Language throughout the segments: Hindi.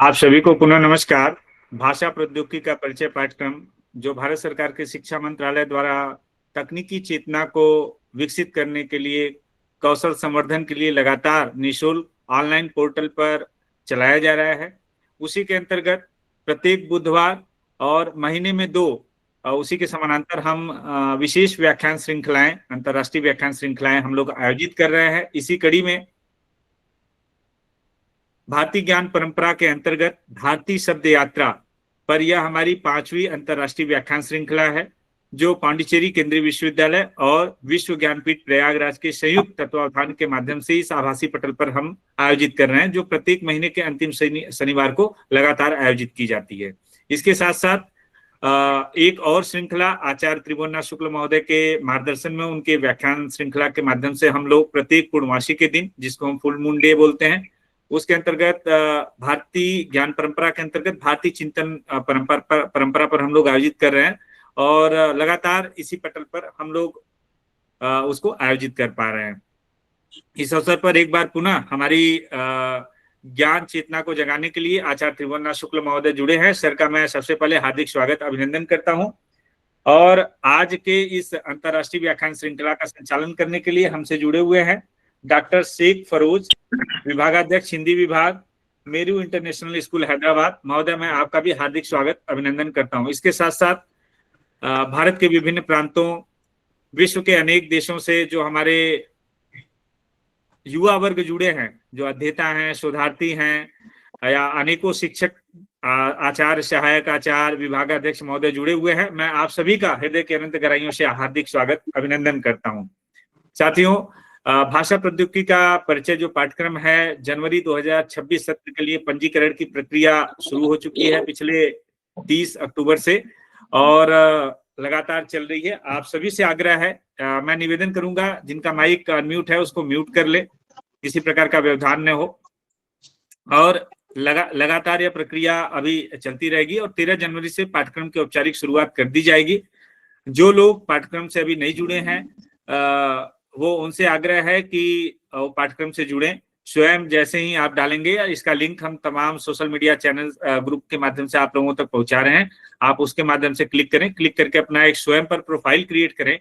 आप सभी को पुनः नमस्कार। भाषा प्रौद्योगिकी का परिचय पाठ्यक्रम जो भारत सरकार के शिक्षा मंत्रालय द्वारा तकनीकी चेतना को विकसित करने के लिए, कौशल संवर्धन के लिए लगातार निःशुल्क ऑनलाइन पोर्टल पर चलाया जा रहा है। उसी के अंतर्गत प्रत्येक बुधवार और महीने में 2 उसी के समानांतर हम विशेष व्याख्यान श्रृंखलाएं, अंतर्राष्ट्रीय व्याख्यान श्रृंखलाएं हम लोग आयोजित कर रहे हैं। इसी कड़ी में भारतीय ज्ञान परंपरा के अंतर्गत भारतीय शब्द यात्रा पर यह हमारी 5वीं अंतर्राष्ट्रीय व्याख्यान श्रृंखला है, जो पांडिचेरी केंद्रीय विश्वविद्यालय और विश्व ज्ञानपीठ प्रयागराज के संयुक्त तत्वावधान के माध्यम से इस आभासी पटल पर हम आयोजित कर रहे हैं, जो प्रत्येक महीने के अंतिम शनिवार को लगातार आयोजित की जाती है। इसके साथ साथ एक और श्रृंखला आचार्य त्रिभुवननाथ शुक्ल महोदय के मार्गदर्शन में उनके व्याख्यान श्रृंखला के माध्यम से हम लोग प्रत्येक पूर्णमासी के दिन, जिसको हम फुल मून डे बोलते हैं, उसके अंतर्गत भारतीय ज्ञान परंपरा के अंतर्गत भारतीय चिंतन परंपरा पर हम लोग आयोजित कर रहे हैं और लगातार इसी पटल पर हम लोग उसको आयोजित कर पा रहे हैं। इस अवसर पर एक बार पुनः हमारी ज्ञान चेतना को जगाने के लिए आचार्य त्रिभुवननाथ शुक्ल महोदय जुड़े हैं। सर का मैं सबसे पहले हार्दिक स्वागत अभिनंदन करता हूं। और आज के इस अंतर्राष्ट्रीय व्याख्यान श्रृंखला का संचालन करने के लिए हमसे जुड़े हुए हैं डॉक्टर शेख फरोज, विभागाध्यक्ष हिंदी विभाग, मेरू इंटरनेशनल स्कूल हैदराबाद। महोदय, मैं आपका भी हार्दिक स्वागत अभिनंदन करता हूं। इसके साथ साथ भारत के विभिन्न प्रांतों, विश्व के अनेक देशों से जो हमारे युवा वर्ग जुड़े हैं, जो अध्येता हैं, शोधार्थी हैं या अनेकों शिक्षक, आचार्य, सहायक आचार्य, विभागाध्यक्ष महोदय जुड़े हुए हैं, मैं आप सभी का हृदय के अनंत गहराइयों से हार्दिक स्वागत अभिनंदन करता हूं। साथियों, भाषा प्रौद्योगिकी का परिचय जो पाठ्यक्रम है, जनवरी 2026 सत्र के लिए पंजीकरण की प्रक्रिया शुरू हो चुकी है पिछले 30 अक्टूबर से और लगातार चल रही है। आप सभी से आग्रह है, मैं निवेदन करूंगा जिनका माइक अनम्यूट है उसको म्यूट कर ले, किसी प्रकार का व्यवधान न हो। और लगातार यह प्रक्रिया अभी चलती रहेगी और 13 जनवरी से पाठ्यक्रम की औपचारिक शुरुआत कर दी जाएगी। जो लोग पाठ्यक्रम से अभी नहीं जुड़े हैं, वो उनसे आग्रह है कि पाठ्यक्रम से जुड़ें। स्वयं जैसे ही आप डालेंगे, इसका लिंक हम तमाम सोशल मीडिया चैनल ग्रुप के माध्यम से आप लोगों तक पहुंचा रहे हैं, आप उसके माध्यम से क्लिक करें, क्लिक करके अपना एक स्वयं पर प्रोफाइल क्रिएट करें।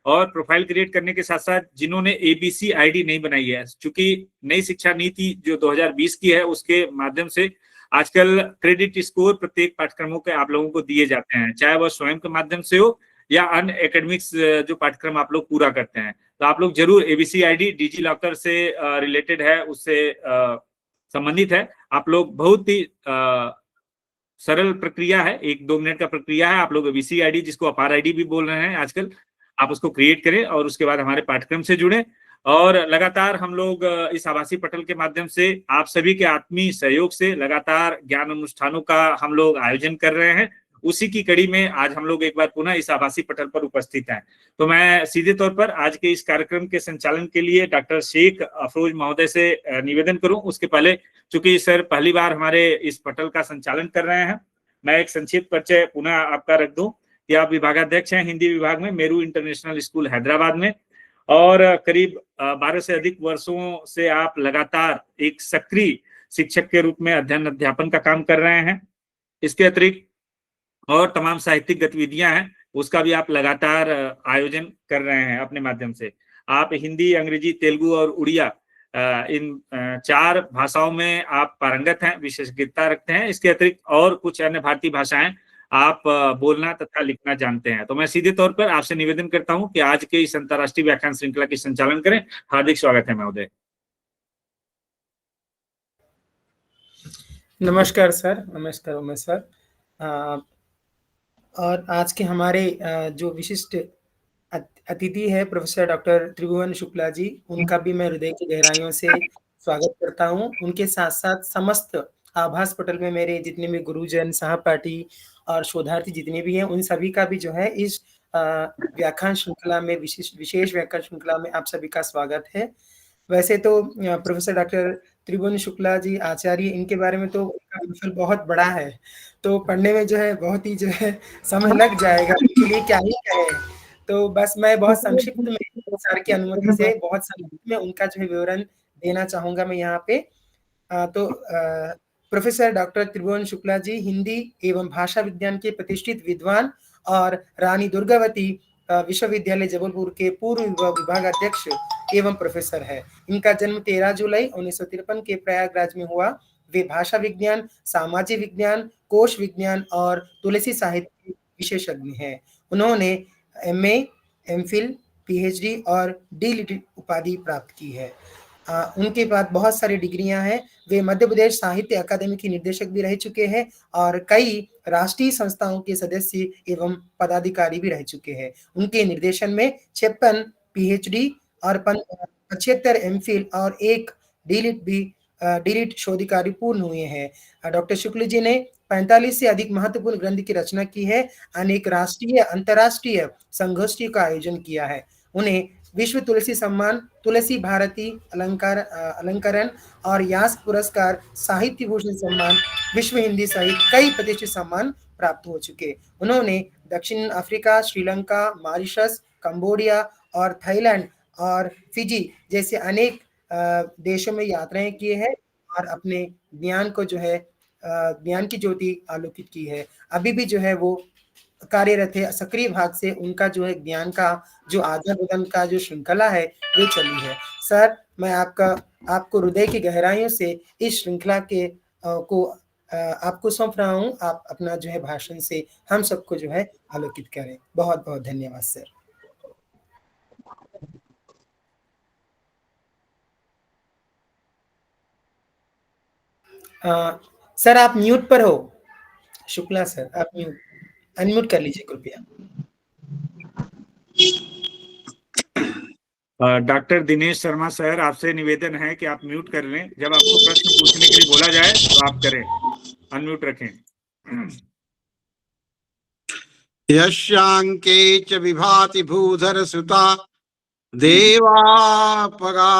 और प्रोफाइल क्रिएट करने के साथ साथ जिन्होंने एबीसी आईडी नहीं बनाई है, चूंकि नई शिक्षा नीति जो 2020 की है उसके माध्यम से आजकल क्रेडिट स्कोर प्रत्येक पाठ्यक्रमों के आप लोगों को दिए जाते हैं, चाहे वह स्वयं के माध्यम से हो या अन्य एकेडमिक्स जो पाठ्यक्रम आप लोग पूरा करते हैं। तो आप लोग जरूर एबीसी आईडी डिजी लॉकर से रिलेटेड है, उससे संबंधित है। आप लोग बहुत ही सरल प्रक्रिया है, 1-2 मिनट का प्रक्रिया है। आप लोग एबीसी आईडी, जिसको अपार आईडी भी बोल रहे हैं आजकल, आप उसको क्रिएट करें और उसके बाद हमारे पाठ्यक्रम से जुड़े। और लगातार हम लोग इस आभासी पटल के माध्यम से आप सभी के आत्मीय सहयोग से लगातार ज्ञान अनुष्ठानों का हम लोग आयोजन कर रहे हैं। उसी की कड़ी में आज हम लोग एक बार पुनः इस आभासी पटल पर उपस्थित हैं। तो मैं सीधे तौर पर आज के इस कार्यक्रम के संचालन के लिए डॉक्टर शेख फरोज महोदय से निवेदन करूं। उसके पहले, चूंकि सर पहली बार हमारे इस पटल का संचालन कर रहे हैं, मैं एक संक्षिप्त परिचय पुनः आपका रख दूं कि आप विभागाध्यक्ष हैं हिंदी विभाग में, मेरू इंटरनेशनल स्कूल हैदराबाद में, और करीब 12 से अधिक वर्षों से आप लगातार एक सक्रिय शिक्षक के रूप में अध्ययन अध्यापन का काम कर रहे हैं। इसके अतिरिक्त और तमाम साहित्यिक गतिविधियां हैं, उसका भी आप लगातार आयोजन कर रहे हैं अपने माध्यम से। आप हिंदी, अंग्रेजी, तेलुगु और उड़िया इन 4 भाषाओं में आप पारंगत हैं, विशेषज्ञता रखते हैं। इसके अतिरिक्त और कुछ अन्य भारतीय भाषाएं आप बोलना तथा लिखना जानते हैं। तो मैं सीधे तौर पर आपसे निवेदन करता हूं कि आज के इस अंतर्राष्ट्रीय व्याख्यान श्रृंखला की संचालन करें। हार्दिक स्वागत है महोदय। नमस्कार सर। नमस्कार उमेश सर। और आज के हमारे जो विशिष्ट अतिथि है प्रोफेसर डॉक्टर त्रिभुवन शुक्ला जी, उनका भी मैं हृदय की गहराइयों से स्वागत करता हूं। उनके साथ साथ समस्त आभास पटल में मेरे जितने भी गुरुजन, सहपाठी और शोधार्थी जितने भी हैं, उन सभी का भी जो है इस व्याख्यान श्रृंखला में, विशेष व्याख्यान श्रृंखला में आप सभी का स्वागत है। वैसे तो प्रोफेसर डॉक्टर त्रिभुवन शुक्ला जी आचार्य, इनके बारे में तो प्रोफाइल बहुत बड़ा है, तो पढ़ने में जो है बहुत ही जो है समय लग जाएगा, इसलिए क्या ही कहें। तो बस मैं बहुत संक्षिप्त में सर की अनुमति से बहुत संक्षिप्त में उनका जो है विवरण देना चाहूंगा मैं यहाँ पे। तो प्रोफेसर डॉक्टर त्रिभुवन शुक्ला जी हिंदी एवं भाषा विज्ञान के प्रतिष्ठित विद्वान और रानी दुर्गावती विश्वविद्यालय जबलपुर के पूर्व विभागाध्यक्ष एवं प्रोफेसर है। इनका जन्म 13 जुलाई 1953 के प्रयागराज में हुआ। वे भाषा विज्ञान, सामाजिक विज्ञान, कोश विज्ञान और तुलसी साहित्य विशेषज्ञ हैं। उन्होंने एमए, एमफिल, पीएचडी और डीलिट उपाधि प्राप्त की है। उनके पास बहुत सारी डिग्रियां हैं। वे मध्य प्रदेश साहित्य अकादमी की निर्देशक भी रह चुके हैं और कई राष्ट्रीय संस्थाओं के सदस्य एवं पदाधिकारी भी रह चुके हैं। उनके निर्देशन में 56 पीएचडी और 75 एमफिल और एक डीलिट शोध कार्य पूर्ण हुए हैं। डॉक्टर शुक्ल जी ने 45 से अधिक महत्वपूर्ण ग्रंथ की रचना की है। अनेक राष्ट्रीय अंतर्राष्ट्रीय संगोष्ठी का आयोजन किया है। उन्हें विश्व तुलसी सम्मान, तुलसी भारती अलंकरण और यास पुरस्कार, साहित्य भूषण सम्मान, विश्व हिंदी सहित कई प्रतिष्ठित सम्मान प्राप्त हो चुके। उन्होंने दक्षिण अफ्रीका, श्रीलंका, मॉरिशस, कंबोडिया और थाईलैंड और फिजी जैसे अनेक देशों में यात्राएं किए हैं और अपने ज्ञान को जो है ज्ञान की ज्योति आलोकित की है। अभी भी जो है वो कार्यरत है। सक्रिय भाग से उनका जो है ज्ञान का जो आदान प्रदान का जो श्रृंखला है वो चली है। सर, मैं आपको हृदय की गहराइयों से इस श्रृंखला के को आपको सौंप रहा हूँ। आप अपना जो है भाषण से हम सबको जो है आलोकित करें। बहुत बहुत धन्यवाद सर। सर आप म्यूट पर हो। शुक्ला सर आप अनम्यूट कर लीजिए कृपया। डॉक्टर दिनेश शर्मा सर, आपसे निवेदन है कि आप म्यूट कर लें। जब आपको प्रश्न पूछने के लिए बोला जाए तो आप करें, अनम्यूट रखें। यस्यांके च विभाति भूधर सुता देवापगा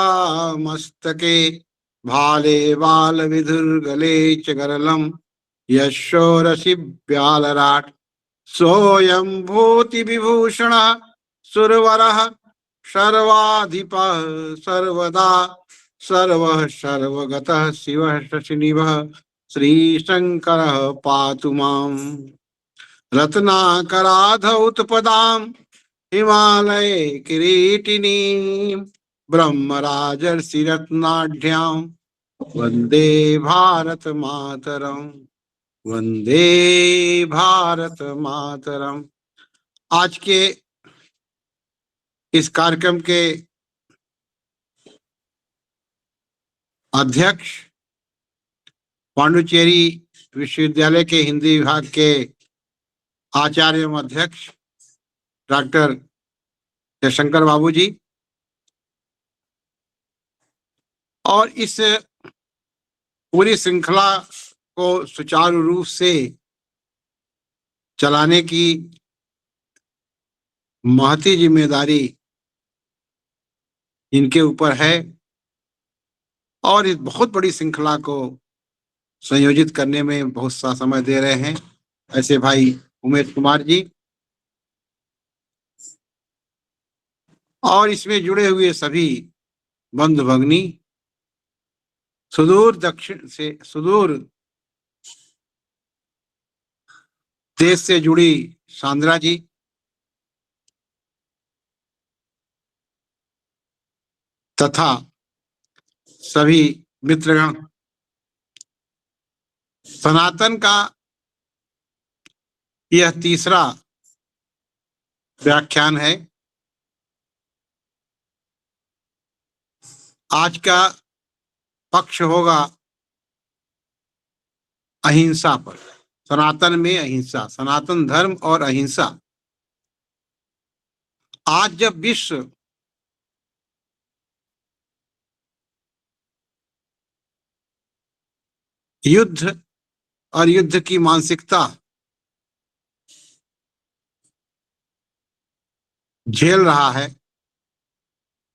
मस्तके भाले बाल विधुर्गले च गरलम यशोरसि ब्यालराट सोऽयं भूति विभूषण सुरवरः सर्वाधिपः सर्वदा सर्वः सर्वगतः शिवः शशिनिभः श्रीशंकरः पातु माम्। रत्नाकराधौतपदां हिमालये किरीटिनी ब्रह्मराजर्षिरत्नाढ्यां वन्दे भारत मातरम्, वन्दे भारत मातरम्। आज के इस कार्यक्रम के अध्यक्ष पांडुचेरी विश्वविद्यालय के हिंदी विभाग के आचार्य एवं अध्यक्ष डॉक्टर जयशंकर बाबू जी, और इस पूरी श्रृंखला को सुचारू रूप से चलाने की महती जिम्मेदारी इनके ऊपर है और इस बहुत बड़ी श्रृंखला को संयोजित करने में बहुत सा समय दे रहे हैं ऐसे भाई उमेश कुमार जी, और इसमें जुड़े हुए सभी बंधु भगनी, सुदूर दक्षिण से सुदूर देश से जुड़ी सांद्रा जी, तथा सभी मित्रगण। सनातन का यह तीसरा व्याख्यान है। आज का पक्ष होगा अहिंसा पर। सनातन में अहिंसा, सनातन धर्म और अहिंसा। आज जब विश्व युद्ध और युद्ध की मानसिकता झेल रहा है,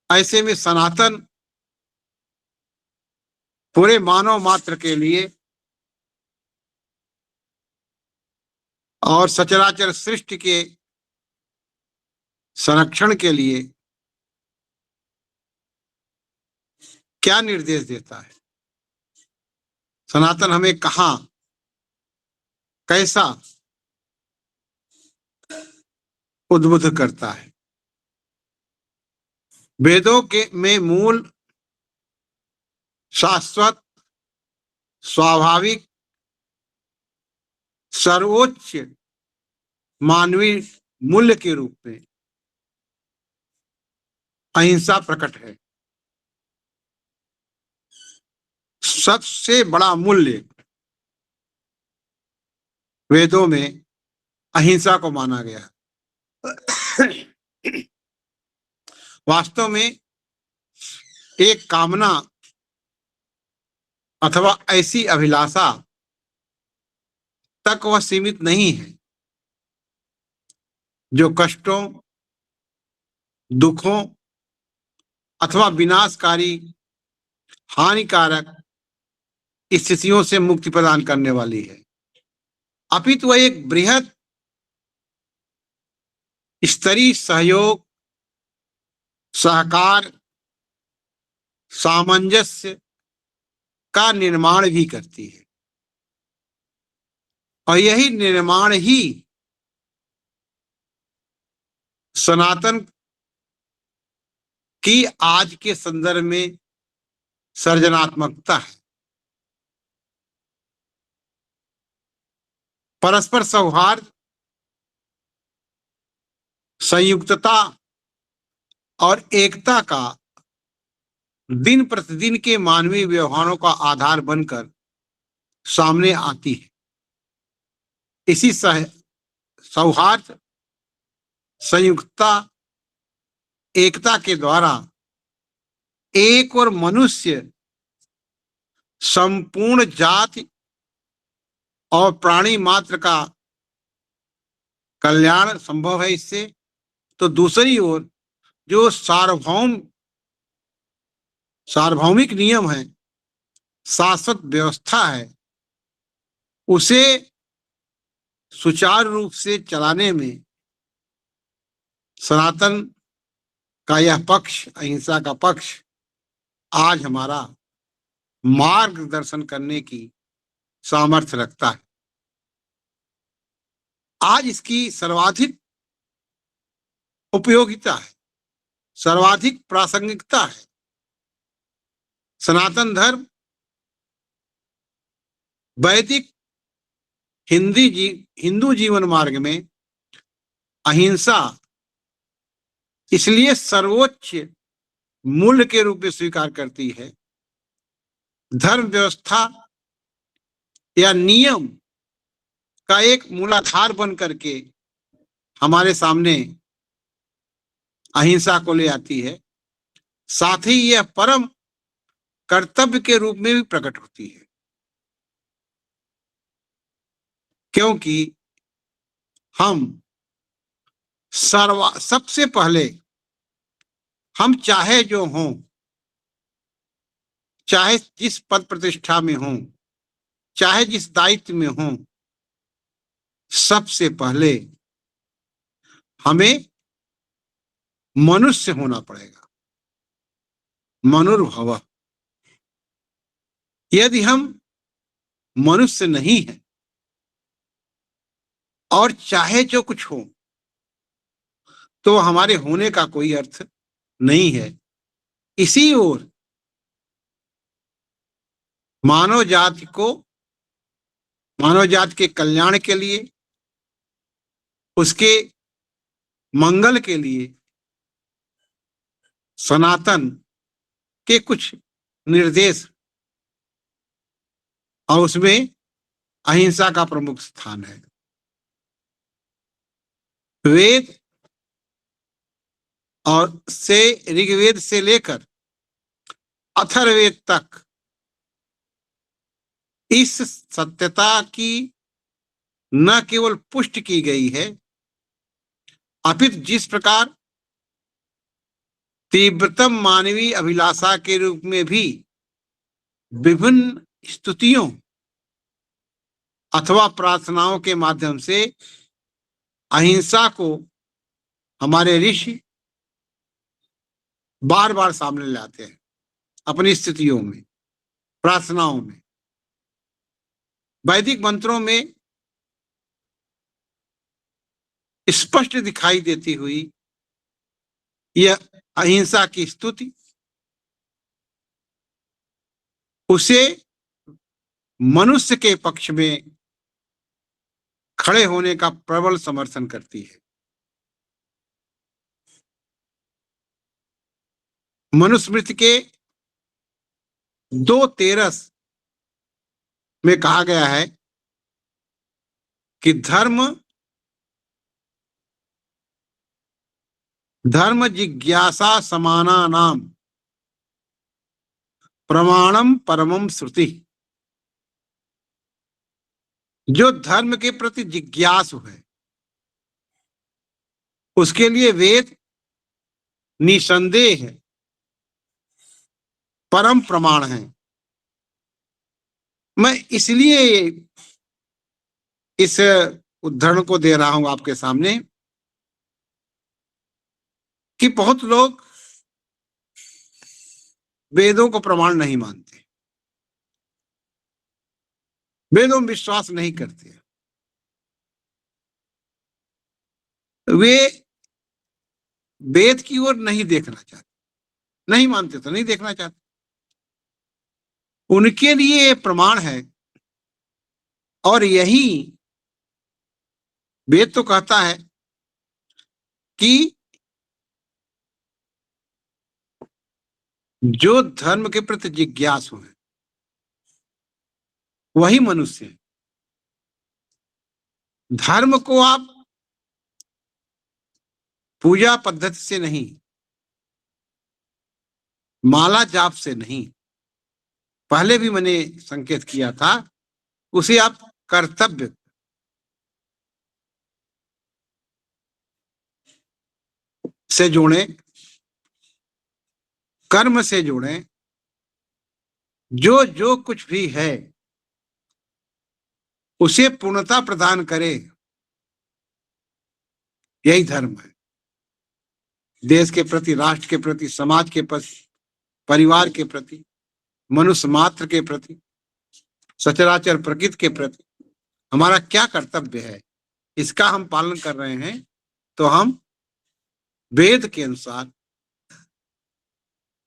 ऐसे में सनातन पूरे मानव मात्र के लिए और सचराचर सृष्टि के संरक्षण के लिए क्या निर्देश देता है। सनातन हमें कहाँ कैसा उद्बुद्ध करता है। वेदों के में मूल, शाश्वत, स्वाभाविक, सर्वोच्च मानवीय मूल्य के रूप में अहिंसा प्रकट है। सबसे बड़ा मूल्य वेदों में अहिंसा को माना गया है। वास्तव में एक कामना अथवा ऐसी अभिलाषा तक वह सीमित नहीं है जो कष्टों, दुखों अथवा विनाशकारी, हानिकारक स्थितियों से मुक्ति प्रदान करने वाली है, अपितु वह एक बृहद स्तरीय सहयोग, सहकार, सामंजस्य का निर्माण भी करती है। और यही निर्माण ही सनातन की आज के संदर्भ में सर्जनात्मकता है। परस्पर सौहार्द, संयुक्तता और एकता का दिन प्रतिदिन के मानवीय व्यवहारों का आधार बनकर सामने आती है। इसी सौहार्द, संयुक्तता, एकता के द्वारा एक और मनुष्य, संपूर्ण जाति और प्राणी मात्र का कल्याण संभव है। इससे तो दूसरी ओर जो सार्वभौमिक नियम है, शाश्वत व्यवस्था है, उसे सुचारू रूप से चलाने में सनातन का यह पक्ष, अहिंसा का पक्ष, आज हमारा मार्गदर्शन करने की सामर्थ्य रखता है। आज इसकी सर्वाधिक उपयोगिता है, सर्वाधिक प्रासंगिकता है। सनातन धर्म वैदिक हिंदू जीवन मार्ग में अहिंसा इसलिए सर्वोच्च मूल्य के रूप में स्वीकार करती है। धर्म व्यवस्था या नियम का एक मूलाधार बन करके हमारे सामने अहिंसा को ले आती है। साथ ही यह परम कर्तव्य के रूप में भी प्रकट होती है, क्योंकि हम सबसे पहले हम चाहे जो हों, चाहे जिस पद प्रतिष्ठा में हों, चाहे जिस दायित्व में हों, सबसे पहले हमें मनुष्य होना पड़ेगा। मनुर्भव। यदि हम मनुष्य नहीं हैं और चाहे जो कुछ हो, तो हमारे होने का कोई अर्थ नहीं है। इसी ओर मानव जाति के कल्याण के लिए, उसके मंगल के लिए सनातन के कुछ निर्देश, और उसमें अहिंसा का प्रमुख स्थान है। वेद और ऋग्वेद से लेकर अथर्ववेद तक इस सत्यता की न केवल पुष्टि की गई है, अपितु जिस प्रकार तीव्रतम मानवीय अभिलाषा के रूप में भी विभिन्न स्तुतियों अथवा प्रार्थनाओं के माध्यम से अहिंसा को हमारे ऋषि बार बार सामने लाते हैं अपनी स्थितियों में, प्रार्थनाओं में। वैदिक मंत्रों में स्पष्ट दिखाई देती हुई यह अहिंसा की स्तुति उसे मनुष्य के पक्ष में खड़े होने का प्रबल समर्थन करती है। मनुस्मृति के 2:13 में कहा गया है कि धर्म जिज्ञासा समाना नाम प्रमाणम परमम श्रुति। जो धर्म के प्रति जिज्ञासु है उसके लिए वेद निसंदेह परम प्रमाण है। मैं इसलिए इस उद्धरण को दे रहा हूं आपके सामने कि बहुत लोग वेदों को प्रमाण नहीं मानते, वेदों में विश्वास नहीं करते, वे वेद की ओर नहीं देखना चाहते, नहीं मानते तो नहीं देखना चाहते। उनके लिए ये प्रमाण है। और यही वेद तो कहता है कि जो धर्म के प्रति जिज्ञासु है वही मनुष्य है। धर्म को आप पूजा पद्धति से नहीं, माला जाप से नहीं, पहले भी मैंने संकेत किया था, उसे आप कर्तव्य से जोड़ें, कर्म से जोड़ें। जो जो कुछ भी है उसे पूर्णता प्रदान करे, यही धर्म है। देश के प्रति, राष्ट्र के प्रति, समाज के प्रति, परिवार के प्रति, मनुष्य मात्र के प्रति, सचराचर प्रकृति के प्रति हमारा क्या कर्तव्य है, इसका हम पालन कर रहे हैं तो हम वेद के अनुसार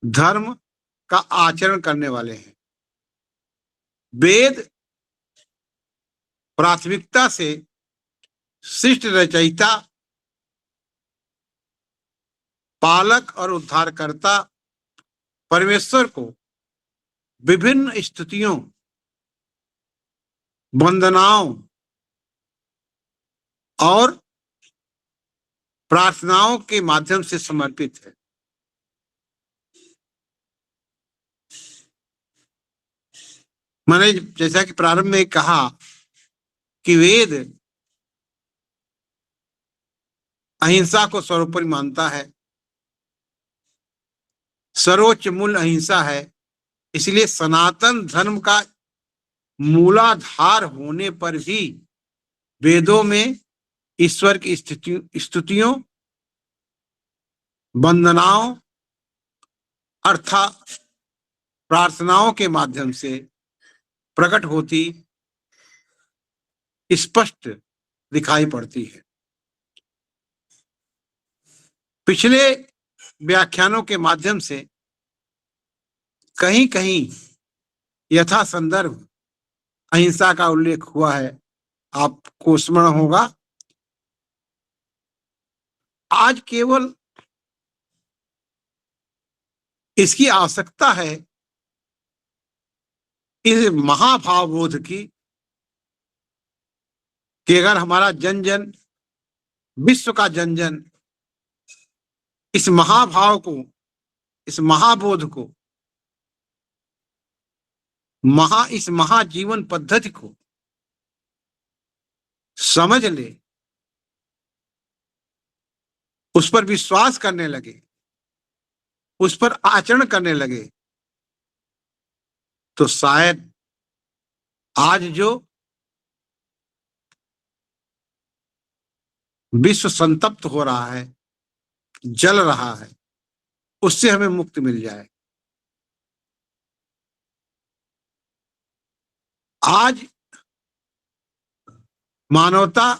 धर्म का आचरण करने वाले हैं। वेद प्राथमिकता से सृष्टि रचयिता, पालक और उद्धारकर्ता परमेश्वर को विभिन्न स्तुतियों, वंदनाओं और प्रार्थनाओं के माध्यम से समर्पित है। मैंने जैसा कि प्रारंभ में कहा कि वेद अहिंसा को सर्वोपरि मानता है, सर्वोच्च मूल्य अहिंसा है। इसलिए सनातन धर्म का मूलाधार होने पर भी वेदों में ईश्वर की स्तुतियों, वंदनाओं अर्थात प्रार्थनाओं के माध्यम से प्रकट होती स्पष्ट दिखाई पड़ती है। पिछले व्याख्यानों के माध्यम से कहीं कहीं यथा संदर्भ अहिंसा का उल्लेख हुआ है, आपको स्मरण होगा। आज केवल इसकी आवश्यकता है इस महाभावबोध की कि अगर हमारा जन जन, विश्व का जन जन इस महाभाव को, इस महाबोध को, इस महाजीवन पद्धति को समझ ले, उस पर विश्वास करने लगे, उस पर आचरण करने लगे, तो शायद आज जो विश्व संतप्त हो रहा है, जल रहा है, उससे हमें मुक्ति मिल जाए। आज मानवता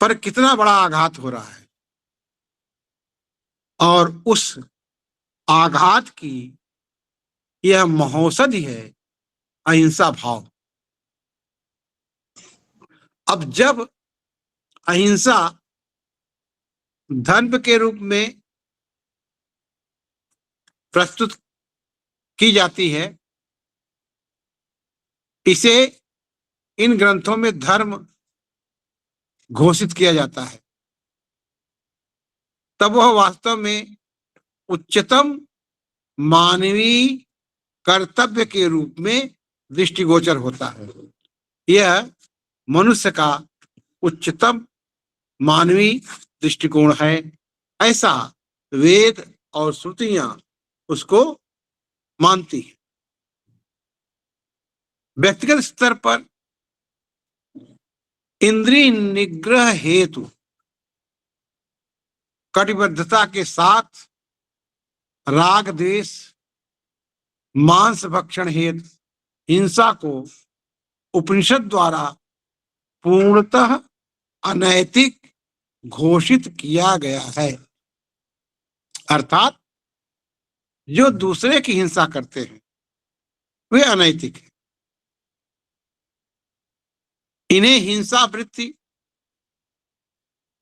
पर कितना बड़ा आघात हो रहा है और उस आघात की यह महौषधि है अहिंसा भाव। अब जब अहिंसा धर्म के रूप में प्रस्तुत की जाती है, इसे इन ग्रंथों में धर्म घोषित किया जाता है, तब वह वास्तव में उच्चतम मानवीय कर्तव्य के रूप में दृष्टिगोचर होता है। यह मनुष्य का उच्चतम मानवीय दृष्टिकोण है, ऐसा वेद और श्रुतियां उसको मानती है। व्यक्तिगत स्तर पर इंद्रिय निग्रह हेतु कटिबद्धता के साथ राग द्वेष मांस भक्षण हेतु हिंसा को उपनिषद द्वारा पूर्णतः अनैतिक घोषित किया गया है। अर्थात जो दूसरे की हिंसा करते हैं वे अनैतिक हैं। इन्हें हिंसा वृत्ति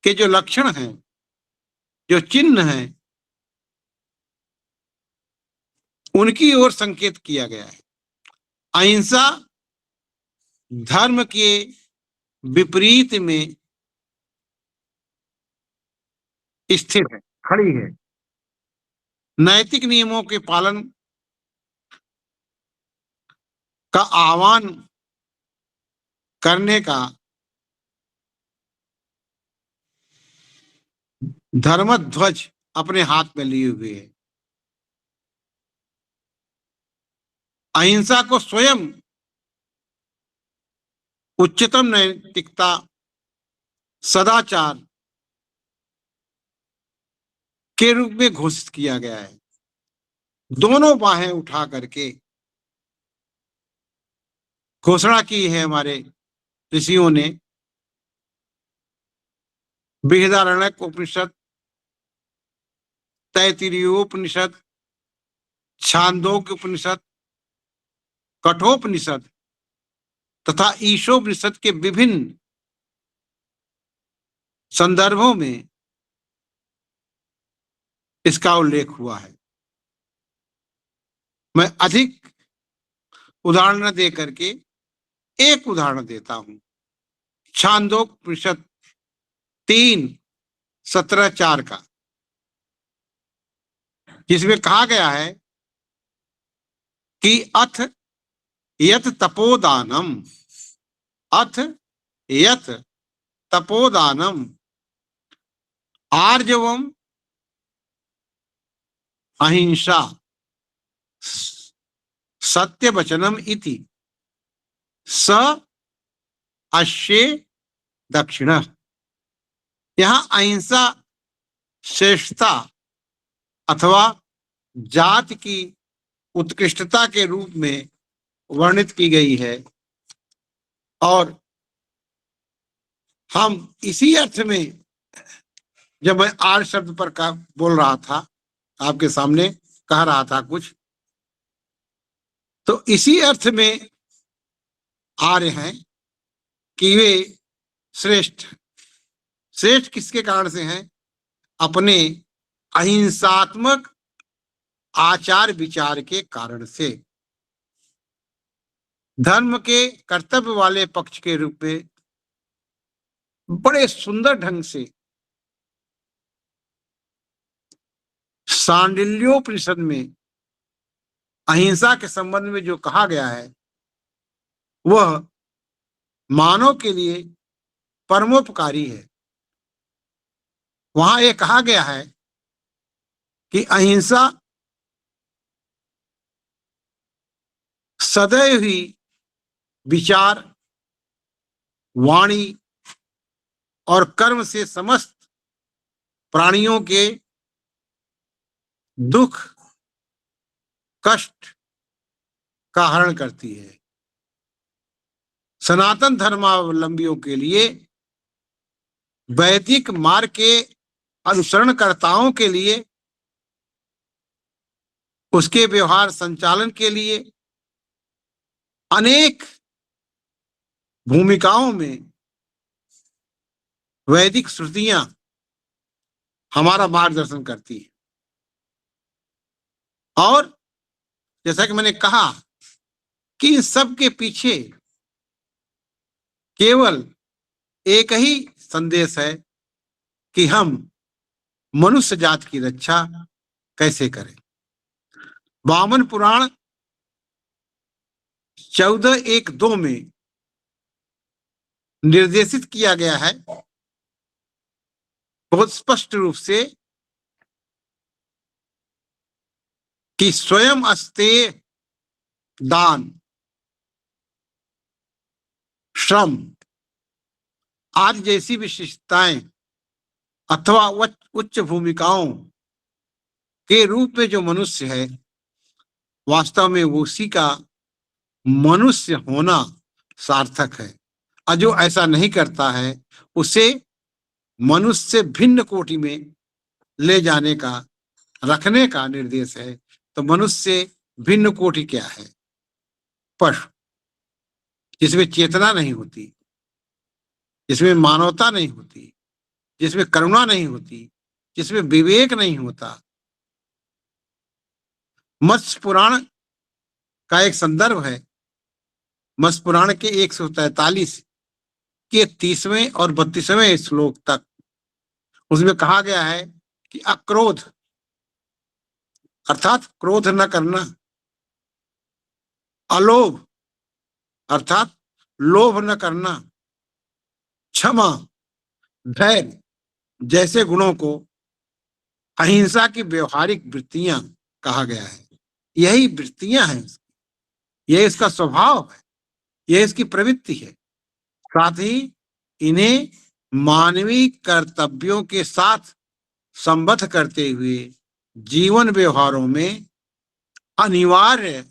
के जो लक्षण हैं, जो चिन्ह हैं, उनकी ओर संकेत किया गया है। अहिंसा धर्म के विपरीत में स्थिर है, खड़ी है। नैतिक नियमों के पालन का आह्वान करने का धर्मध्वज अपने हाथ में लिए हुए है। अहिंसा को स्वयं उच्चतम नैतिकता, सदाचार के रूप में घोषित किया गया है। दोनों बाहें उठा करके घोषणा की है हमारे ऋषियों ने। बृहदारण्यक उपनिषद, तैत्तिरीयोपनिषद, छांदोग्य उपनिषद, कठोपनिषद तथा ईशोपनिषद के विभिन्न संदर्भों में इसका उल्लेख हुआ है। मैं अधिक उदाहरण न दे करके एक उदाहरण देता हूं। छांदोग्योपनिषद 3:17-4 का, जिसमें कहा गया है कि अथ यत तपोदानम, अथ यत तपोदानम आर्जवम अहिंसा सत्यवचनम इति स अश्ये दक्षिण। यहां अहिंसा श्रेष्ठता अथवा जाति की उत्कृष्टता के रूप में वर्णित की गई है और हम इसी अर्थ में, जब मैं आर्य शब्द पर का बोल रहा था, आपके सामने कह रहा था कुछ, तो इसी अर्थ में आर्य हैं कि वे श्रेष्ठ। श्रेष्ठ किसके कारण से हैं? अपने अहिंसात्मक आचार विचार के कारण से। धर्म के कर्तव्य वाले पक्ष के रूप में बड़े सुंदर ढंग से सांडिल्योपनिषद में अहिंसा के संबंध में जो कहा गया है वह मानव के लिए परमोपकारी है। वहां यह कहा गया है कि अहिंसा सदैव ही विचार, वाणी और कर्म से समस्त प्राणियों के दुख, कष्ट, का हरण करती है। सनातन धर्मावलंबियों के लिए, वैदिक मार्ग के अनुसरणकर्ताओं के लिए, उसके व्यवहार संचालन के लिए अनेक भूमिकाओं में वैदिक श्रुतियां हमारा मार्गदर्शन करती है। और जैसा कि मैंने कहा कि इन सब के पीछे केवल एक ही संदेश है कि हम मनुष्य जात की रक्षा कैसे करें। वामन पुराण 14:1-2 में निर्देशित किया गया है बहुत स्पष्ट रूप से कि स्वयं अस्तेय दान, श्रम आदि जैसी विशिष्टताएं अथवा उच्च भूमिकाओं के रूप में जो मनुष्य है, वास्तव में वो उसी का मनुष्य होना सार्थक है। और जो ऐसा नहीं करता है उसे मनुष्य से भिन्न कोटि में ले जाने का, रखने का निर्देश है। तो मनुष्य से भिन्न कोटि क्या है? पशु, जिसमें चेतना नहीं होती, जिसमें मानवता नहीं होती, जिसमें करुणा नहीं होती, जिसमें विवेक नहीं होता। मत्स्य पुराण का एक संदर्भ है, मत्स्य पुराण के 143 के 30वें और 32वें श्लोक तक। उसमें कहा गया है कि अक्रोध अर्थात क्रोध न करना, अलोभ अर्थात लोभ न करना, क्षमा, धैर्य जैसे गुणों को अहिंसा की व्यवहारिक वृत्तियां कहा गया है। यही वृत्तियां हैं, यह इसका स्वभाव है, यह इसकी प्रवृत्ति है। साथ ही इन्हें मानवीय कर्तव्यों के साथ संबद्ध करते हुए जीवन व्यवहारों में अनिवार्य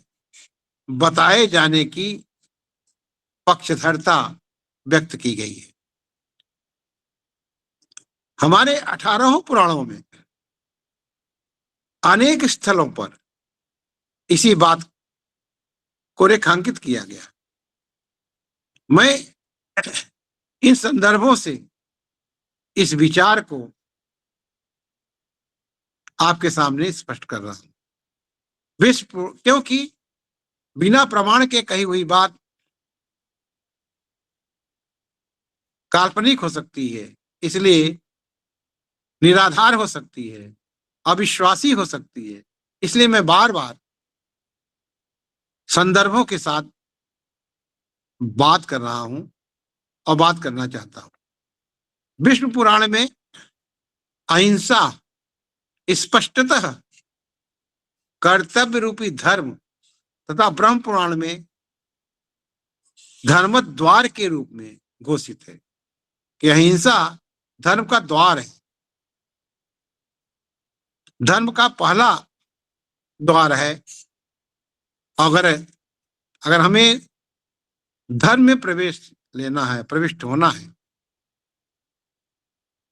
बताए जाने की पक्षधरता व्यक्त की गई है। हमारे 18 पुराणों में अनेक स्थलों पर इसी बात को रेखांकित किया गया। मैं इन संदर्भों से इस विचार को आपके सामने स्पष्ट कर रहा हूं। विश्व, क्योंकि बिना प्रमाण के कही हुई बात काल्पनिक हो सकती है, इसलिए निराधार हो सकती है, अविश्वासी हो सकती है। इसलिए मैं बार बार संदर्भों के साथ बात कर रहा हूं और बात करना चाहता हूं। विष्णु पुराण में अहिंसा स्पष्टतः कर्तव्य रूपी धर्म तथा ब्रह्म पुराण में धर्म द्वार के रूप में घोषित है कि अहिंसा धर्म का द्वार है, धर्म का पहला द्वार है। अगर हमें धर्म में प्रवेश लेना है, प्रविष्ट होना है,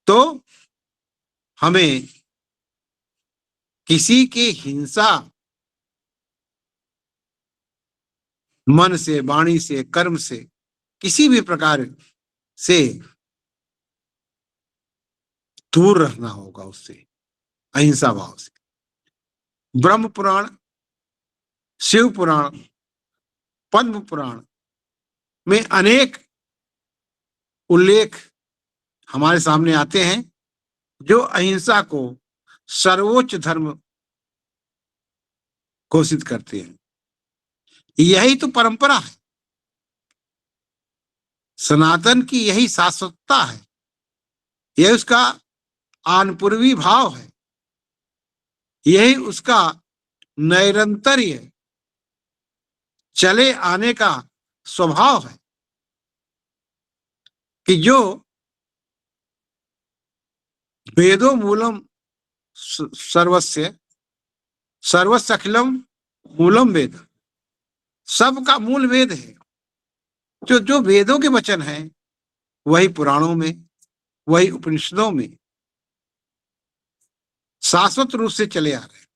तो हमें किसी के हिंसा मन से, वाणी से, कर्म से, किसी भी प्रकार से दूर रहना होगा, उससे अहिंसा भाव से। ब्रह्म पुराण, शिव पुराण, पद्म पुराण में अनेक उल्लेख हमारे सामने आते हैं जो अहिंसा को सर्वोच्च धर्म घोषित करते हैं। यही तो परंपरा है, सनातन की यही शाश्वतता है, यह उसका आनपूर्वी भाव है, यही उसका नैरंतर्य चले आने का स्वभाव है कि जो वेदो मूलम सर्वस्य सर्वस्य अखिलम मूलम वेद, सबका मूल वेद है। जो जो वेदों के वचन हैं वही पुराणों में, वही उपनिषदों में शाश्वत रूप से चले आ रहे हैं।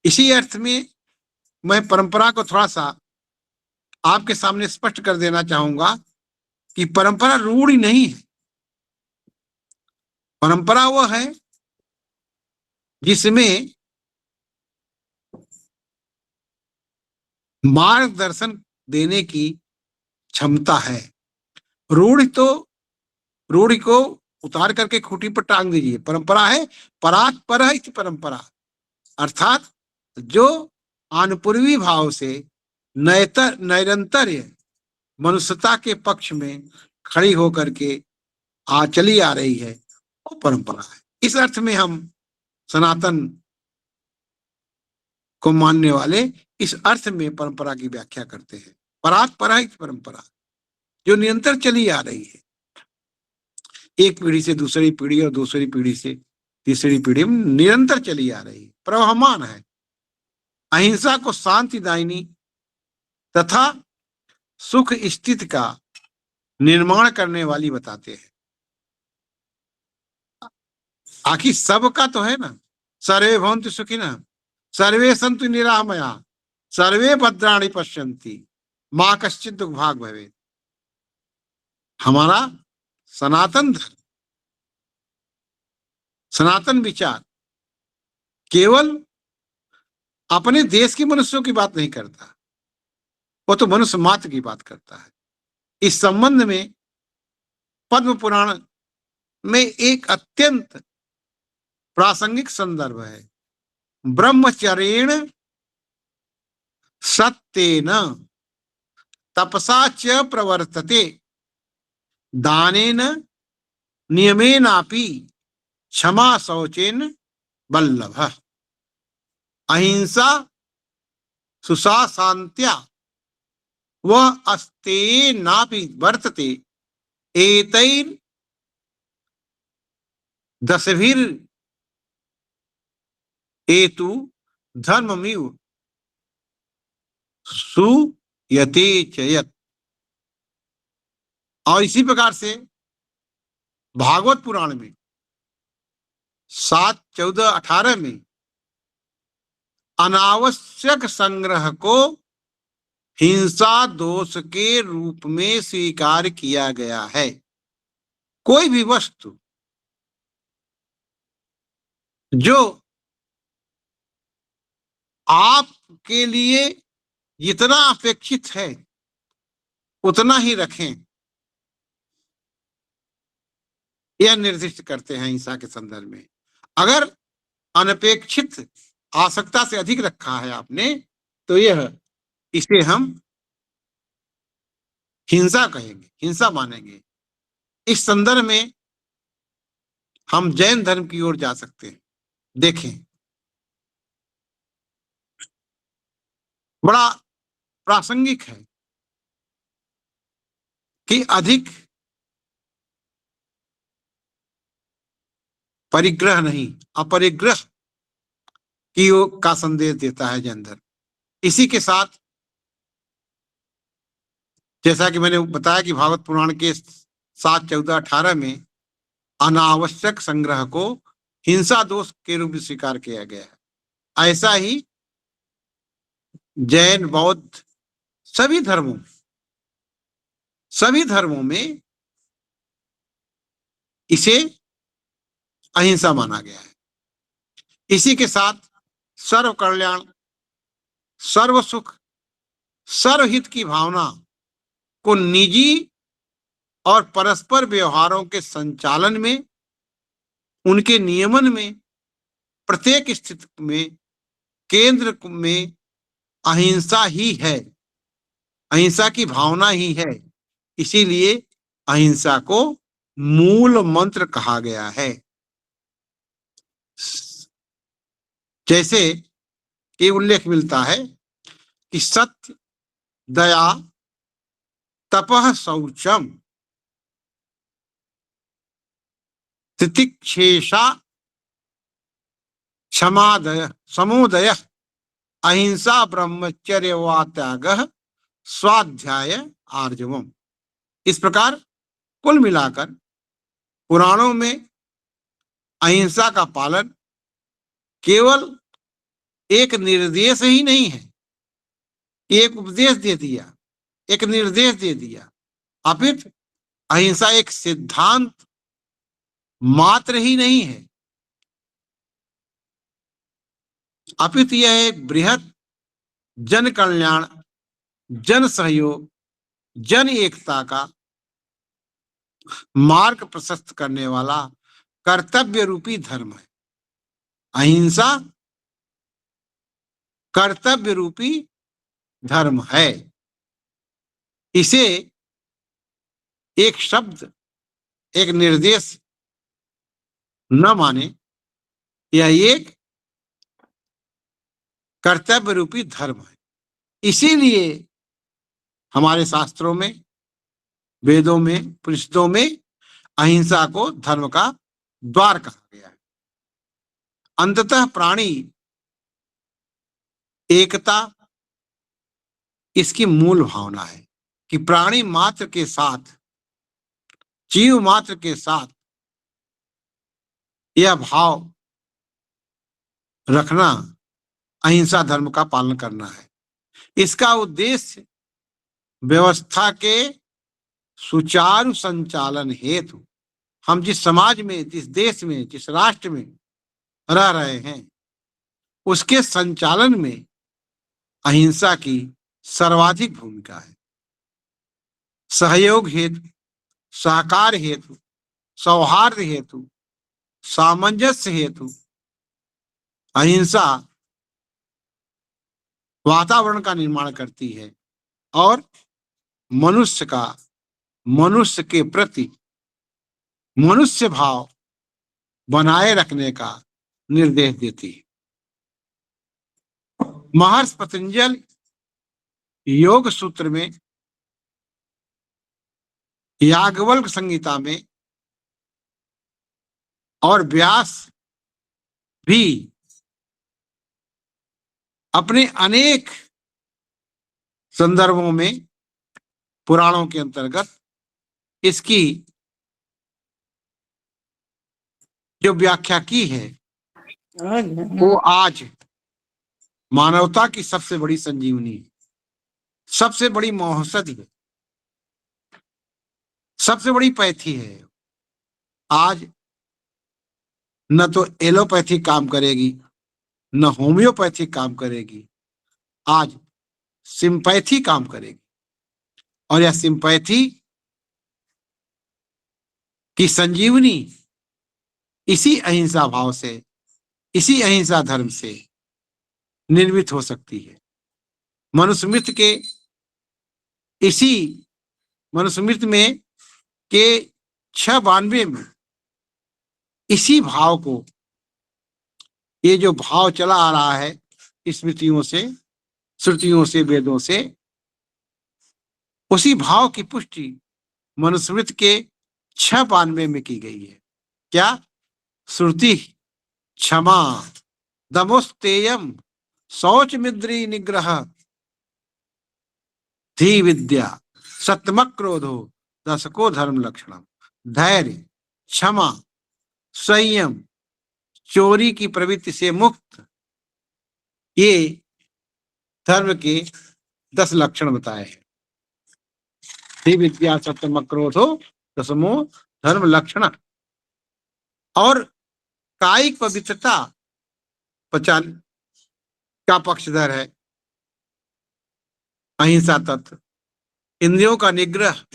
इसी अर्थ में मैं परंपरा को थोड़ा सा आपके सामने स्पष्ट कर देना चाहूंगा कि परंपरा रूढ़ी नहीं है। परंपरा वो है जिसमें मार्गदर्शन देने की क्षमता है। रूढ़ी को उतार करके खूंटी पर टांग दीजिए। परंपरा है परात पर है परंपरा, अर्थात जो आनुपूर्वी भाव से नैरंतर्य मनुष्यता के पक्ष में खड़ी होकर के चली आ रही है, वो परंपरा है। इस अर्थ में हम सनातन को मानने वाले इस अर्थ में परंपरा की व्याख्या करते हैं। परात पर परंपरा जो निरंतर चली आ रही है, एक पीढ़ी से दूसरी पीढ़ी और दूसरी पीढ़ी से तीसरी पीढ़ी में निरंतर चली आ रही है, प्रवहमान है। अहिंसा को शांतिदायिनी तथा सुख स्थिति का निर्माण करने वाली बताते हैं। आखिर सबका तो है ना, सर्वे भवन्तु सुखिनः सर्वे सन्तु निरामया सर्वे भद्राणि पश्यन्ति मां कश्चित् दुर्भाग् भवेत्। हमारा सनातन धर्म, सनातन विचार केवल अपने देश के मनुष्यों की बात नहीं करता, वो तो मनुष्य मात्र की बात करता है। इस संबंध में पद्म पुराण में एक अत्यंत प्रासंगिक संदर्भ है। ब्रह्मचर्येण सत्येन तपसा च प्रवर्तते दानेन नियमेनापि क्षमा शौचेन वल्लभः। अहिंसा सुशासान्त्या व अस्तेनापि वर्तते एतैर् दशभिर् एतु धर्ममिव सूयते च यत्। और इसी प्रकार से भागवत पुराण में 7, 14, 18 में अनावश्यक संग्रह को हिंसा दोष के रूप में स्वीकार किया गया है। कोई भी वस्तु जो आपके लिए जितना अपेक्षित है उतना ही रखें, यह निर्दिष्ट करते हैं हिंसा के संदर्भ में। अगर अनपेक्षित आवश्यकता से अधिक रखा है आपने, तो इसे हम हिंसा कहेंगे, हिंसा मानेंगे। इस संदर्भ में हम जैन धर्म की ओर जा सकते हैं। देखें, बड़ा प्रासंगिक है कि अधिक परिग्रह नहीं, अपरिग्रह की ओर का संदेश देता है जैन धर्म। इसी के साथ जैसा कि मैंने बताया कि भागवत पुराण के 7, 14, 18 में अनावश्यक संग्रह को हिंसा दोष के रूप में स्वीकार किया गया है। ऐसा ही जैन, बौद्ध, सभी धर्मों में इसे अहिंसा माना गया है। इसी के साथ सर्व कल्याण, सर्व सुख, सर्वहित की भावना को निजी और परस्पर व्यवहारों के संचालन में, उनके नियमन में, प्रत्येक स्थिति में केंद्र में अहिंसा ही है, अहिंसा की भावना ही है। इसीलिए अहिंसा को मूल मंत्र कहा गया है। जैसे ये उल्लेख मिलता है कि सत्य, दया, तपः शौचम, तितिक्षेषा, क्षमादय, समोदय, अहिंसा ब्रह्मचर्य व त्यागः स्वाध्याय आर्जवम। इस प्रकार कुल मिलाकर पुराणों में अहिंसा का पालन केवल एक निर्देश ही नहीं है, एक उपदेश दे दिया, एक निर्देश दे दिया, अपितु अहिंसा एक सिद्धांत मात्र ही नहीं है, अपितु यह एक बृहत जन कल्याण, जन सहयोग, जन एकता का मार्ग प्रशस्त करने वाला कर्तव्य रूपी धर्म है। अहिंसा कर्तव्य रूपी धर्म है। इसे एक शब्द, एक निर्देश न माने, यह एक कर्तव्य रूपी धर्म है। इसीलिए हमारे शास्त्रों में, वेदों में, उपनिषदों में अहिंसा को धर्म का द्वार कहा गया है। अंततः प्राणी एकता इसकी मूल भावना है कि प्राणी मात्र के साथ, जीव मात्र के साथ यह भाव रखना अहिंसा धर्म का पालन करना है। इसका उद्देश्य व्यवस्था के सुचारू संचालन हेतु हम जिस समाज में, जिस देश में, जिस राष्ट्र में रह रहे हैं, उसके संचालन में अहिंसा की सर्वाधिक भूमिका है। सहयोग हेतु, सहकार हेतु, सौहार्द हेतु, सामंजस्य हेतु अहिंसा वातावरण का निर्माण करती है और मनुष्य का, मनुष्य के प्रति मनुष्य भाव बनाए रखने का निर्देश देती है। महर्षि पतंजल योग सूत्र में, याज्ञवल्क्य संहिता में और व्यास भी अपने अनेक संदर्भों में पुराणों के अंतर्गत इसकी जो व्याख्या की है वो आज मानवता की सबसे बड़ी संजीवनी है, सबसे बड़ी औषधि है, सबसे बड़ी पैथी है। आज न तो एलोपैथी काम करेगी, न होम्योपैथी काम करेगी, आज सिंपैथी काम करेगी। और यह सिंपैथी की संजीवनी इसी अहिंसा भाव से, इसी अहिंसा धर्म से निर्मित हो सकती है। मनुस्मृति के इसी मनुस्मृति में के 692 में इसी भाव को, ये जो भाव चला आ रहा है स्मृतियों से, श्रुतियों से, वेदों से, उसी भाव की पुष्टि मनुस्मृति के 692 में की गई है। क्या? श्रुति क्षमा दमोस्तेयम शौच मिद्री निग्रह धी विद्या सत्मक क्रोधो दशको धर्म लक्षणम। धैर्य, क्षमा, संयम, चोरी की प्रवृत्ति से मुक्त, ये धर्म के 10 लक्षण बताए हैं। धी विद्या सत्मक क्रोधो दशमो धर्म लक्षण। और कायिक पवित्रता 50 का पक्षधर है अहिंसा तत्व। इंद्रियों का निग्रह,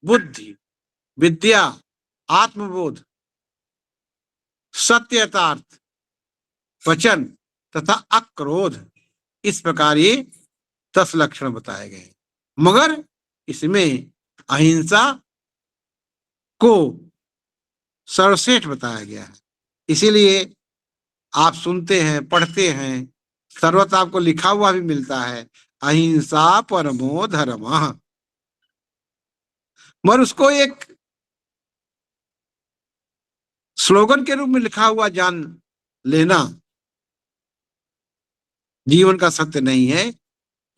बुद्धि, विद्या, आत्मबोध, सत्य यथार्थ, वचन तथा अक्रोध, इस प्रकार ये 10 लक्षण बताए गए। मगर इसमें अहिंसा को सर्वश्रेष्ठ बताया गया है। इसीलिए आप सुनते हैं, पढ़ते हैं, सर्वथा आपको लिखा हुआ भी मिलता है, अहिंसा परमो धर्मः। मगर उसको एक स्लोगन के रूप में लिखा हुआ जान लेना जीवन का सत्य नहीं है,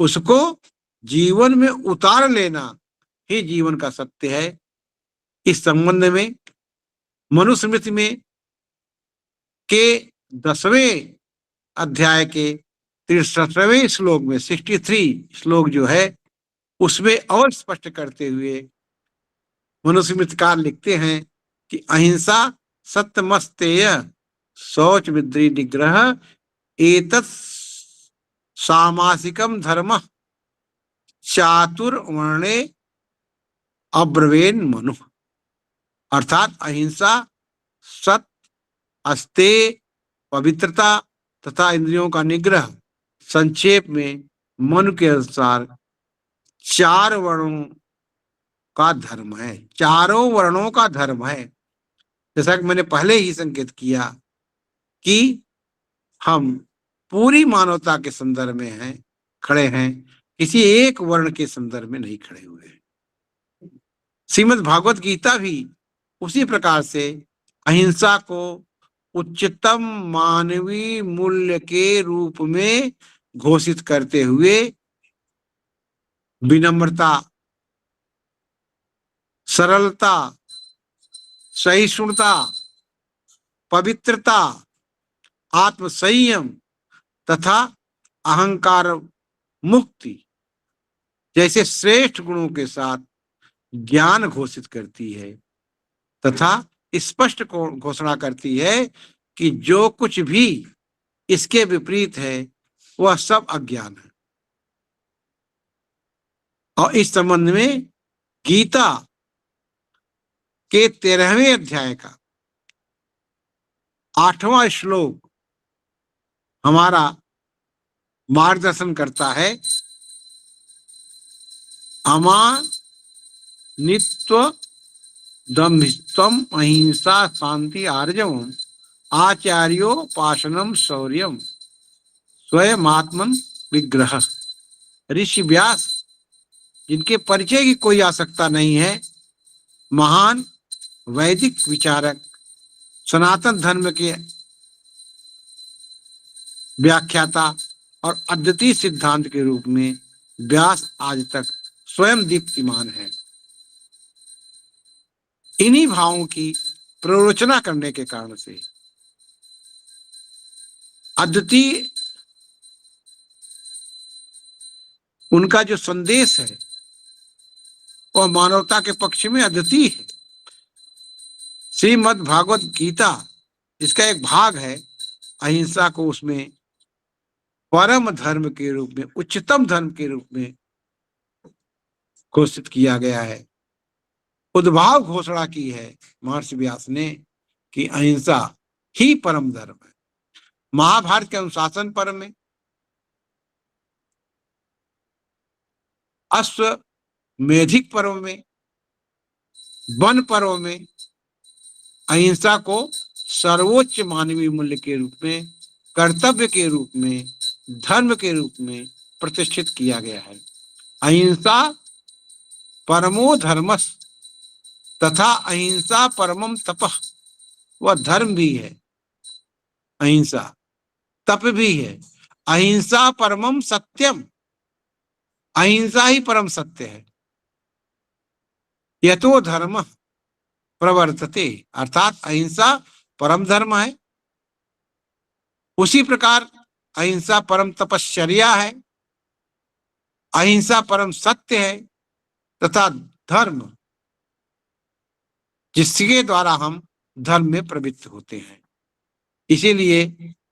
उसको जीवन में उतार लेना ही जीवन का सत्य है। इस संबंध में मनुस्मृति में के 10वें अध्याय के 63वें श्लोक में 63 श्लोक जो है उसमें और स्पष्ट करते हुए मनुस्मृतिकार लिखते हैं कि अहिंसा सत्यमस्तेय शौच विद्री निग्रह एतत् सामासिकम धर्म चातुर्वर्णे अब्रवेन मनु। अर्थात अहिंसा, सत्य, अस्तेय, पवित्रता तथा इंद्रियों का निग्रह संक्षेप में मनु के अनुसार 4 वर्णों का धर्म है, चारों वर्णों का धर्म है। जैसा कि मैंने पहले ही संकेत किया कि हम पूरी मानवता के संदर्भ में हैं, खड़े हैं, किसी एक वर्ण के संदर्भ में नहीं खड़े हुए हैं। श्रीमद् भागवत गीता भी उसी प्रकार से अहिंसा को उच्चतम मानवीय मूल्य के रूप में घोषित करते हुए विनम्रता, सरलता, सहिष्णुता, पवित्रता, आत्मसंयम तथा अहंकार मुक्ति जैसे श्रेष्ठ गुणों के साथ ज्ञान घोषित करती है तथा स्पष्ट घोषणा करती है कि जो कुछ भी इसके विपरीत है वह सब अज्ञान है। और इस संबंध में गीता के 13वें अध्याय का 8वां श्लोक हमारा मार्गदर्शन करता है। अमानित्व दम्भित्वम अहिंसा शांति आर्जवम आचार्योपासनम शौर्यम स्वयमात्मन विग्रह। ऋषि व्यास, जिनके परिचय की कोई आवश्यकता नहीं है, महान वैदिक विचारक, सनातन धर्म के व्याख्याता और अद्वितीय सिद्धांत के रूप में व्यास आज तक स्वयं दीप्तिमान है। इन्हीं भावों की प्ररोचना करने के कारण से अद्वितीय उनका जो संदेश है वह मानवता के पक्ष में अद्वितीय है। श्रीमद् भागवत गीता इसका एक भाग है, अहिंसा को उसमें परम धर्म के रूप में, उच्चतम धर्म के रूप में घोषित किया गया है। उद्भाव घोषणा की है महर्षि व्यास ने कि अहिंसा ही परम धर्म है। महाभारत के अनुशासन पर्व में, अश्वमेधिक पर्व में, वन पर्व में अहिंसा को सर्वोच्च मानवीय मूल्य के रूप में, कर्तव्य के रूप में, धर्म के रूप में प्रतिष्ठित किया गया है। अहिंसा परमो धर्मस् तथा अहिंसा परमम तपः। वह धर्म भी है अहिंसा, तप भी है। अहिंसा परमम सत्यम, अहिंसा ही परम सत्य है। यतो धर्म प्रवर्तते, अर्थात अहिंसा परम धर्म है। उसी प्रकार अहिंसा परम तपश्चर्या है, अहिंसा परम सत्य है तथा धर्म जिसके द्वारा हम धर्म में प्रवृत्त होते हैं। इसीलिए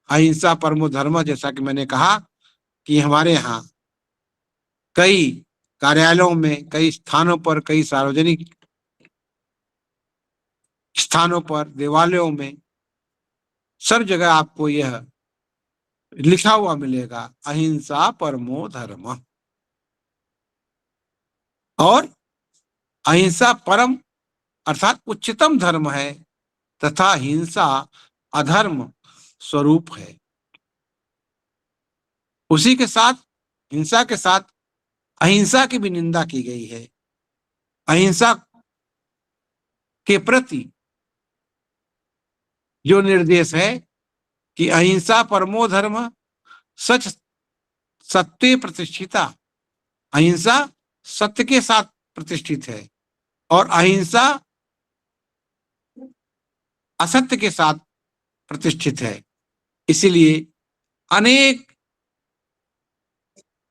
अहिंसा परमो धर्म, जैसा कि मैंने कहा कि हमारे यहाँ कई कार्यालयों में, कई स्थानों पर, कई सार्वजनिक स्थानों पर, देवालयों में, सब जगह आपको यह लिखा हुआ मिलेगा, अहिंसा परमो धर्म। और अहिंसा परम अर्थात उच्चतम धर्म है तथा हिंसा अधर्म स्वरूप है। उसी के साथ, हिंसा के साथ अहिंसा की भी निंदा की गई है। अहिंसा के प्रति जो निर्देश है कि अहिंसा परमो धर्म, सच सत्य प्रतिष्ठिता। अहिंसा सत्य के साथ प्रतिष्ठित है और अहिंसा असत्य के साथ प्रतिष्ठित है। इसीलिए अनेक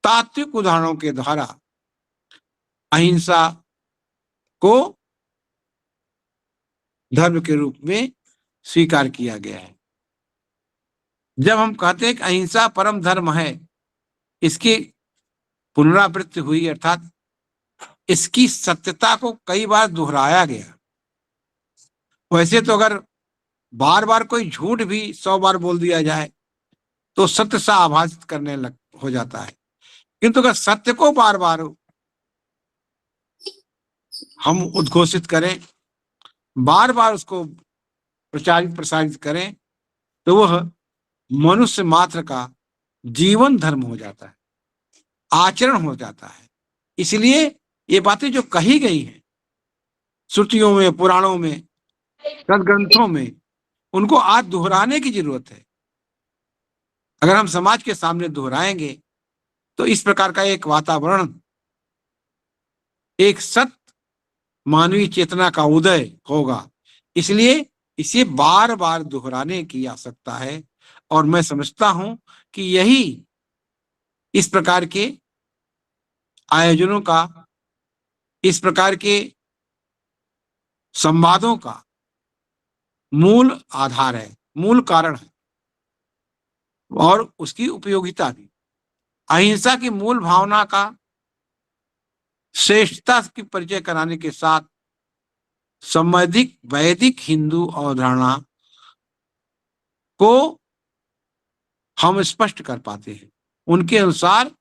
तात्विक उदाहरणों के द्वारा अहिंसा को धर्म के रूप में स्वीकार किया गया है। जब हम कहते हैं कि अहिंसा परम धर्म है, इसकी पुनरावृत्ति हुई, अर्थात इसकी सत्यता को कई बार दोहराया गया। वैसे तो अगर बार बार कोई झूठ भी 100 बार बोल दिया जाए तो सत्य सा आभासित करने लग हो जाता है, किंतु अगर सत्य को बार बार हम उद्घोषित करें, बार बार उसको प्रचारित प्रसारित करें, तो वह मनुष्य मात्र का जीवन धर्म हो जाता है, आचरण हो जाता है। इसलिए ये बातें जो कही गई हैं श्रुतियों में, पुराणों में, सदग्रंथों में, उनको आज दोहराने की जरूरत है। अगर हम समाज के सामने दोहराएंगे तो इस प्रकार का एक वातावरण, एक सत्य मानवीय चेतना का उदय होगा। इसलिए इसे बार बार दोहराने की आवश्यकता है और मैं समझता हूं कि यही इस प्रकार के आयोजनों का, इस प्रकार के संवादों का मूल आधार है, मूल कारण है और उसकी उपयोगिता भी। अहिंसा की मूल भावना का श्रेष्ठता की परिचय कराने के साथ समधिक वैदिक हिंदू अवधारणा को हम स्पष्ट कर पाते हैं। उनके अनुसार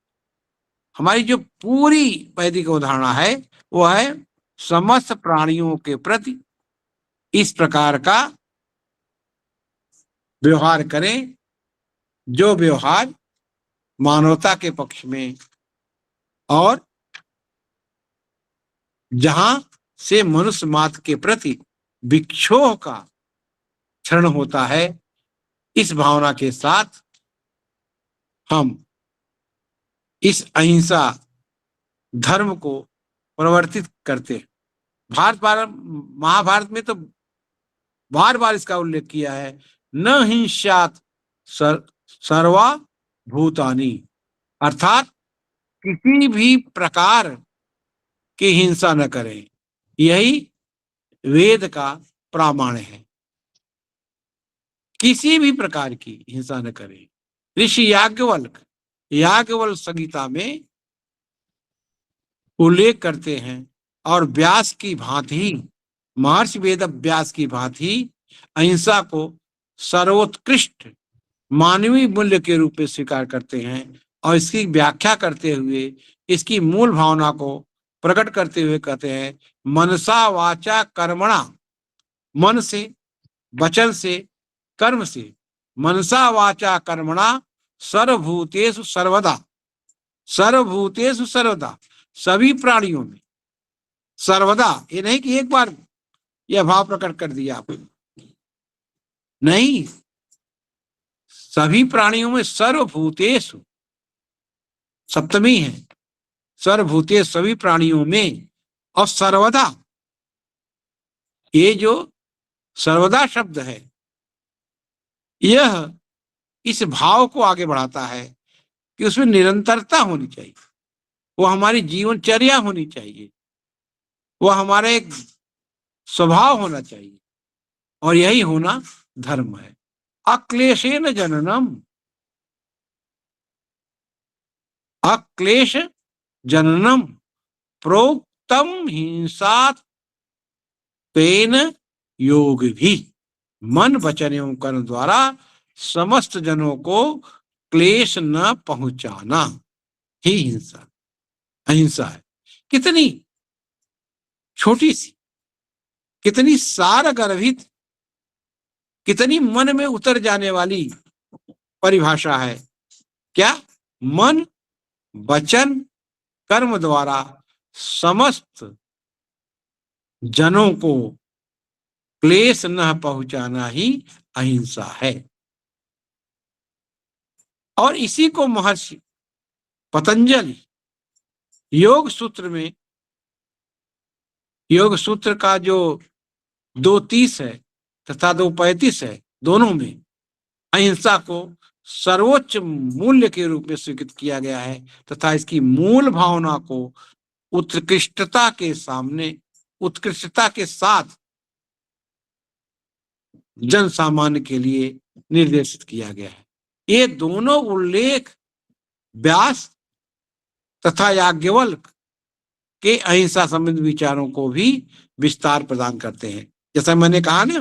हमारी जो पूरी वैदिक अवधारणा है वो है समस्त प्राणियों के प्रति इस प्रकार का व्यवहार करें जो व्यवहार मानवता के पक्ष में और जहां से मनुष्य मात्र के प्रति विक्षोभ का क्षरण होता है। इस भावना के साथ हम इस अहिंसा धर्म को प्रवर्तित करते हैं। महाभारत में तो बार बार इसका उल्लेख किया है, न हिंसात सर्वा भूतानि, अर्थात किसी भी प्रकार की हिंसा न करें। यही वेद का प्रामाण्य है, किसी भी प्रकार की हिंसा न करें। ऋषि याज्ञवल्क्य संहिता में उल्लेख करते हैं और व्यास की भांति, महर्षि वेद व्यास की भांति अहिंसा को सर्वोत्कृष्ट मानवीय मूल्य के रूप में स्वीकार करते हैं और इसकी व्याख्या करते हुए, इसकी मूल भावना को प्रकट करते हुए कहते हैं, मनसा वाचा कर्मणा, मन से, वचन से, कर्म से, मनसा वाचा कर्मणा सर्वभूतेषु सर्वदा, सर्वभूतेषु सर्वदा, सभी प्राणियों में सर्वदा। ये नहीं कि एक बार यह भाव प्रकट कर दिया आपने, नहीं, सभी प्राणियों में, सर्वभूतेषु सप्तमी है, सर्वभूतेषु सभी प्राणियों में, और सर्वदा, ये जो सर्वदा शब्द है यह इस भाव को आगे बढ़ाता है कि उसमें निरंतरता होनी चाहिए, वो हमारी जीवनचर्या होनी चाहिए, वो हमारा एक स्वभाव होना चाहिए, और यही होना धर्म है। अक्लेशेन जननम, अक्लेश जननम प्रोक्तम हिंसात तेन योग भी, मन वचन एवं कर्म द्वारा समस्त जनों को क्लेश न पहुंचाना ही हिंसा, अहिंसा है। कितनी छोटी सी, कितनी सारगर्भित, कितनी मन में उतर जाने वाली परिभाषा है। क्या? मन वचन कर्म द्वारा समस्त जनों को क्लेश न पहुंचाना ही अहिंसा है। और इसी को महर्षि पतंजलि योग सूत्र में, योग सूत्र का जो 2:30 है तथा 2:35 है, दोनों में अहिंसा को सर्वोच्च मूल्य के रूप में स्वीकृत किया गया है तथा इसकी मूल भावना को उत्कृष्टता के साथ जन सामान्य के लिए निर्देशित किया गया है। ये दोनों उल्लेख व्यास तथा याज्ञवल्क्य के अहिंसा संबंधी विचारों को भी विस्तार प्रदान करते हैं। जैसा मैंने कहा ना,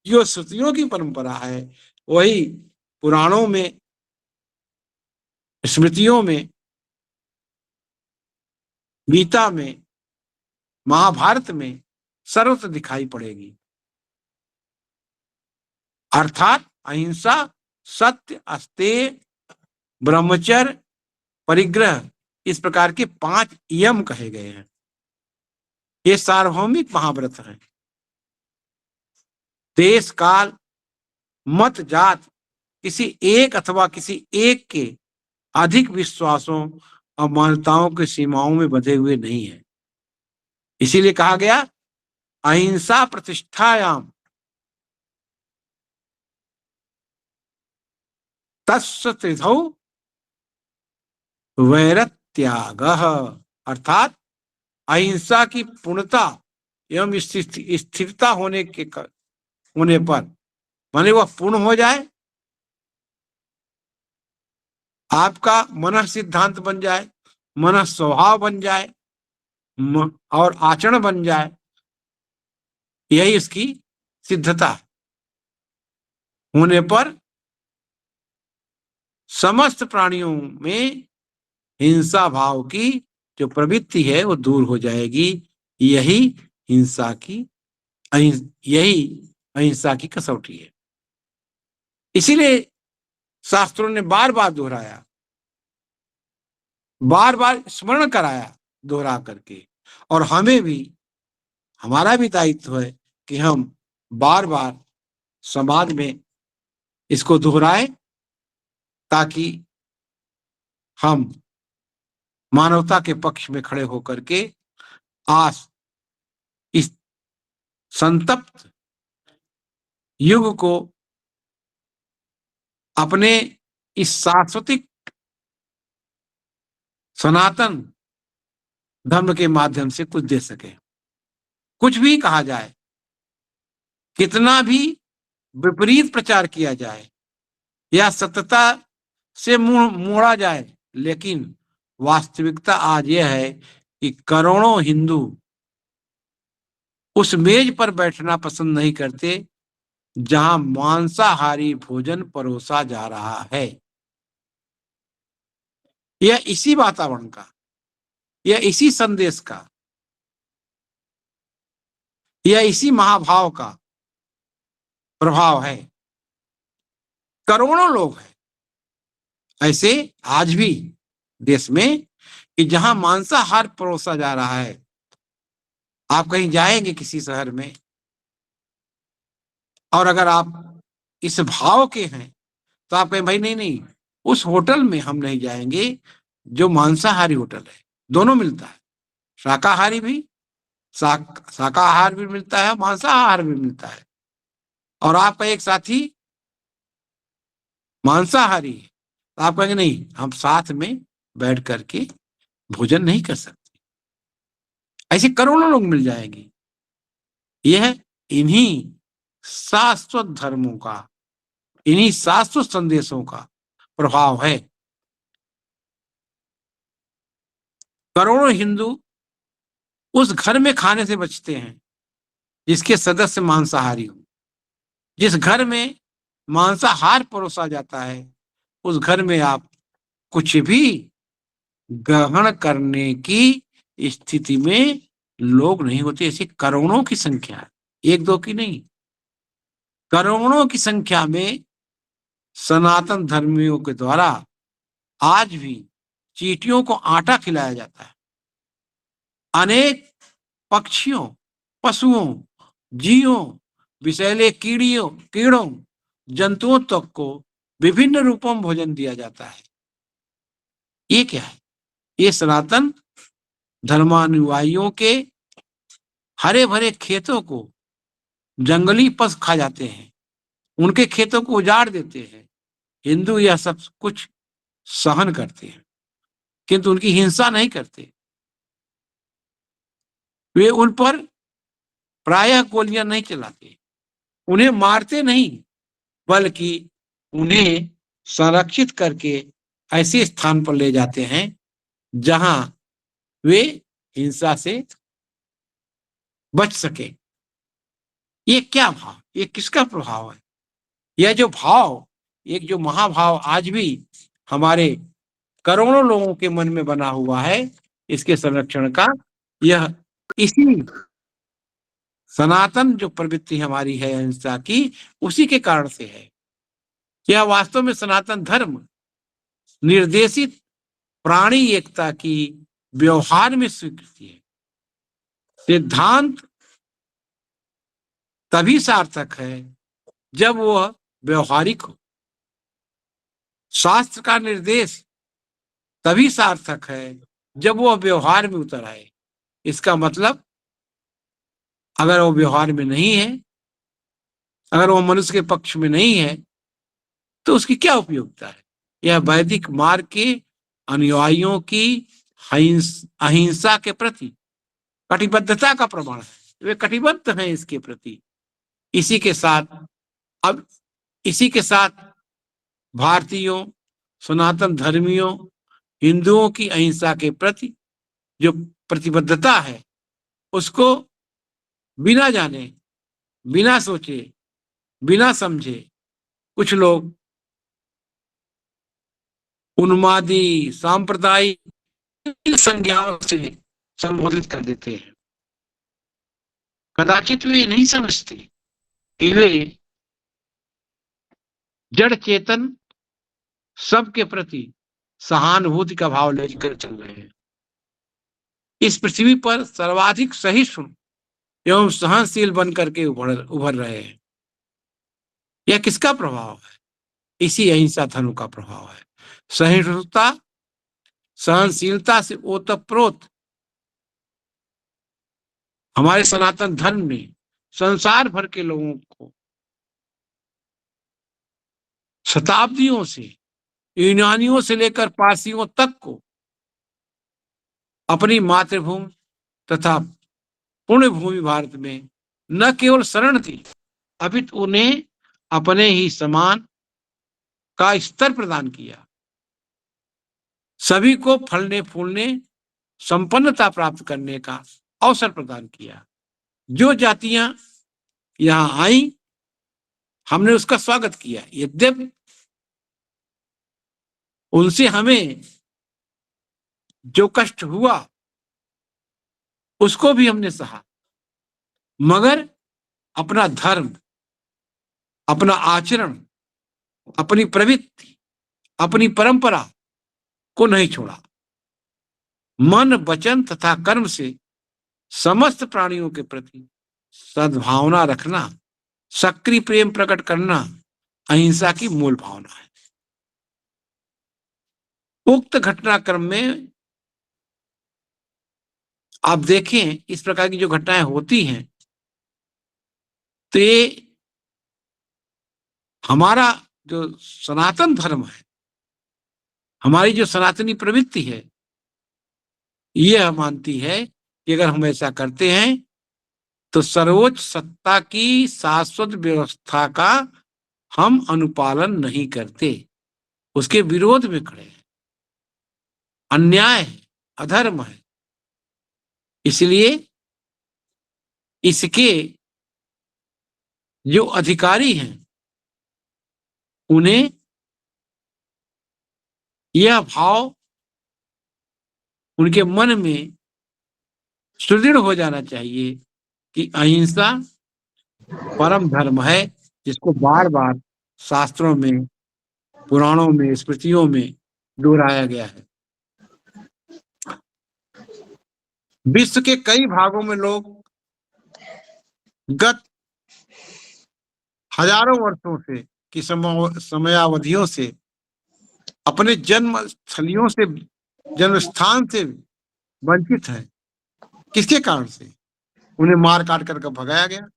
जो श्रुतियों की परंपरा है वही पुराणों में, स्मृतियों में, गीता में, महाभारत में सर्वत्र दिखाई पड़ेगी। अर्थात अहिंसा, सत्य, अस्तेय, ब्रह्मचर्य, परिग्रह, इस प्रकार के 5 यम कहे गए हैं। ये सार्वभौमिक महाव्रत हैं। देश, काल, मत, जात, किसी एक अथवा किसी एक के अधिक विश्वासों और मान्यताओं की सीमाओं में बंधे हुए नहीं है। इसीलिए कहा गया अहिंसा प्रतिष्ठायाम तस्य त्रिधौ वैरत्यागः, अर्थात अहिंसा की पूर्णता एवं स्थिरता होने पर, माने वह पूर्ण हो जाए, आपका मन सिद्धांत बन जाए, मन स्वभाव बन जाए और आचरण बन जाए, यही इसकी सिद्धता है। होने पर समस्त प्राणियों में हिंसा भाव की जो प्रवृत्ति है वो दूर हो जाएगी। यही अहिंसा की कसौटी है। इसीलिए शास्त्रों ने बार बार दोहराया, बार बार स्मरण कराया दोहरा करके, और हमें भी, हमारा भी दायित्व है कि हम बार बार समाज में इसको दोहराएं ताकि हम मानवता के पक्ष में खड़े होकर के इस संतप्त युग को अपने इस शाश्वतिक सनातन धर्म के माध्यम से कुछ दे सके। कुछ भी कहा जाए, कितना भी विपरीत प्रचार किया जाए या सत्यता से मुंह मोड़ा जाए, लेकिन वास्तविकता आज यह है कि करोड़ों हिंदू उस मेज पर बैठना पसंद नहीं करते जहां मांसाहारी भोजन परोसा जा रहा है। यह इसी वातावरण का, यह इसी संदेश का, यह इसी महाभाव का प्रभाव है। करोड़ों लोग हैं ऐसे आज भी देश में कि जहां मांसाहार परोसा जा रहा है। आप कहीं जाएंगे किसी शहर में, और अगर आप इस भाव के हैं तो आप कहें भाई नहीं, उस होटल में हम नहीं जाएंगे जो मांसाहारी होटल है। दोनों मिलता है, शाकाहारी भी, शाकाहार भी मिलता है, मांसाहार भी मिलता है। और आपका एक साथी मांसाहारी है तो आप कहेंगे नहीं, हम साथ में बैठ करके भोजन नहीं कर सकते। ऐसे करोड़ों लोग मिल जाएंगे। यह इन्हीं शाश्वत धर्मों का, इन्हीं शाश्वत संदेशों का प्रभाव है। करोड़ों हिंदू उस घर में खाने से बचते हैं जिसके सदस्य मांसाहारी हो। जिस घर में मांसाहार परोसा जाता है उस घर में आप कुछ भी ग्रहण करने की स्थिति में लोग नहीं होते। ऐसी करोड़ों की संख्या है, एक दो की नहीं, करोड़ों की संख्या में सनातन धर्मियों के द्वारा आज भी चींटियों को आटा खिलाया जाता है। अनेक पक्षियों, पशुओं, जीवों, विषैले कीड़ों, जंतुओं तक को विभिन्न रूपों में भोजन दिया जाता है। ये क्या है? ये सनातन धर्मानुयायियों के हरे भरे खेतों को जंगली पशु खा जाते हैं, उनके खेतों को उजाड़ देते हैं। हिंदू यह सब कुछ सहन करते हैं, किंतु उनकी हिंसा नहीं करते। वे उन पर प्रायः गोलियां नहीं चलाते, उन्हें मारते नहीं, बल्कि उन्हें संरक्षित करके ऐसे स्थान पर ले जाते हैं जहां वे हिंसा से बच सके। ये क्या भाव, ये किसका प्रभाव है? यह जो भाव, एक जो महाभाव आज भी हमारे करोड़ों लोगों के मन में बना हुआ है, इसके संरक्षण का यह इसी सनातन जो प्रवृत्ति हमारी है अहिंसा की, उसी के कारण से है। यह वास्तव में सनातन धर्म निर्देशित प्राणी एकता की व्यवहार में स्वीकृति है। सिद्धांत तभी सार्थक है जब वह व्यवहारिक हो। शास्त्र का निर्देश तभी सार्थक है जब वह व्यवहार में उतर आए। इसका मतलब अगर वो व्यवहार में नहीं है, अगर वो मनुष्य के पक्ष में नहीं है, तो उसकी क्या उपयोगिता है? यह वैदिक मार्ग के अनुयायियों की अहिंसा के प्रति कटिबद्धता का प्रमाण है। वे कटिबद्ध हैं इसके प्रति। इसी के साथ भारतीयों, सनातन धर्मियों, हिंदुओं की अहिंसा के प्रति जो प्रतिबद्धता है, उसको बिना जाने, बिना सोचे, बिना समझे कुछ लोग उन्मादी, सांप्रदायिक संज्ञाओं से संबोधित कर देते हैं। कदाचित वे नहीं समझते कि वे जड़ चेतन सबके प्रति सहानुभूति का भाव लेकर चल रहे हैं। इस पृथ्वी पर सर्वाधिक सहिष्णु एवं सहनशील बनकर के उभर रहे हैं। यह किसका प्रभाव है? इसी अहिंसा धर्म का प्रभाव है। सहिष्णुता, सहनशीलता से ओतप्रोत हमारे सनातन धर्म ने संसार भर के लोगों को शताब्दियों से, यूनानियों से लेकर पारसियों तक को अपनी मातृभूमि तथा पुण्य भूमि भारत में न केवल शरण दी, अपितु उन्हें अपने ही समान का स्तर प्रदान किया। सभी को फलने फूलने, संपन्नता प्राप्त करने का अवसर प्रदान किया। जो जातियां यहां आई, हमने उसका स्वागत किया। यद्यपि उनसे हमें जो कष्ट हुआ उसको भी हमने सहा, मगर अपना धर्म, अपना आचरण, अपनी प्रवृत्ति, अपनी परंपरा को नहीं छोड़ा। मन, वचन तथा कर्म से समस्त प्राणियों के प्रति सद्भावना रखना, सक्रिय प्रेम प्रकट करना अहिंसा की मूल भावना है। उक्त घटनाक्रम में आप देखें, इस प्रकार की जो घटनाएं होती हैं, तो ये हमारा जो सनातन धर्म है, हमारी जो सनातनी प्रवृत्ति है, यह मानती है कि अगर हम ऐसा करते हैं तो सर्वोच्च सत्ता की शाश्वत व्यवस्था का हम अनुपालन नहीं करते, उसके विरोध में खड़े हैं, अन्याय है, अधर्म है। इसलिए इसके जो अधिकारी हैं उन्हें यह भाव उनके मन में सुदृढ़ हो जाना चाहिए कि अहिंसा परम धर्म है, जिसको बार बार शास्त्रों में, पुराणों में, स्मृतियों में दोहराया गया है। विश्व के कई भागों में लोग गत हजारों वर्षों से की समयावधियों से अपने जन्म स्थलियों से जन्म स्थान से वंचित हैं। किसके कारण से? उन्हें मार काट कर भगाया गया,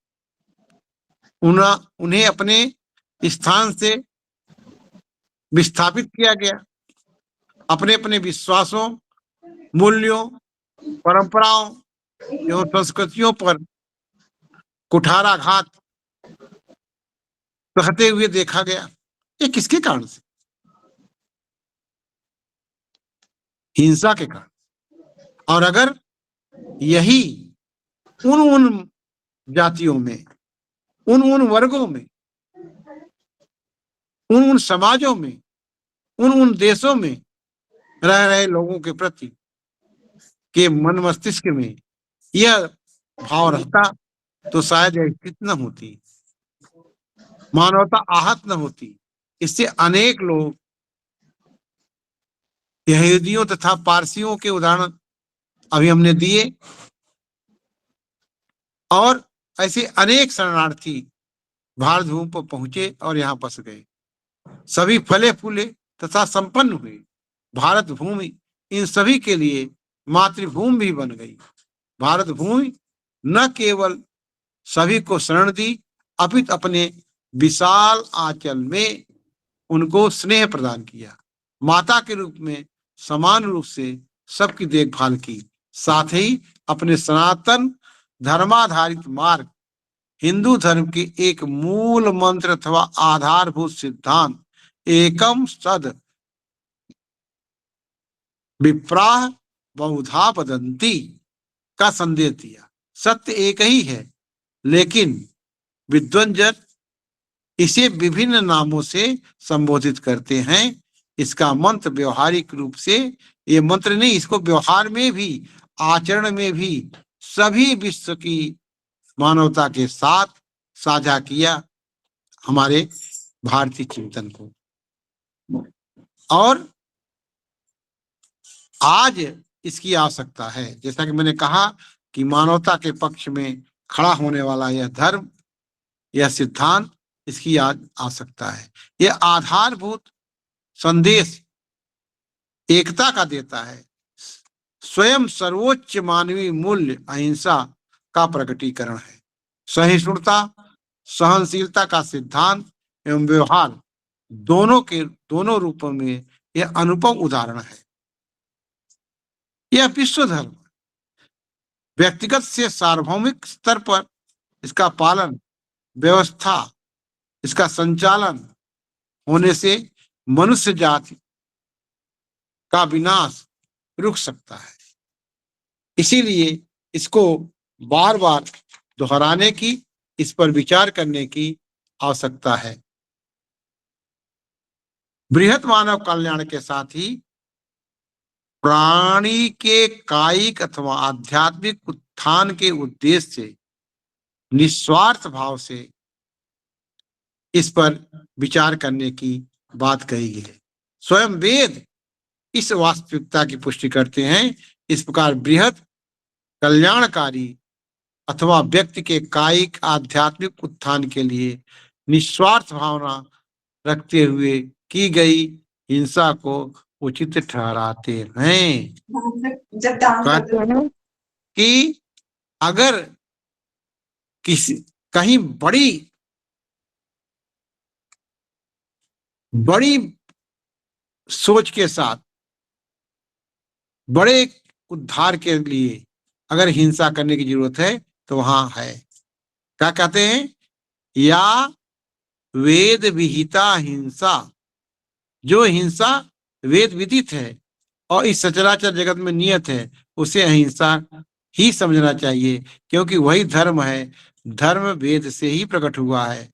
उन्हें अपने स्थान से विस्थापित किया गया, अपने अपने विश्वासों, मूल्यों, परंपराओं एवं संस्कृतियों पर कुठाराघात कहते हुए देखा गया। ये किसके कारण से? हिंसा के कारण। और अगर यही उन जातियों में, उन वर्गों में, उन समाजों में, उन देशों में रह रहे लोगों के प्रति के मन मस्तिष्क में यह भाव रहता तो शायद यह स्थिति न होती, मानवता आहत न होती। इससे अनेक लोग, यहूदियों तथा पारसियों के उदाहरण अभी हमने दिए, और ऐसे अनेक शरणार्थी भारत भूमि पर पहुंचे और यहाँ बस गए। सभी फले फूले तथा संपन्न हुए। भारत भूमि इन सभी के लिए मातृभूमि भी बन गई। भारत भूमि न केवल सभी को शरण दी, अपितु अपने विशाल आंचल में उनको स्नेह प्रदान किया। माता के रूप में समान रूप से सबकी देखभाल की। साथ ही अपने सनातन धर्माधारित मार्ग, हिंदू धर्म के एक मूल मंत्र अथवा आधारभूत सिद्धांत एकम सद विप्राह बहुधा वदंती का संदेश दिया। सत्य एक ही है, लेकिन विद्वंजन इसे विभिन्न नामों से संबोधित करते हैं। इसका मंत्र व्यवहारिक रूप से, ये मंत्र नहीं, इसको व्यवहार में भी, आचरण में भी सभी विश्व की मानवता के साथ साझा किया हमारे भारतीय चिंतन को। और आज इसकी आवश्यकता है। जैसा कि मैंने कहा कि मानवता के पक्ष में खड़ा होने वाला यह धर्म, यह सिद्धांत, इसकी आज आवश्यकता है। यह आधारभूत संदेश एकता का देता है। स्वयं सर्वोच्च मानवीय मूल्य अहिंसा का प्रकटीकरण है। सहिष्णुता, सहनशीलता का सिद्धांत एवं व्यवहार दोनों रूपों में यह अनुपम उदाहरण है। यह विश्व धर्म व्यक्तिगत से सार्वभौमिक स्तर पर इसका पालन, व्यवस्था, इसका संचालन होने से मनुष्य जाति का विनाश रुक सकता है। इसीलिए इसको बार बार दोहराने की, इस पर विचार करने की आवश्यकता है। बृहत मानव कल्याण के साथ ही प्राणी के कायिक अथवा आध्यात्मिक उत्थान के उद्देश्य से निस्वार्थ भाव से इस पर विचार करने की बात कही गई है। स्वयं वेद इस वास्तविकता की पुष्टि करते हैं। इस प्रकार बृहत कल्याणकारी अथवा व्यक्ति के कायिक आध्यात्मिक उत्थान के लिए निस्वार्थ भावना रखते हुए की गई हिंसा को उचित ठहराते हैं। कहते हैं कि अगर कहीं बड़ी सोच के साथ बड़े उद्धार के लिए अगर हिंसा करने की जरूरत है तो वहां है। क्या कहते हैं? या वेद विहिता हिंसा, जो हिंसा वेद विदित है और इस सचराचर जगत में नियत है, उसे अहिंसा ही समझना चाहिए, क्योंकि वही धर्म है। धर्म वेद से ही प्रकट हुआ है।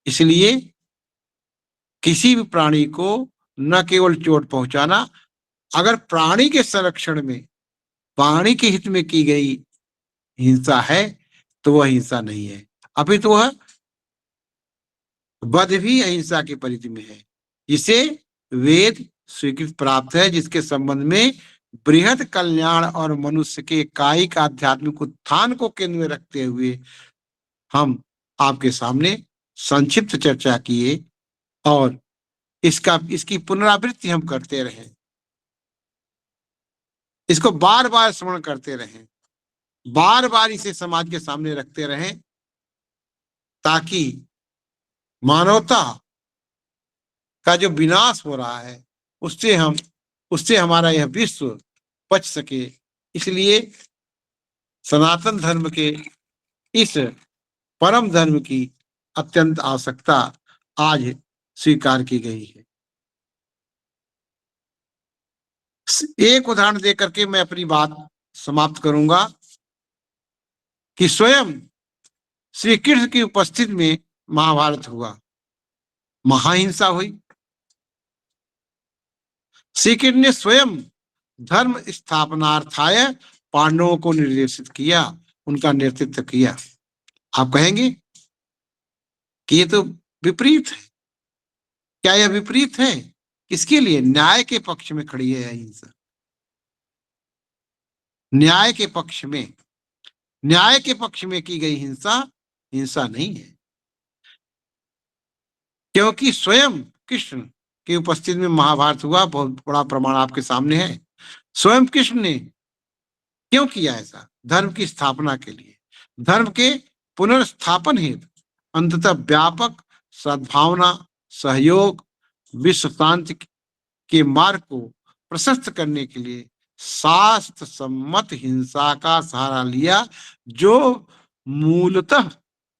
इसलिए किसी भी प्राणी को न केवल चोट पहुंचाना, अगर प्राणी के संरक्षण में, प्राणी के हित में की गई हिंसा है तो वह हिंसा नहीं है, अपितु वह वध भी अहिंसा की परिधि में है। इसे वेद स्वीकृति प्राप्त है, जिसके संबंध में बृहत कल्याण और मनुष्य के कायिक आध्यात्मिक उत्थान को केंद्र में रखते हुए हम आपके सामने संक्षिप्त चर्चा किए और इसकी पुनरावृत्ति हम करते रहे। इसको बार बार स्मरण करते रहें, बार बार इसे समाज के सामने रखते रहें, ताकि मानवता का जो विनाश हो रहा है उससे हमारा यह विश्व बच सके। इसलिए सनातन धर्म के इस परम धर्म की अत्यंत आवश्यकता आज स्वीकार की गई है। एक उदाहरण देकर के मैं अपनी बात समाप्त करूंगा कि स्वयं श्री कृष्ण की उपस्थिति में महाभारत हुआ, महाहिंसा हुई। श्री कृष्ण ने स्वयं धर्म स्थापनार्थाय पांडवों को निर्देशित किया, उनका नेतृत्व किया। आप कहेंगे कि ये तो विपरीत है। क्या यह विपरीत है? किसके लिए? न्याय के पक्ष में खड़ी है अहिंसा। न्याय के पक्ष में, न्याय के पक्ष में की गई हिंसा हिंसा नहीं है, क्योंकि स्वयं कृष्ण की उपस्थिति में महाभारत हुआ। बहुत बड़ा प्रमाण आपके सामने है। स्वयं कृष्ण ने क्यों किया ऐसा? धर्म की स्थापना के लिए, धर्म के पुनर्स्थापन हेतु, अंततः व्यापक सद्भावना, सहयोग, विश्व शांति के मार्ग को प्रशस्त करने के लिए शास्त्र सम्मत हिंसा का सहारा लिया, जो मूलतः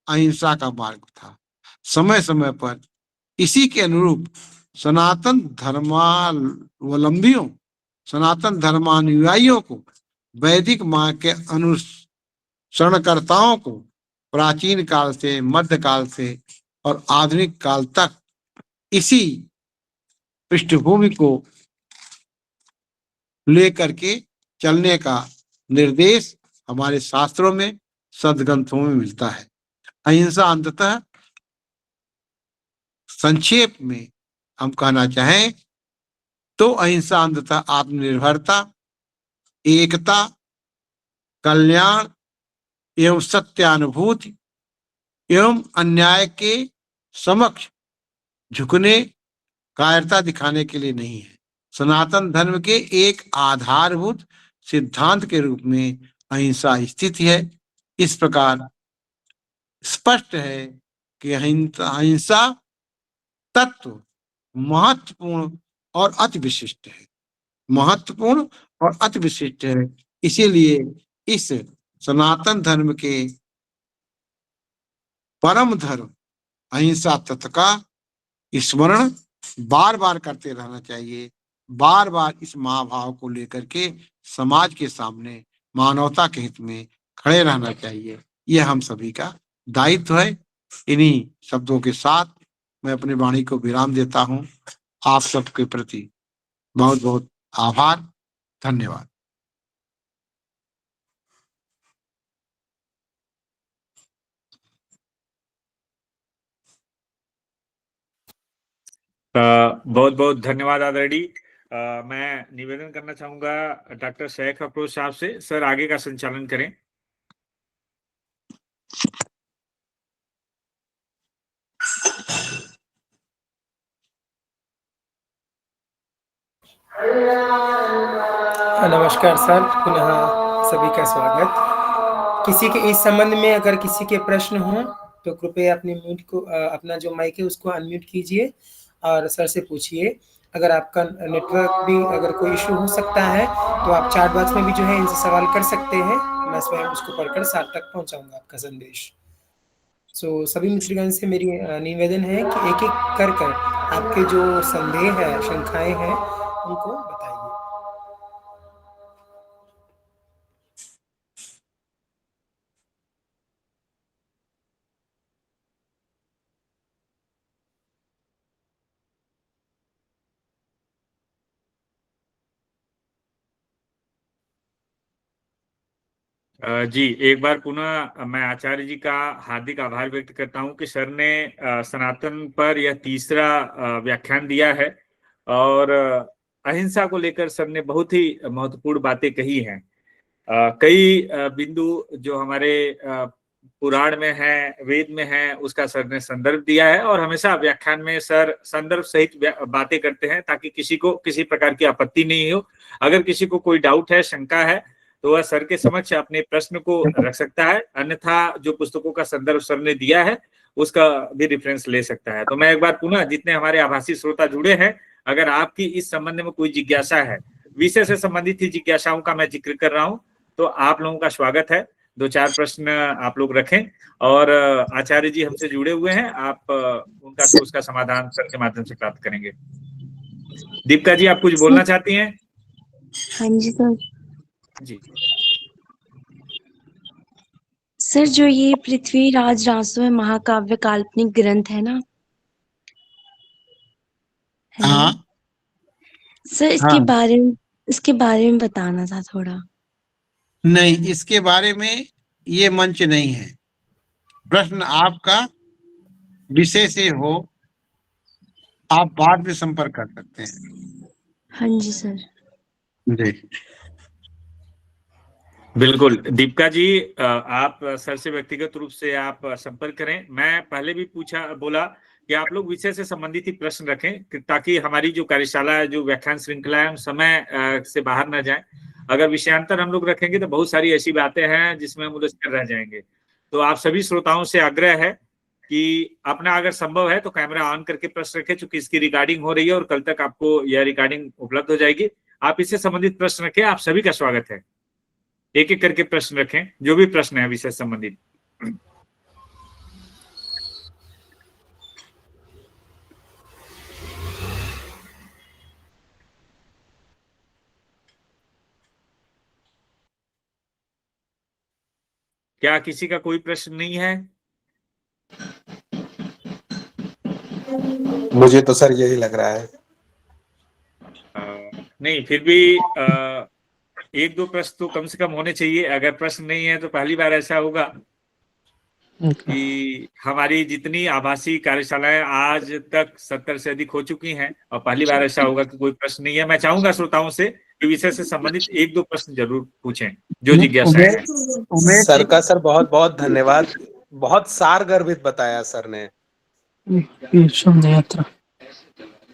अहिंसा का मार्ग था। समय समय पर इसी के अनुरूप सनातन धर्मावलंबियों, सनातन धर्मानुयायियों को, वैदिक मार्ग के अनुसरणकर्ताओं को प्राचीन काल से, मध्यकाल से और आधुनिक काल तक इसी पृष्ठभूमि को लेकर के चलने का निर्देश हमारे शास्त्रों में, सदग्रंथों में मिलता है। अहिंसा अंततः, संक्षेप में हम कहना चाहें तो अहिंसा अंततः आत्मनिर्भरता, एकता, कल्याण एवं सत्यानुभूति एवं अन्याय के समक्ष झुकने, कायरता दिखाने के लिए नहीं है। सनातन धर्म के एक आधारभूत सिद्धांत के रूप में अहिंसा स्थित है। इस प्रकार स्पष्ट है कि अहिंसा तत्व महत्वपूर्ण और अति विशिष्ट है, महत्वपूर्ण और अति विशिष्ट है। इसीलिए इस सनातन धर्म के परम धर्म अहिंसा तत्व का स्मरण बार बार करते रहना चाहिए। बार बार इस महाभाव को लेकर के समाज के सामने मानवता के हित में खड़े रहना चाहिए। यह हम सभी का दायित्व है। इन्हीं शब्दों के साथ मैं अपनी वाणी को विराम देता हूं। आप सबके प्रति बहुत बहुत आभार, धन्यवाद। बहुत बहुत धन्यवाद आदरणीय। मैं निवेदन करना चाहूंगा डॉक्टर शेख अफरोज साहब से, सर आगे का संचालन करें। नमस्कार सर, पुनः सभी का स्वागत। किसी के इस संबंध में अगर किसी के प्रश्न हो तो कृपया अपने म्यूट को, अपना जो माइक है उसको अनम्यूट कीजिए और सर से पूछिए। अगर आपका नेटवर्क भी अगर कोई इशू हो सकता है तो आप चैट बॉक्स में भी जो है इनसे सवाल कर सकते हैं। मैं स्वयं उसको पढ़कर साथ तक पहुंचाऊंगा आपका संदेश। सभी मित्रगण से मेरी निवेदन है कि एक एक कर कर आपके जो संदेह है, शंकाएं हैं, उनको बताइए। जी, एक बार पुनः मैं आचार्य जी का हार्दिक आभार व्यक्त करता हूं कि सर ने सनातन पर यह तीसरा व्याख्यान दिया है और अहिंसा को लेकर सर ने बहुत ही महत्वपूर्ण बातें कही हैं। कई बिंदु जो हमारे पुराण में है, वेद में है, उसका सर ने संदर्भ दिया है और हमेशा व्याख्यान में सर संदर्भ सहित बातें करते हैं ताकि किसी को किसी प्रकार की आपत्ति नहीं हो। अगर किसी को कोई डाउट है, शंका है, तो वह सर के समक्ष अपने प्रश्न को रख सकता है, अन्यथा जो पुस्तकों का संदर्भ सर ने दिया है उसका भी रेफरेंस ले सकता है। तो मैं एक बार पुनः जितने हमारे आभासी श्रोता जुड़े हैं, अगर आपकी इस संबंध में कोई जिज्ञासा है, विषय से संबंधित ही जिज्ञासाओं का मैं जिक्र कर रहा हूं, तो आप लोगों का स्वागत है। 2-4 प्रश्न आप लोग रखें और आचार्य जी हमसे जुड़े हुए हैं, आप उनका से उसका समाधान सर के माध्यम से प्राप्त करेंगे। दीपिका जी, आप कुछ बोलना चाहती हैं? हाँ जी सर। जी सर, जो ये पृथ्वीराज रासो है महाकाव्य काल्पनिक ग्रंथ है ना? हेलो हाँ सर, हाँ। इसके बारे में बताना था थोड़ा। नहीं, इसके बारे में ये मंच नहीं है। प्रश्न आपका विषय से हो, आप बाद में संपर्क कर सकते हैं। हाँ जी सर। जी बिल्कुल दीपिका जी, आप सर से व्यक्तिगत रूप से आप संपर्क करें। मैं पहले भी बोला कि आप लोग विषय से संबंधित ही प्रश्न रखें ताकि हमारी जो कार्यशाला है, जो व्याख्यान श्रृंखला है, हम समय से बाहर न जाएं। अगर विषयांतर हम लोग रखेंगे तो बहुत सारी ऐसी बातें हैं जिसमें हम उलझ कर रह जाएंगे। तो आप सभी श्रोताओं से आग्रह है कि अपना अगर संभव है तो कैमरा ऑन करके प्रश्न रखें, चूंकि इसकी रिकॉर्डिंग हो रही है और कल तक आपको यह रिकॉर्डिंग उपलब्ध हो जाएगी। आप इससे संबंधित प्रश्न रखें, आप सभी का स्वागत है। एक एक करके प्रश्न रखें, जो भी प्रश्न है विषय संबंधित। क्या किसी का कोई प्रश्न नहीं है? मुझे तो सर यही लग रहा है। नहीं, फिर भी 1-2 प्रश्न तो कम से कम होने चाहिए। अगर प्रश्न नहीं है तो पहली बार ऐसा होगा कि हमारी जितनी आभासी कार्यशालाएं आज तक 70 से अधिक हो चुकी हैं और पहली बार ऐसा होगा कि कोई प्रश्न नहीं है। मैं चाहूंगा श्रोताओं से कि विषय से संबंधित 1-2 प्रश्न जरूर पूछें, जो जिज्ञासाएं हैं। सर का सर बहुत बहुत धन्यवाद। बहुत सार गर्भित बताया सर ने।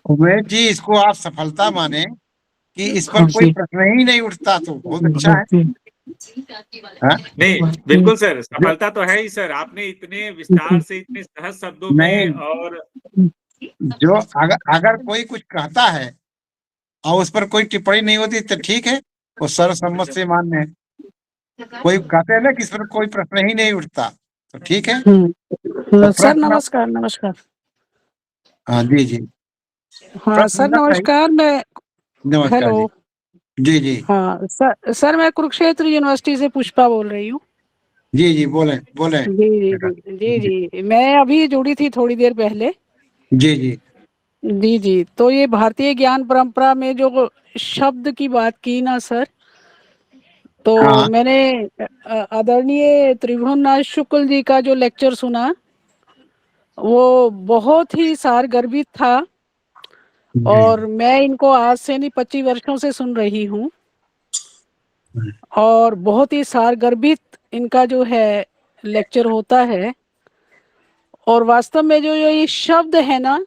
उमेश जी, इसको आप सफलता माने कि इस पर कोई प्रश्न ही नहीं उठता, तो बहुत अच्छा है। नहीं, बिल्कुल सर, सफलता तो है ही सर। आपने इतने विस्तार से, इतने सहज शब्दों में, और जो अगर कोई कुछ कहता है और उस पर कोई टिप्पणी नहीं होती तो ठीक है, वो सर्वसम्मत से मान्य है। कोई कहते हैं ना कि इस पर कोई प्रश्न ही नहीं उठता, तो ठीक है। तो सर नमस्कार। नमस्कार। हाँ जी जी। हाँ सर नमस्कार। मैं नमस्कार हेलो जी जी। हाँ सर मैं कुरुक्षेत्र यूनिवर्सिटी से पुष्पा बोल रही हूँ। जी जी, बोले बोले। जी जी जी जी जी, मैं अभी जुड़ी थी थोड़ी देर पहले। जी जी जी जी, तो ये भारतीय ज्ञान परंपरा में जो शब्द की बात की ना सर, तो हाँ। मैंने आदरणीय त्रिभुवननाथ शुक्ल जी का जो लेक्चर सुना, वो बहुत ही सारगर्भित था और मैं इनको आज से नहीं 25 वर्षों से सुन रही हूँ और बहुत ही सारगर्भित इनका जो है लेक्चर होता है। और वास्तव में जो ये शब्द है ना,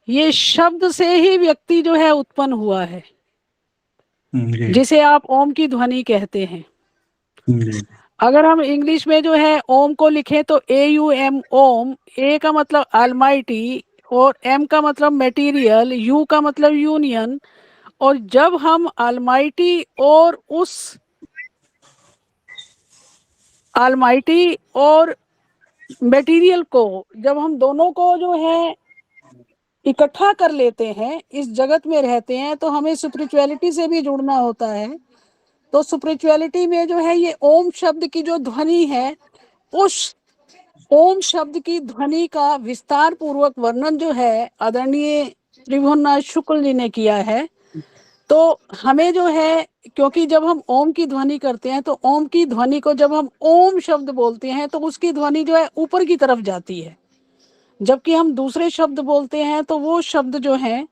ये शब्द से ही व्यक्ति जो है उत्पन्न हुआ है, जिसे आप ओम की ध्वनि कहते हैं। अगर हम इंग्लिश में जो है ओम को लिखें तो AUM ओम, ए का मतलब ऑलमाइटी और एम का मतलब मटेरियल, यू का मतलब यूनियन। और जब हम ऑलमाइटी और उस ऑलमाइटी और मटेरियल को, जब हम दोनों को जो है इकट्ठा कर लेते हैं, इस जगत में रहते हैं, तो हमें स्पिरिचुअलिटी से भी जुड़ना होता है। तो स्पिरिचुअलिटी में जो है ये ओम शब्द की जो ध्वनि है, उस ओम शब्द की ध्वनि का विस्तार पूर्वक वर्णन जो है आदरणीय त्रिभुवननाथ शुक्ल जी ने किया है। तो हमें जो है, क्योंकि जब हम ओम की ध्वनि करते हैं तो ओम की ध्वनि को जब हम ओम शब्द बोलते हैं तो उसकी ध्वनि जो है ऊपर की तरफ जाती है, जबकि हम दूसरे शब्द बोलते हैं तो वो शब्द जो है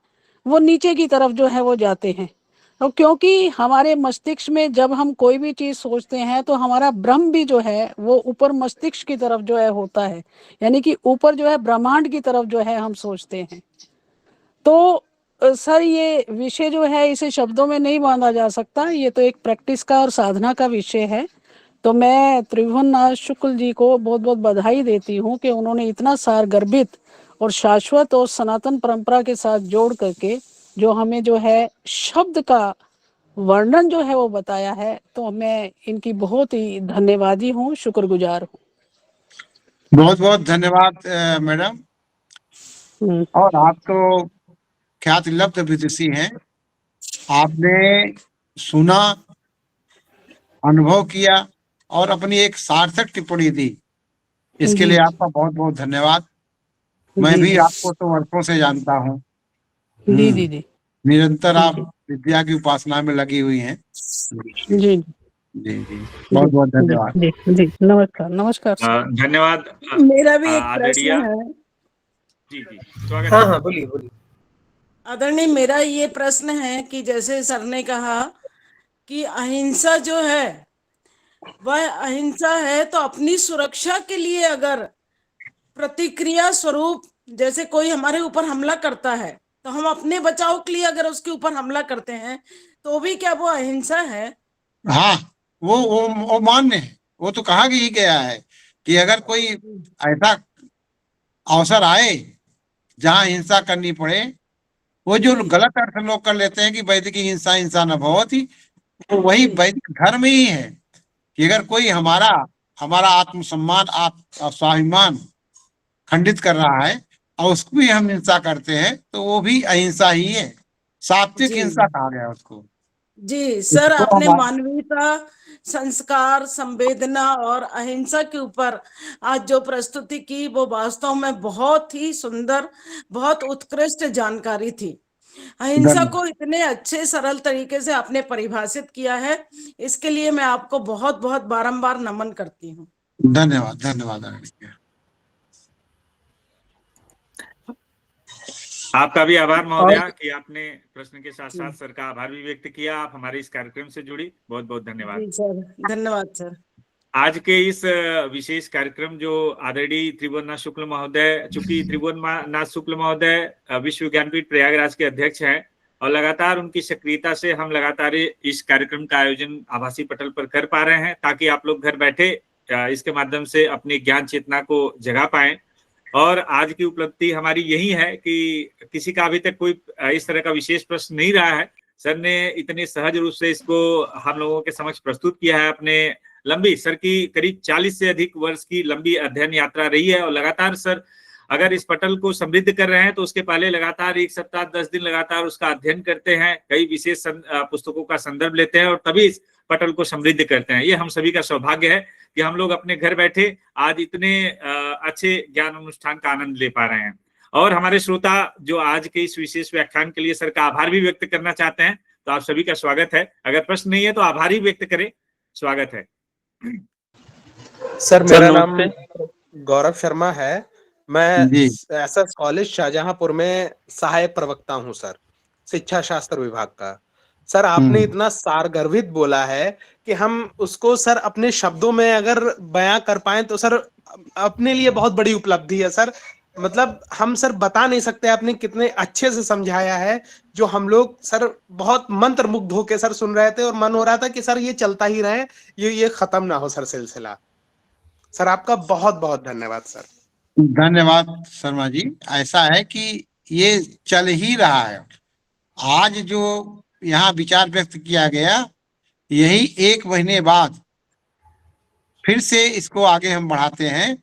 वो नीचे की तरफ जो है वो जाते हैं। तो क्योंकि हमारे मस्तिष्क में जब हम कोई भी चीज सोचते हैं तो हमारा ब्रह्म भी जो है वो ऊपर मस्तिष्क की तरफ जो है होता है, यानी कि ऊपर जो है ब्रह्मांड की तरफ जो है हम सोचते हैं। तो सर ये विषय जो है इसे शब्दों में नहीं बांधा जा सकता, ये तो एक प्रैक्टिस का और साधना का विषय है। तो मैं त्रिभुवन नाथ शुक्ल जी को बहुत बहुत बधाई देती हूँ कि उन्होंने इतना सारगर्भित और शाश्वत और सनातन परंपरा के साथ जोड़ करके जो हमें जो है शब्द का वर्णन जो है वो बताया है। तो मैं इनकी बहुत ही धन्यवादी हूँ, शुक्रगुजार हूँ। बहुत बहुत धन्यवाद मैडम। और आप तो ख्याति लब्ध विदुषी हैं, आपने सुना, अनुभव किया और अपनी एक सार्थक टिप्पणी दी, इसके लिए आपका बहुत बहुत धन्यवाद। मैं भी आपको तो वर्षों से जानता हूँ, जी जी जी, निरंतर आप विद्या की उपासना में लगी हुई हैं। जी जी जी, बहुत बहुत धन्यवाद। जी जी, नमस्कार नमस्कार सर। धन्यवाद। मेरा भी एक आदरणीय, प्रश्न है। जी जी, स्वागत हाँ है। हाँ, बोलिए बोलिए। आदरणीय, मेरा ये प्रश्न है कि जैसे सर ने कहा कि अहिंसा जो है वह अहिंसा है, तो अपनी सुरक्षा के लिए अगर प्रतिक्रिया स्वरूप जैसे कोई हमारे ऊपर हमला करता है तो हम अपने बचाव के लिए अगर उसके ऊपर हमला करते हैं तो भी क्या वो अहिंसा है? हाँ, वो मान्य है। वो तो कहा ही गया है कि अगर कोई ऐसा अवसर आए जहाँ हिंसा करनी पड़े, वो जो गलत अर्थ लोग कर लेते हैं कि वैदिक हिंसा हिंसा न भवति, तो वही वैदिक धर्म ही है कि अगर कोई हमारा आत्मसम्मान स्वाभिमान खंडित कर रहा है और उसको भी हम हिंसा करते हैं तो वो भी अहिंसा ही है। सात्विक जी हिंसा कहा गया उसको। जी सर, इसको आपने हमारा मानवीयता, संस्कार, संवेदना और अहिंसा के ऊपर आज जो प्रस्तुति की वो वास्तव में बहुत ही सुंदर, बहुत उत्कृष्ट जानकारी थी। अहिंसा को इतने अच्छे सरल तरीके से आपने परिभाषित किया है, इसके लिए मैं आपको बहुत बहुत बारंबार नमन करती हूँ। धन्यवाद धन्यवाद। आपका भी आभार महोदया कि आपने प्रश्न के साथ साथ सर का आभार भी व्यक्त किया। आप हमारे इस कार्यक्रम से जुड़ी, बहुत बहुत धन्यवाद। जी सर, धन्यवाद सर। आज के इस विशेष कार्यक्रम जो आदरणीय त्रिभुवन नाथ शुक्ल महोदय, चूंकि त्रिभुवन नाथ शुक्ल महोदय विश्व विज्ञानपीठ प्रयागराज के अध्यक्ष हैं और लगातार उनकी सक्रियता से हम लगातार इस कार्यक्रम का आयोजन आभासी पटल पर कर पा रहे हैं, ताकि आप लोग घर बैठे इसके माध्यम से अपनी ज्ञान चेतना को जगा पाएं। और आज की उपलब्धि हमारी यही है कि किसी का अभी तक कोई इस तरह का विशेष प्रश्न नहीं रहा है। सर ने इतने सहज रूप से इसको हम लोगों के समक्ष प्रस्तुत किया है। अपने लंबी, सर की करीब 40 से अधिक वर्ष की लंबी अध्ययन यात्रा रही है और लगातार सर अगर इस पटल को समृद्ध कर रहे हैं तो उसके पहले लगातार 1 सप्ताह 10 दिन लगातार उसका अध्ययन करते हैं, कई विशेष पुस्तकों का संदर्भ लेते हैं और तभी इस पटल को समृद्ध करते हैं। ये हम सभी का सौभाग्य है कि हम लोग अपने घर बैठे आज इतने अच्छे ज्ञान अनुष्ठान का आनंद ले पा रहे हैं। और हमारे श्रोता जो आज के इस विशेष व्याख्यान के लिए सर का आभार भी व्यक्त करना चाहते हैं तो आप सभी का स्वागत है। अगर प्रश्न नहीं है तो आभार ही व्यक्त करें, स्वागत है। सर मेरा नाम गौरव शर्मा है, मैं जी। एसएस कॉलेज शाहजहांपुर में सहायक प्रवक्ता हूं सर, शिक्षा शास्त्र विभाग का। सर आपने इतना सारगर्भित बोला है कि हम उसको सर अपने शब्दों में अगर बयां कर पाए तो सर अपने लिए बहुत बड़ी उपलब्धि है सर। मतलब हम सर बता नहीं सकते आपने कितने अच्छे से समझाया है, जो हम लोग सर बहुत मंत्र मुग्ध होके सर सुन रहे थे और मन हो रहा था कि सर ये चलता ही रहे, ये खत्म ना हो सर सिलसिला। सर आपका बहुत बहुत धन्यवाद सर। धन्यवाद शर्मा जी। ऐसा है कि ये चल ही रहा है। आज जो यहाँ विचार व्यक्त किया गया, यही 1 महीने बाद फिर से इसको आगे हम बढ़ाते हैं।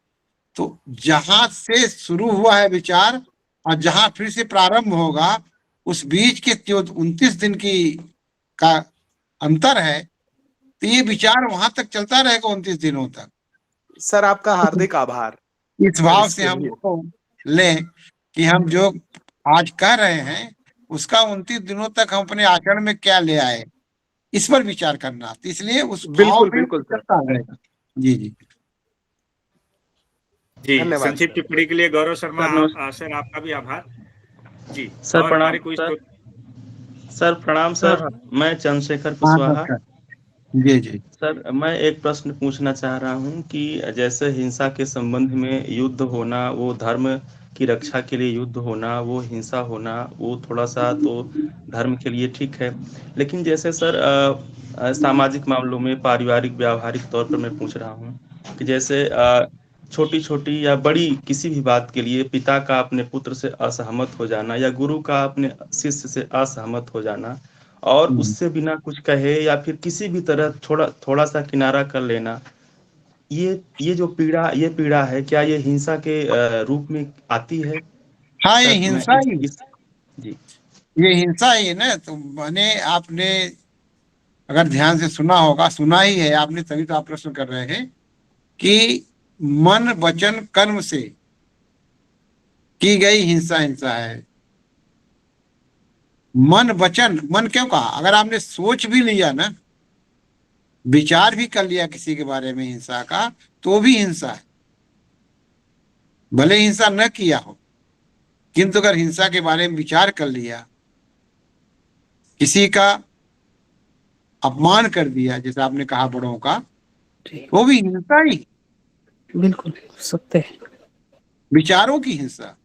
तो जहां से शुरू हुआ है विचार और जहां फिर से प्रारंभ होगा, उस बीच के जो 29 दिन का अंतर है, तो ये विचार वहां तक चलता रहेगा 29 दिनों तक। सर आपका हार्दिक आभार। इस भाव से हम लें कि हम जो आज कह रहे हैं उसका 29 दिनों तक हम अपने आचरण में क्या ले आए, इस पर विचार करना। तो इसलिए उस भाव में चलता रहेगा। जी जी जी, संक्षिप्त टिप्पणी के लिए गौरव शर्मा सर आपका भी आभार जी। सर और हमारे प्रणाम कोई सर प्रणाम सर। हाँ, मैं चंद्रशेखर हाँ कुशवाहा। डॉक्टर जी जी सर मैं एक प्रश्न पूछना चाह रहा हूँ कि जैसे हिंसा के संबंध में युद्ध होना, वो धर्म की रक्षा के लिए युद्ध होना, वो हिंसा होना, वो थोड़ा सा तो धर्म के लिए ठीक है। लेकिन जैसे सर सामाजिक मामलों में पारिवारिक व्यावहारिक तौर पर मैं पूछ रहा हूँ कि जैसे छोटी छोटी या बड़ी किसी भी बात के लिए पिता का अपने पुत्र से असहमत हो जाना या गुरु का अपने शिष्य से असहमत हो जाना और उससे बिना कुछ कहे या फिर किसी भी तरह थोड़ा थोड़ा सा किनारा कर लेना, ये जो पीड़ा है, क्या ये हिंसा के रूप में आती है? हाँ ये सर मैं हिंसा ही जी ये हिंसा ही है ना। तो मैंने आपने अगर ध्यान से सुना ही है आपने, तभी तो आप प्रश्न कर रहे हैं कि मन वचन कर्म से की गई हिंसा हिंसा है। मन क्यों कहा? अगर आपने सोच भी लिया ना, विचार भी कर लिया किसी के बारे में हिंसा का, तो भी हिंसा है, भले हिंसा न किया हो, किंतु अगर हिंसा के बारे में विचार कर लिया, किसी का अपमान कर दिया, जैसे आपने कहा बड़ों का, ठीक, वो भी हिंसा ही, बिल्कुल सत्य है। विचारों की हिंसा।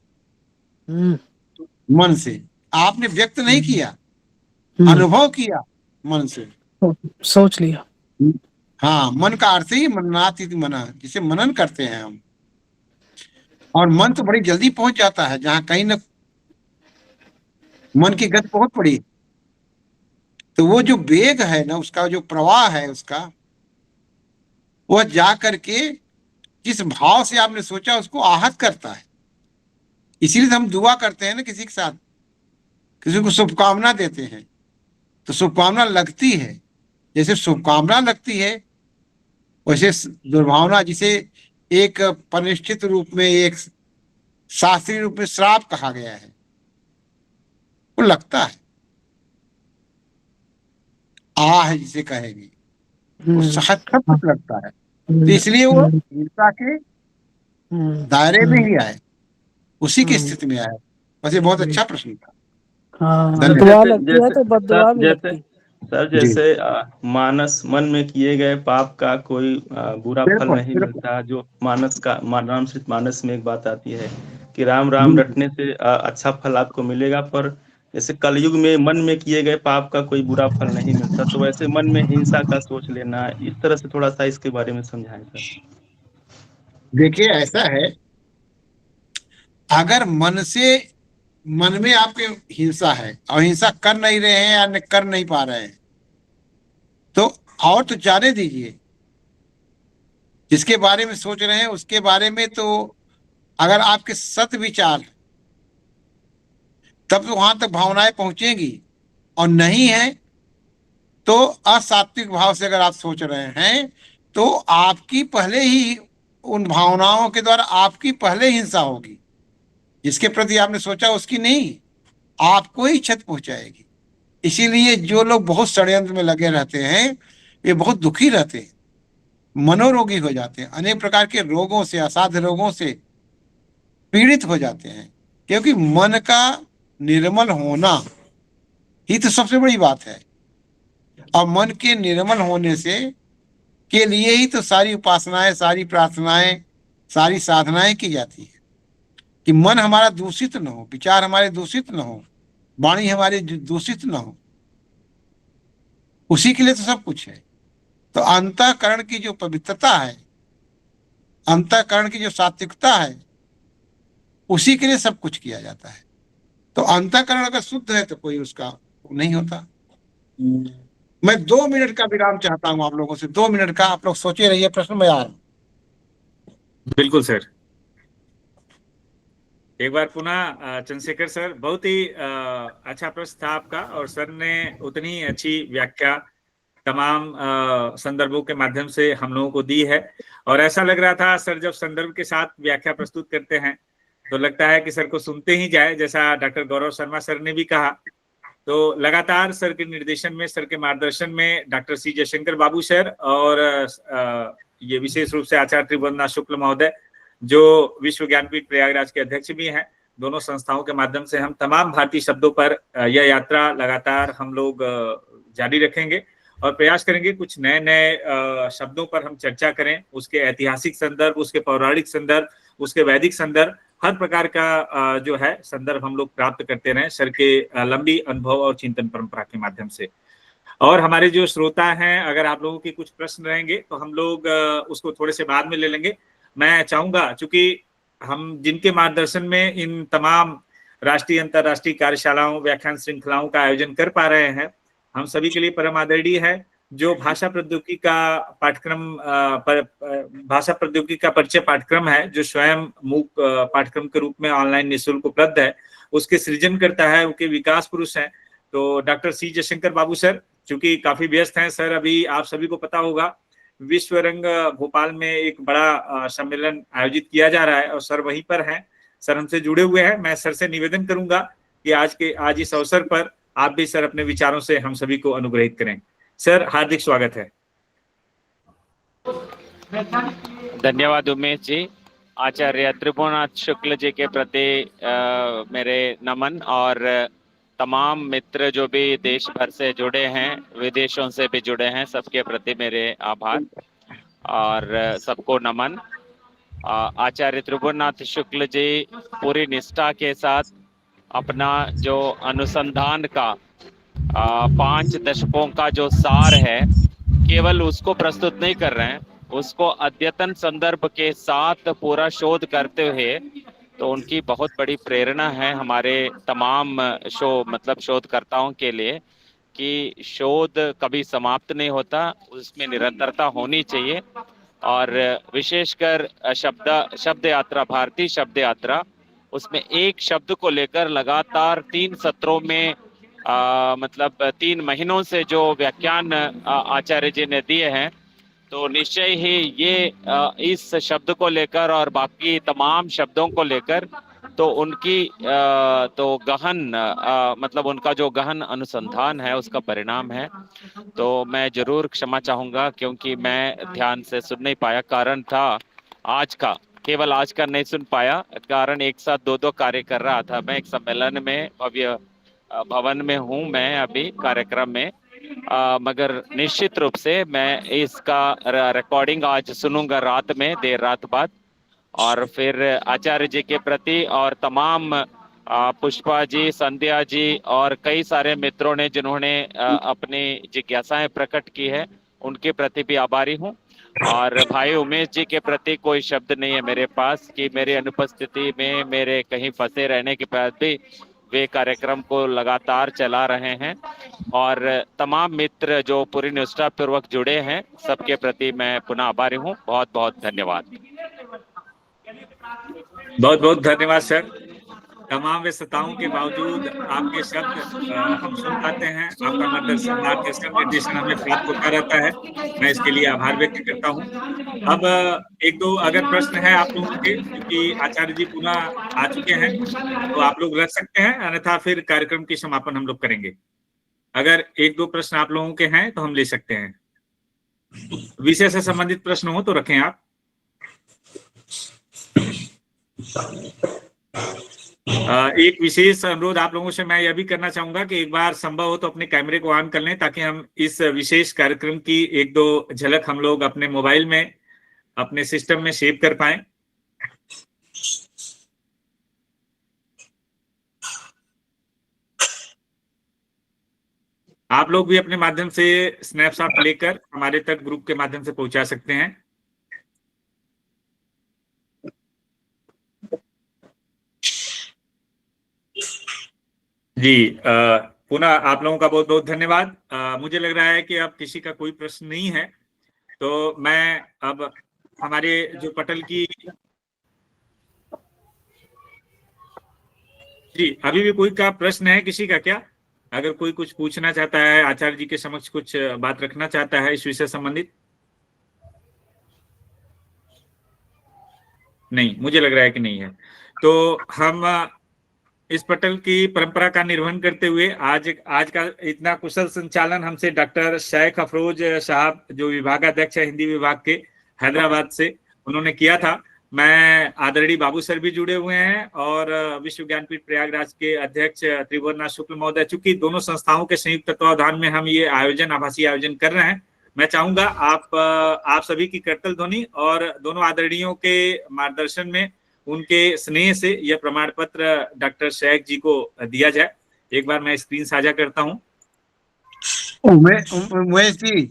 मन से आपने व्यक्त नहीं किया, अनुभव किया मन से। सोच लिया। हाँ, मन का अर्थ ही मननाति मना, जिसे मनन करते हैं हम। और मन तो बड़ी जल्दी पहुंच जाता है जहां कहीं न मन की गति बहुत बड़ी, तो वो जो वेग है ना, उसका जो प्रवाह है उसका, वह जा करके जिस भाव से आपने सोचा उसको आहत करता है। इसीलिए तो हम दुआ करते हैं ना, किसी के साथ किसी को शुभकामना देते हैं तो शुभकामना लगती है। जैसे शुभकामना लगती है, वैसे दुर्भावना, जिसे एक परिनिष्ठित रूप में, एक शास्त्रीय रूप में श्राप कहा गया है, वो लगता है। आह जिसे कहेंगे, वो सहज सब लगता है। तो इसलिए वो हिंसा के दायरे में ही आए, उसी की स्थिति में आए। बस ये बहुत अच्छा प्रश्न था। हाँ, धन्यवाद। दुआ जैसे लगती है तो बददुआ भी लगती है। सर जैसे मानस मन में किए गए पाप का कोई बुरा फल बिल्कुल नहीं बिल्कुल मिलता। जो रामचरित मानस में एक बात आती है कि राम राम रटने से अच्छा फल आपको मिलेगा, पर जैसे कलयुग में मन में किए गए पाप का कोई बुरा फल नहीं मिलता। तो वैसे मन में हिंसा का सोच लेना, इस तरह से थोड़ा सा इसके बारे में समझाएं सर। देखिए ऐसा है, अगर मन में आपके हिंसा है और हिंसा कर नहीं रहे हैं या कर नहीं पा रहे हैं, तो और तो जाने दीजिए। जिसके बारे में सोच रहे हैं उसके बारे में तो अगर आपके सत विचार, तब तो वहां तक भावनाएं पहुंचेंगी। और नहीं है तो असात्विक भाव से अगर आप सोच रहे हैं, तो आपकी पहले ही उन भावनाओं के द्वारा आपकी पहले हिंसा होगी। जिसके प्रति आपने सोचा उसकी नहीं, आपको ही क्षति पहुंचाएगी। इसीलिए जो लोग बहुत षड्यंत्र में लगे रहते हैं, ये बहुत दुखी रहते हैं, मनोरोगी हो जाते हैं, अनेक प्रकार के रोगों से, असाध्य रोगों से पीड़ित हो जाते हैं। क्योंकि मन का निर्मल होना ही तो सबसे बड़ी बात है। और मन के निर्मल होने से के लिए ही तो सारी उपासनाएं, सारी प्रार्थनाएं, सारी साधनाएं की जाती है कि मन हमारा दूषित न हो, विचार हमारे दूषित न हो, वाणी हमारी दूषित न हो। उसी के लिए तो सब कुछ है। तो अंतःकरण की जो पवित्रता है, अंतःकरण की जो सात्विकता है, उसी के लिए सब कुछ किया जाता है। तो अंतःकरण अगर शुद्ध है तो कोई उसका नहीं होता। मैं 2 मिनट का विराम चाहता हूं आप लोगों से, 2 मिनट का। आप लोग सोचे रहिए, प्रश्न में आ रहा हूं। बिल्कुल सर। एक बार पुनः चंद्रशेखर सर, बहुत ही अच्छा प्रश्न था आपका, और सर ने उतनी अच्छी व्याख्या तमाम संदर्भों के माध्यम से हम लोगों को दी है। और ऐसा लग रहा था सर, जब संदर्भ के साथ व्याख्या प्रस्तुत करते हैं तो लगता है कि सर को सुनते ही जाए। जैसा डॉक्टर गौरव शर्मा सर ने भी कहा, तो लगातार सर के निर्देशन में, सर के मार्गदर्शन में डॉक्टर सी जयशंकर बाबू सर और ये विशेष रूप से आचार्य त्रिभुवनदास शुक्ल महोदय, जो विश्व ज्ञानपीठ प्रयागराज के अध्यक्ष भी हैं, दोनों संस्थाओं के माध्यम से हम तमाम भारतीय शब्दों पर यह यात्रा लगातार हम लोग जारी रखेंगे और प्रयास करेंगे कुछ नए नए शब्दों पर हम चर्चा करें, उसके ऐतिहासिक संदर्भ, उसके पौराणिक संदर्भ, उसके वैदिक संदर्भ, हर प्रकार का जो है संदर्भ हम लोग प्राप्त करते रहें सर के लंबी अनुभव और चिंतन परंपरा के माध्यम से। और हमारे जो श्रोता हैं, अगर आप लोगों के कुछ प्रश्न रहेंगे तो हम लोग उसको थोड़े से बाद में ले लेंगे। मैं चाहूंगा, चूंकि हम जिनके मार्गदर्शन में इन तमाम राष्ट्रीय अंतर्राष्ट्रीय कार्यशालाओं, व्याख्यान श्रृंखलाओं का आयोजन कर पा रहे हैं, हम सभी के लिए परम आदरणीय है जो भाषा प्रौद्योगिकी का पाठ्यक्रम भाषा प्रौद्योगिकी का परिचय पाठ्यक्रम है, जो स्वयं मूक पाठ्यक्रम के रूप में ऑनलाइन निःशुल्क उपलब्ध है, उसके सृजन करता है, उनके विकास पुरुष हैं तो डॉक्टर सी जयशंकर बाबू सर। चूंकि काफी व्यस्त हैं सर, अभी आप सभी को पता होगा विश्व रंग भोपाल में एक बड़ा सम्मेलन आयोजित किया जा रहा है और सर वहीं पर हैं, सर हमसे जुड़े हुए हैं। मैं सर से निवेदन करूंगा कि आज इस अवसर पर आप भी सर अपने विचारों से हम सभी को अनुग्रहित करें। सर हार्दिक स्वागत है। धन्यवाद उमेश जी। आचार्य त्रिभुवननाथ शुक्ल जी के प्रति मेरे नमन और तमाम मित्र जो भी देश भर से जुड़े हैं, विदेशों से भी जुड़े हैं, सबके प्रति मेरे आभार और सबको नमन। आचार्य त्रिभुवननाथ शुक्ल जी पूरी निष्ठा के साथ अपना जो अनुसंधान का 5 दशकों का जो सार है, केवल उसको प्रस्तुत नहीं कर रहे हैं, उसको अद्यतन संदर्भ के साथ पूरा शोध करते हुए, तो उनकी बहुत बड़ी प्रेरणा है हमारे तमाम शोधकर्ताओं के लिए कि शोध कभी समाप्त नहीं होता, उसमें निरंतरता होनी चाहिए। और विशेषकर शब्द यात्रा, भारतीय शब्द यात्रा, उसमें एक शब्द को लेकर लगातार 3 सत्रों में 3 महीनों से जो व्याख्यान आचार्य जी ने दिए हैं, तो निश्चय ही ये इस शब्द को लेकर और बाकी तमाम शब्दों को लेकर तो उनकी तो गहन उनका जो गहन अनुसंधान है उसका परिणाम है। तो मैं जरूर क्षमा चाहूंगा क्योंकि मैं ध्यान से सुन नहीं पाया। कारण था आज का, केवल आज का नहीं सुन पाया, कारण एक साथ 2 कार्य कर रहा था। मैं एक सम्मेलन में भव्य भवन में हूँ मैं अभी कार्यक्रम में, मगर निश्चित रूप से मैं इसका रिकॉर्डिंग आज सुनूंगा रात में, देर रात बाद। और फिर आचार्य जी के प्रति और तमाम पुष्पा जी, संध्या जी और कई सारे मित्रों ने जिन्होंने अपनी जिज्ञासाएं प्रकट की है, उनके प्रति भी आभारी हूँ। और भाई उमेश जी के प्रति कोई शब्द नहीं है मेरे पास कि मेरी अनुपस्थिति में, मेरे कहीं फंसे रहने के बाद भी वे कार्यक्रम को लगातार चला रहे हैं। और तमाम मित्र जो पूरी निष्ठा पूर्वक जुड़े हैं, सबके प्रति मैं पुनः आभारी हूँ। बहुत बहुत धन्यवाद। बहुत बहुत धन्यवाद सर। तमाम व्यस्तताओं के बावजूद आपके शब्द हम सुन पाते हैं, आपका मार्गदर्शन निर्देशन हमें प्राप्त होता रहता है, मैं इसके लिए आभार व्यक्त करता हूँ। अब 1-2 अगर प्रश्न है आप लोगों के, क्योंकि आचार्य जी पुनः आ चुके हैं, तो आप लोग रख सकते हैं, अन्यथा फिर कार्यक्रम की समापन हम लोग करेंगे। अगर 1-2 प्रश्न आप लोगों के हैं तो हम ले सकते हैं। विषय से संबंधित प्रश्न हो तो रखें आप। एक विशेष अनुरोध आप लोगों से मैं यह भी करना चाहूंगा कि एक बार संभव हो तो अपने कैमरे को ऑन कर लें, ताकि हम इस विशेष कार्यक्रम की 1-2 झलक हम लोग अपने मोबाइल में, अपने सिस्टम में सेव कर पाएं। आप लोग भी अपने माध्यम से स्नैपशॉट लेकर हमारे तक ग्रुप के माध्यम से पहुंचा सकते हैं। जी, पुनः आप लोगों का बहुत बहुत धन्यवाद। मुझे लग रहा है कि अब किसी का कोई प्रश्न नहीं है, तो मैं अब हमारे जो पटल की, जी अभी भी कोई का प्रश्न है किसी का क्या? अगर कोई कुछ पूछना चाहता है, आचार्य जी के समक्ष कुछ बात रखना चाहता है इस विषय संबंधित? नहीं, मुझे लग रहा है कि नहीं है। तो हम इस पटल की परंपरा का निर्वहन करते हुए आज का इतना कुशल संचालन हमसे डॉक्टर शेख अफरोज साहब, जो विभागाध्यक्ष है हिंदी विभाग के हैदराबाद से, उन्होंने किया था। मैं आदरणीय बाबू सर भी जुड़े हुए हैं और विश्व ज्ञानपीठ प्रयागराज के अध्यक्ष त्रिभुवननाथ शुक्ल महोदय। चूंकि दोनों संस्थाओं के संयुक्त तत्वावधान में हम ये आयोजन, आभासी आयोजन कर रहे हैं, मैं चाहूंगा आप सभी की करतल ध्वनि और दोनों आदरणीयों के मार्गदर्शन में, उनके स्नेह से यह प्रमाण पत्र डॉक्टर शेख जी को दिया जाए। एक बार मैं स्क्रीन साझा करता हूँ। उमेश जी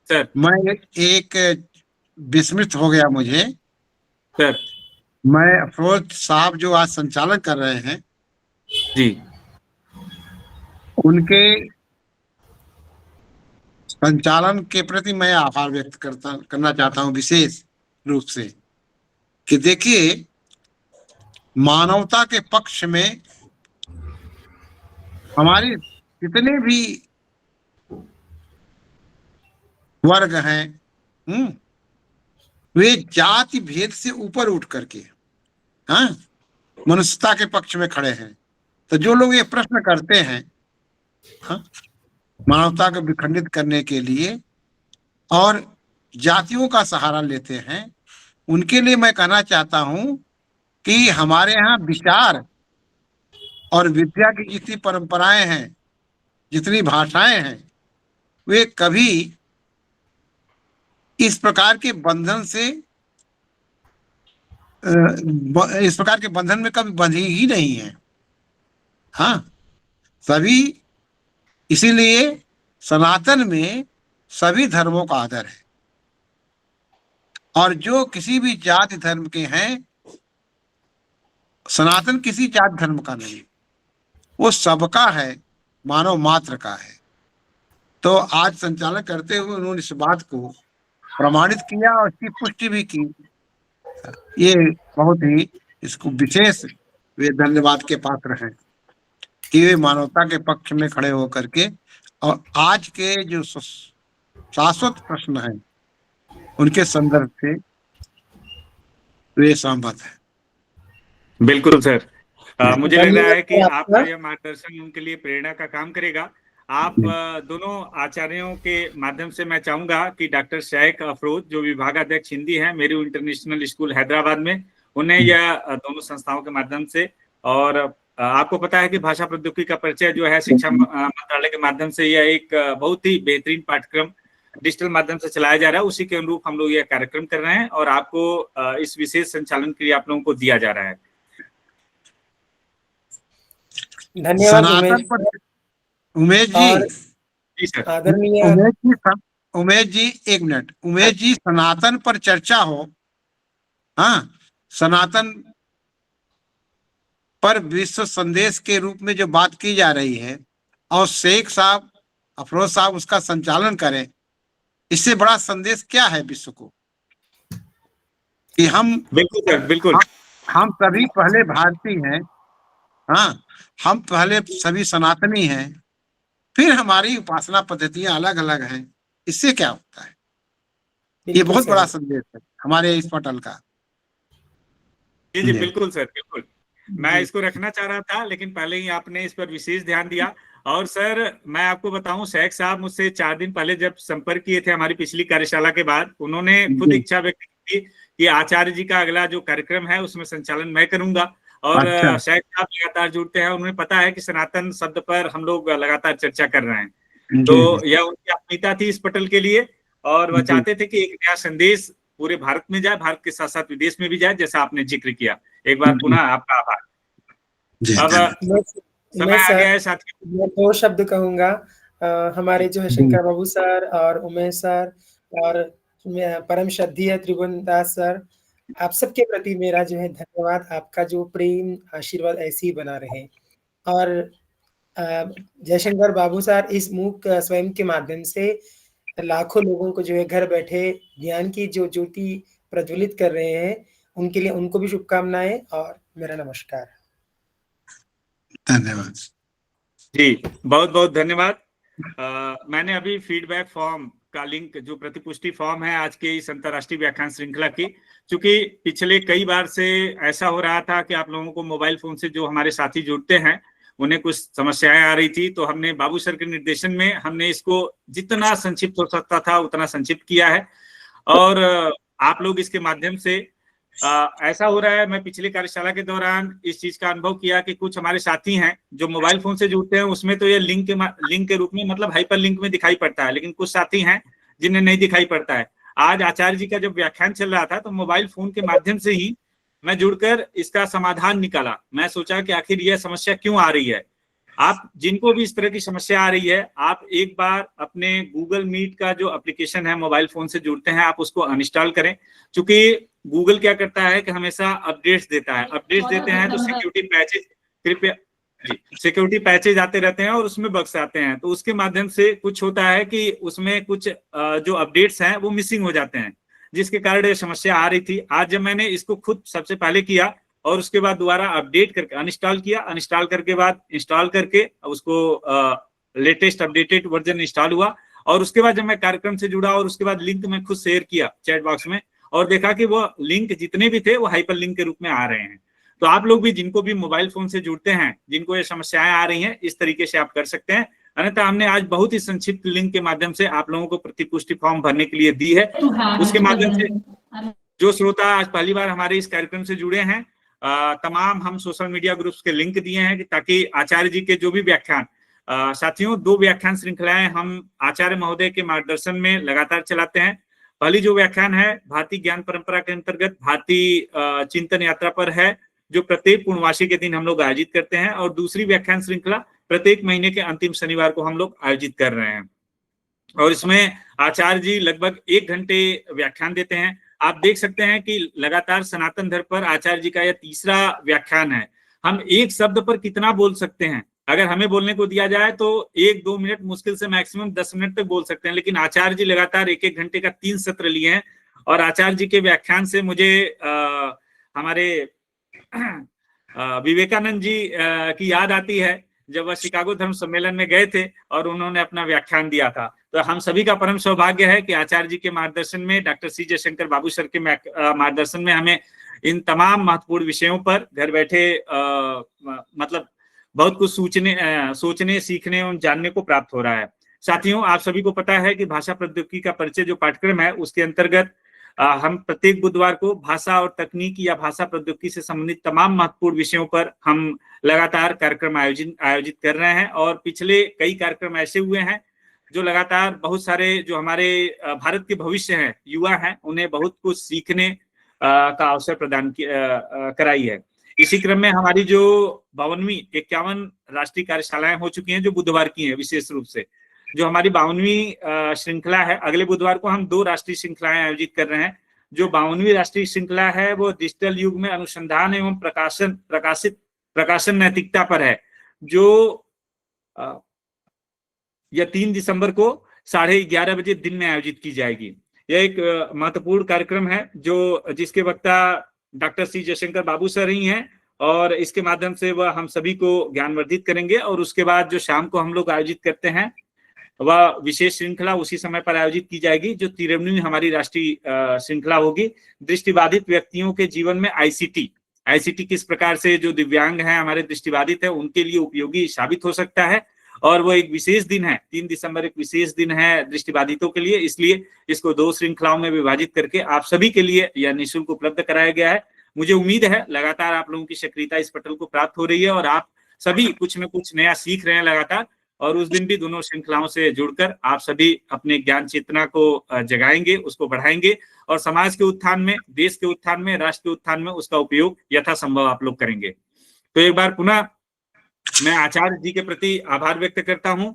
सर मैं एक विस्मृत हो गया मुझे सर। मैं अफरोज साहब जो आज संचालन कर रहे हैं जी, उनके संचालन के प्रति मैं आभार व्यक्त करना चाहता हूं विशेष रूप से कि देखिए, मानवता के पक्ष में हमारे जितने भी वर्ग हैं, वे जाति भेद से ऊपर उठ करके मनुष्यता के पक्ष में खड़े हैं। तो जो लोग ये प्रश्न करते हैं मानवता को विखंडित करने के लिए और जातियों का सहारा लेते हैं, उनके लिए मैं कहना चाहता हूं कि हमारे यहाँ विचार और विद्या की जितनी परंपराएं हैं, जितनी भाषाएं हैं, वे कभी इस प्रकार के बंधन में कभी बंधी ही नहीं है। सभी, इसीलिए सनातन में सभी धर्मों का आदर है और जो किसी भी जाति धर्म के हैं, सनातन किसी जाति धर्म का नहीं, वो सबका है, मानव मात्र का है। तो आज संचालन करते हुए उन्होंने इस बात को प्रमाणित किया और इसकी पुष्टि भी की। ये बहुत ही इसको विशेष वे धन्यवाद के पात्र हैं कि वे मानवता के पक्ष में खड़े होकर के और आज के जो शाश्वत प्रश्न हैं उनके संदर्भ से वे सहमत है। बिल्कुल सर। मुझे लग रहा है कि आपका यह मार्गदर्शन उनके लिए प्रेरणा का काम करेगा। आप दोनों आचार्यों के माध्यम से मैं चाहूंगा कि डॉक्टर शेख अफरोज, जो विभागाध्यक्ष हिंदी हैं मेरू इंटरनेशनल स्कूल हैदराबाद में, उन्हें यह दोनों संस्थाओं के माध्यम से, और आपको पता है कि भाषा प्रौद्योगिकी का परिचय जो है शिक्षा मंत्रालय के माध्यम से, यह एक बहुत ही बेहतरीन पाठ्यक्रम डिजिटल माध्यम से चलाया जा रहा है। उसी के अनुरूप हम लोग यह कार्यक्रम कर रहे हैं और आपको इस विशेष संचालन के लिए आप लोगों को दिया जा रहा है। धन्यवाद उमेश जी। उमेश जी एक मिनट। उमेश जी, सनातन पर चर्चा हो, सनातन पर विश्व संदेश के रूप में जो बात की जा रही है और शेख साहब, अफरोज साहब उसका संचालन करें, इससे बड़ा संदेश क्या है विश्व को कि हम बिल्कुल सर, बिल्कुल हम सभी पहले भारतीय हैं, हम पहले सभी सनातनी हैं, फिर हमारी उपासना पद्धतियां अलग अलग हैं। इससे क्या होता है? ये बहुत बड़ा संदेश है हमारे इस पटल का। जी बिल्कुल सर, बिल्कुल। मैं इसको रखना चाह रहा था, लेकिन पहले ही आपने इस पर विशेष ध्यान दिया। और सर, मैं आपको बताऊं, शेख साहब मुझसे 4 दिन पहले जब संपर्क किए थे हमारी पिछली कार्यशाला के बाद, उन्होंने खुद इच्छा व्यक्त की कि आचार्य जी का अगला जो कार्यक्रम है उसमें संचालन मैं करूंगा। और शेख साहब लगातार जुड़ते हैं, उन्हें पता है कि सनातन शब्द पर हम लोग लगातार चर्चा कर रहे हैं, तो यह उनकी अपनीयता थी इस पटल के लिए। और वह चाहते थे कि एक नया संदेश पूरे भारत में जाए, भारत के साथ साथ विदेश में भी जाए, जैसा आपने जिक्र किया। एक बार पुनः आपका आभार। अब समय आ गया है साथी, मैं 2 शब्द कहूंगा। हमारे जो है शंकर बाबू सर और उमेश सर और परम श्रद्धेय त्रिभुवनदास सर, आप सबके प्रति मेरा जो है धन्यवाद। आपका जो प्रेम, आशीर्वाद ऐसे ही बना रहे। और जयशंकर बाबू सर इस मूक स्वयं के माध्यम से लाखों लोगों को जो है घर बैठे ज्ञान की जो ज्योति प्रज्वलित कर रहे हैं, उनके लिए उनको भी शुभकामनाएं और मेरा नमस्कार। धन्यवाद जी, बहुत बहुत धन्यवाद। मैंने अभी फीडबैक फॉर्म का लिंक, जो प्रतिपुष्टि फॉर्म है आज के इस अंतर्राष्ट्रीय व्याख्यान श्रृंखला की, चूंकि पिछले कई बार से ऐसा हो रहा था कि आप लोगों को मोबाइल फोन से जो हमारे साथी जुड़ते हैं उन्हें कुछ समस्याएं आ रही थी, तो हमने बाबू सर के निर्देशन में हमने इसको जितना संक्षिप्त हो सकता था उतना संक्षिप्त किया है। और आप लोग इसके माध्यम से ऐसा हो रहा है, मैं पिछली कार्यशाला के दौरान इस चीज का अनुभव किया कि कुछ हमारे साथी हैं जो मोबाइल फोन से जुड़ते हैं, उसमें तो ये लिंक के रूप में मतलब हाइपर लिंक में दिखाई पड़ता है, लेकिन कुछ साथी हैं जिन्हें नहीं दिखाई पड़ता है। आज आचार्य जी का जब व्याख्यान चल रहा था तो मोबाइल फोन के माध्यम से ही मैं जुड़कर इसका समाधान निकाला। मैं सोचा कि आखिर यह समस्या क्यों आ रही है। आप जिनको भी इस तरह की समस्या आ रही है, आप एक बार अपने गूगल मीट का जो एप्लीकेशन है, मोबाइल फोन से जुड़ते हैं, आप उसको अनइंस्टॉल करें, क्योंकि गूगल क्या करता है कि हमेशा अपडेट्स देता है। अपडेट्स देते हैं तो सिक्योरिटी पैचेज आते रहते हैं और उसमें बग्स आते हैं, तो उसके माध्यम से कुछ होता है कि उसमें कुछ जो अपडेट्स हैं वो मिसिंग हो जाते हैं, जिसके कारण ये समस्या आ रही थी। आज जब मैंने इसको खुद सबसे पहले किया और उसके बाद दोबारा अपडेट करके अनइंस्टॉल किया, अनइंस्टॉल करके बाद इंस्टॉल करके उसको लेटेस्ट अपडेटेड वर्जन इंस्टॉल हुआ, और उसके बाद जब मैं कार्यक्रम से जुड़ा और उसके बाद लिंक मैं खुद शेयर किया चैट बॉक्स में और देखा कि वो लिंक जितने भी थे वो हाइपर लिंक के रूप में आ रहे हैं। तो आप लोग भी जिनको भी मोबाइल फोन से जुड़ते हैं, जिनको ये समस्याएं आ रही हैं, इस तरीके से आप कर सकते हैं। अन्यथा हमने आज बहुत ही संक्षिप्त लिंक के माध्यम से आप लोगों को प्रतिपुष्टि फॉर्म भरने के लिए दी है। उसके माध्यम से जो श्रोता आज पहली बार हमारे इस कार्यक्रम से जुड़े हैं, तमाम हम सोशल मीडिया ग्रुप्स के लिंक दिए हैं ताकि आचार्य जी के जो भी व्याख्यान, साथियों 2 व्याख्यान श्रृंखलाएं हम आचार्य महोदय के मार्गदर्शन में लगातार चलाते हैं। पहली जो व्याख्यान है भारतीय ज्ञान परंपरा के अंतर्गत भारतीय चिंतन यात्रा पर है, जो प्रत्येक पूर्णवासी के दिन हम लोग आयोजित करते हैं, और दूसरी व्याख्यान श्रृंखला प्रत्येक महीने के अंतिम शनिवार को हम लोग आयोजित कर रहे हैं। और इसमें आचार्य जी लगभग 1 घंटे व्याख्यान देते हैं। आप देख सकते हैं कि लगातार सनातन धर्म पर आचार्य जी का यह तीसरा व्याख्यान है। हम एक शब्द पर कितना बोल सकते हैं, अगर हमें बोलने को दिया जाए तो 1-2 मिनट, मुश्किल से मैक्सिमम 10 मिनट तक बोल सकते हैं, लेकिन आचार्य जी लगातार 1-1 घंटे का 3 सत्र लिए हैं। और आचार्य जी के व्याख्यान से मुझे हमारे विवेकानंद जी की याद आती है, जब वह शिकागो धर्म सम्मेलन में गए थे और उन्होंने अपना व्याख्यान दिया था। तो हम सभी का परम सौभाग्य है कि आचार्य जी के मार्गदर्शन में, डॉक्टर सी जयशंकर बाबू सर के मार्गदर्शन में हमें इन तमाम महत्वपूर्ण विषयों पर घर बैठे मतलब बहुत कुछ सोचने, सीखने और जानने को प्राप्त हो रहा है। साथियों, आप सभी को पता है कि भाषा प्रौद्योगिकी का परिचय जो पाठ्यक्रम है, उसके अंतर्गत हम प्रत्येक बुधवार को भाषा और तकनीकी या भाषा प्रौद्योगिकी से संबंधित तमाम महत्वपूर्ण विषयों पर हम लगातार कार्यक्रम आयोजित कर रहे हैं। और पिछले कई कार्यक्रम ऐसे हुए हैं जो लगातार बहुत सारे जो हमारे भारत के भविष्य हैं, युवा हैं, उन्हें बहुत कुछ सीखने का अवसर प्रदान कराई है। इसी क्रम में हमारी जो 52 राष्ट्रीय कार्यशालाएं हो चुकी हैं, जो बुधवार की हैं, विशेष रूप से जो हमारी 52वीं श्रृंखला है, अगले बुधवार को हम 2 राष्ट्रीय श्रृंखलाएं आयोजित कर रहे हैं। जो 52वीं राष्ट्रीय श्रृंखला है वो डिजिटल युग में अनुसंधान एवं प्रकाशन नैतिकता पर है, जो यह 3 दिसंबर को 11:30 बजे दिन में आयोजित की जाएगी। यह एक महत्वपूर्ण कार्यक्रम है जिसके वक्ता डॉक्टर सी जयशंकर बाबू सर ही हैं, और इसके माध्यम से वह हम सभी को ज्ञानवर्धित करेंगे। और उसके बाद जो शाम को हम लोग आयोजित करते हैं वह विशेष श्रृंखला उसी समय पर आयोजित की जाएगी, जो 53वीं हमारी राष्ट्रीय श्रृंखला होगी। दृष्टिबाधित व्यक्तियों के जीवन में आईसीटी किस प्रकार से जो दिव्यांग हैं, हमारे दृष्टिबाधित है, उनके लिए उपयोगी साबित हो सकता है। और वो एक विशेष दिन है, 3 दिसंबर एक विशेष दिन है दृष्टिबाधितों के लिए, इसलिए इसको 2 श्रृंखलाओं में विभाजित करके आप सभी के लिए यह निःशुल्क उपलब्ध कराया गया है। मुझे उम्मीद है लगातार आप लोगों की सक्रियता इस पटल को प्राप्त हो रही है और आप सभी कुछ न कुछ नया सीख रहे हैं लगातार। और उस दिन भी दोनों श्रृंखलाओं से जुड़कर आप सभी अपने ज्ञान चेतना को जगाएंगे, उसको बढ़ाएंगे, और समाज के उत्थान में, देश के उत्थान में, राष्ट्र के उत्थान में उसका उपयोग यथासंभव आप लोग करेंगे। तो एक बार पुनः मैं आचार्य जी के प्रति आभार व्यक्त करता हूं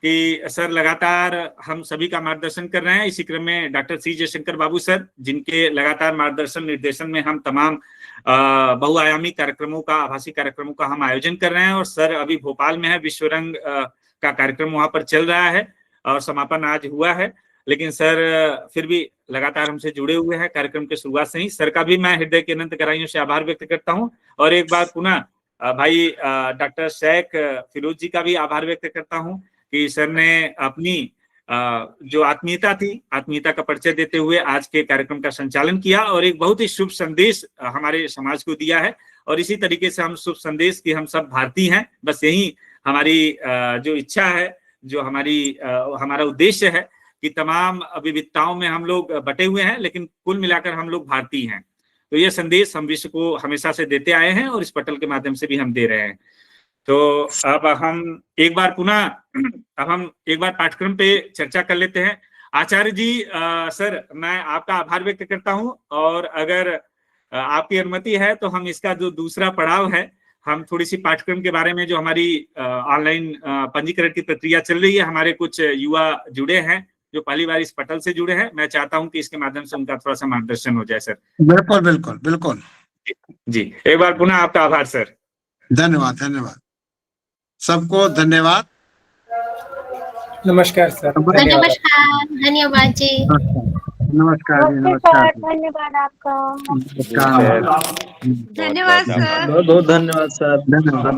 कि सर लगातार हम सभी का मार्गदर्शन कर रहे हैं। इसी क्रम में डॉक्टर सी जयशंकर बाबू सर, जिनके लगातार मार्गदर्शन निर्देशन में हम तमाम बहुआयामी कार्यक्रमों का, आभासी कार्यक्रमों का हम आयोजन कर रहे हैं। और सर अभी भोपाल में है, विश्व रंग का कार्यक्रम वहां पर चल रहा है और समापन आज हुआ है, लेकिन सर फिर भी लगातार हमसे जुड़े हुए हैं कार्यक्रम के शुरुआत से ही। सर का भी मैं हृदय के अनंत गहराइयों से आभार व्यक्त करता हूँ। और एक बार पुनः भाई डॉक्टर शेख फिरोज जी का भी आभार व्यक्त करता हूं कि सर ने अपनी जो आत्मीयता थी, आत्मीयता का परिचय देते हुए आज के कार्यक्रम का संचालन किया और एक बहुत ही शुभ संदेश हमारे समाज को दिया है। और इसी तरीके से हम शुभ संदेश कि हम सब भारतीय हैं, बस यही हमारी जो इच्छा है, जो हमारा उद्देश्य है कि तमाम विविधताओं में हम लोग बटे हुए हैं, लेकिन कुल मिलाकर हम लोग भारतीय हैं। तो ये संदेश हम विश्व को हमेशा से देते आए हैं और इस पटल के माध्यम से भी हम दे रहे हैं। तो अब हम एक बार पाठ्यक्रम पे चर्चा कर लेते हैं। आचार्य जी, सर, मैं आपका आभार व्यक्त करता हूं, और अगर आपकी अनुमति है तो हम इसका जो दूसरा पड़ाव है, हम थोड़ी सी पाठ्यक्रम के बारे में, जो हमारी ऑनलाइन पंजीकरण की प्रक्रिया चल रही है, हमारे कुछ युवा जुड़े हैं जो पहली बार इस पटल से जुड़े हैं, मैं चाहता हूं कि इसके माध्यम से उनका थोड़ा सा मार्गदर्शन हो जाए। सर बिल्कुल बिल्कुल बिल्कुल जी, एक बार पुनः आपका आभार सर। धन्यवाद धन्यवाद, सबको धन्यवाद। नमस्कार सर। नमस्कार, धन्यवाद जी। नमस्कार जी, नमस्कार। धन्यवाद आपका। धन्यवाद सर। बहुत बहुत धन्यवाद सर। धन्यवाद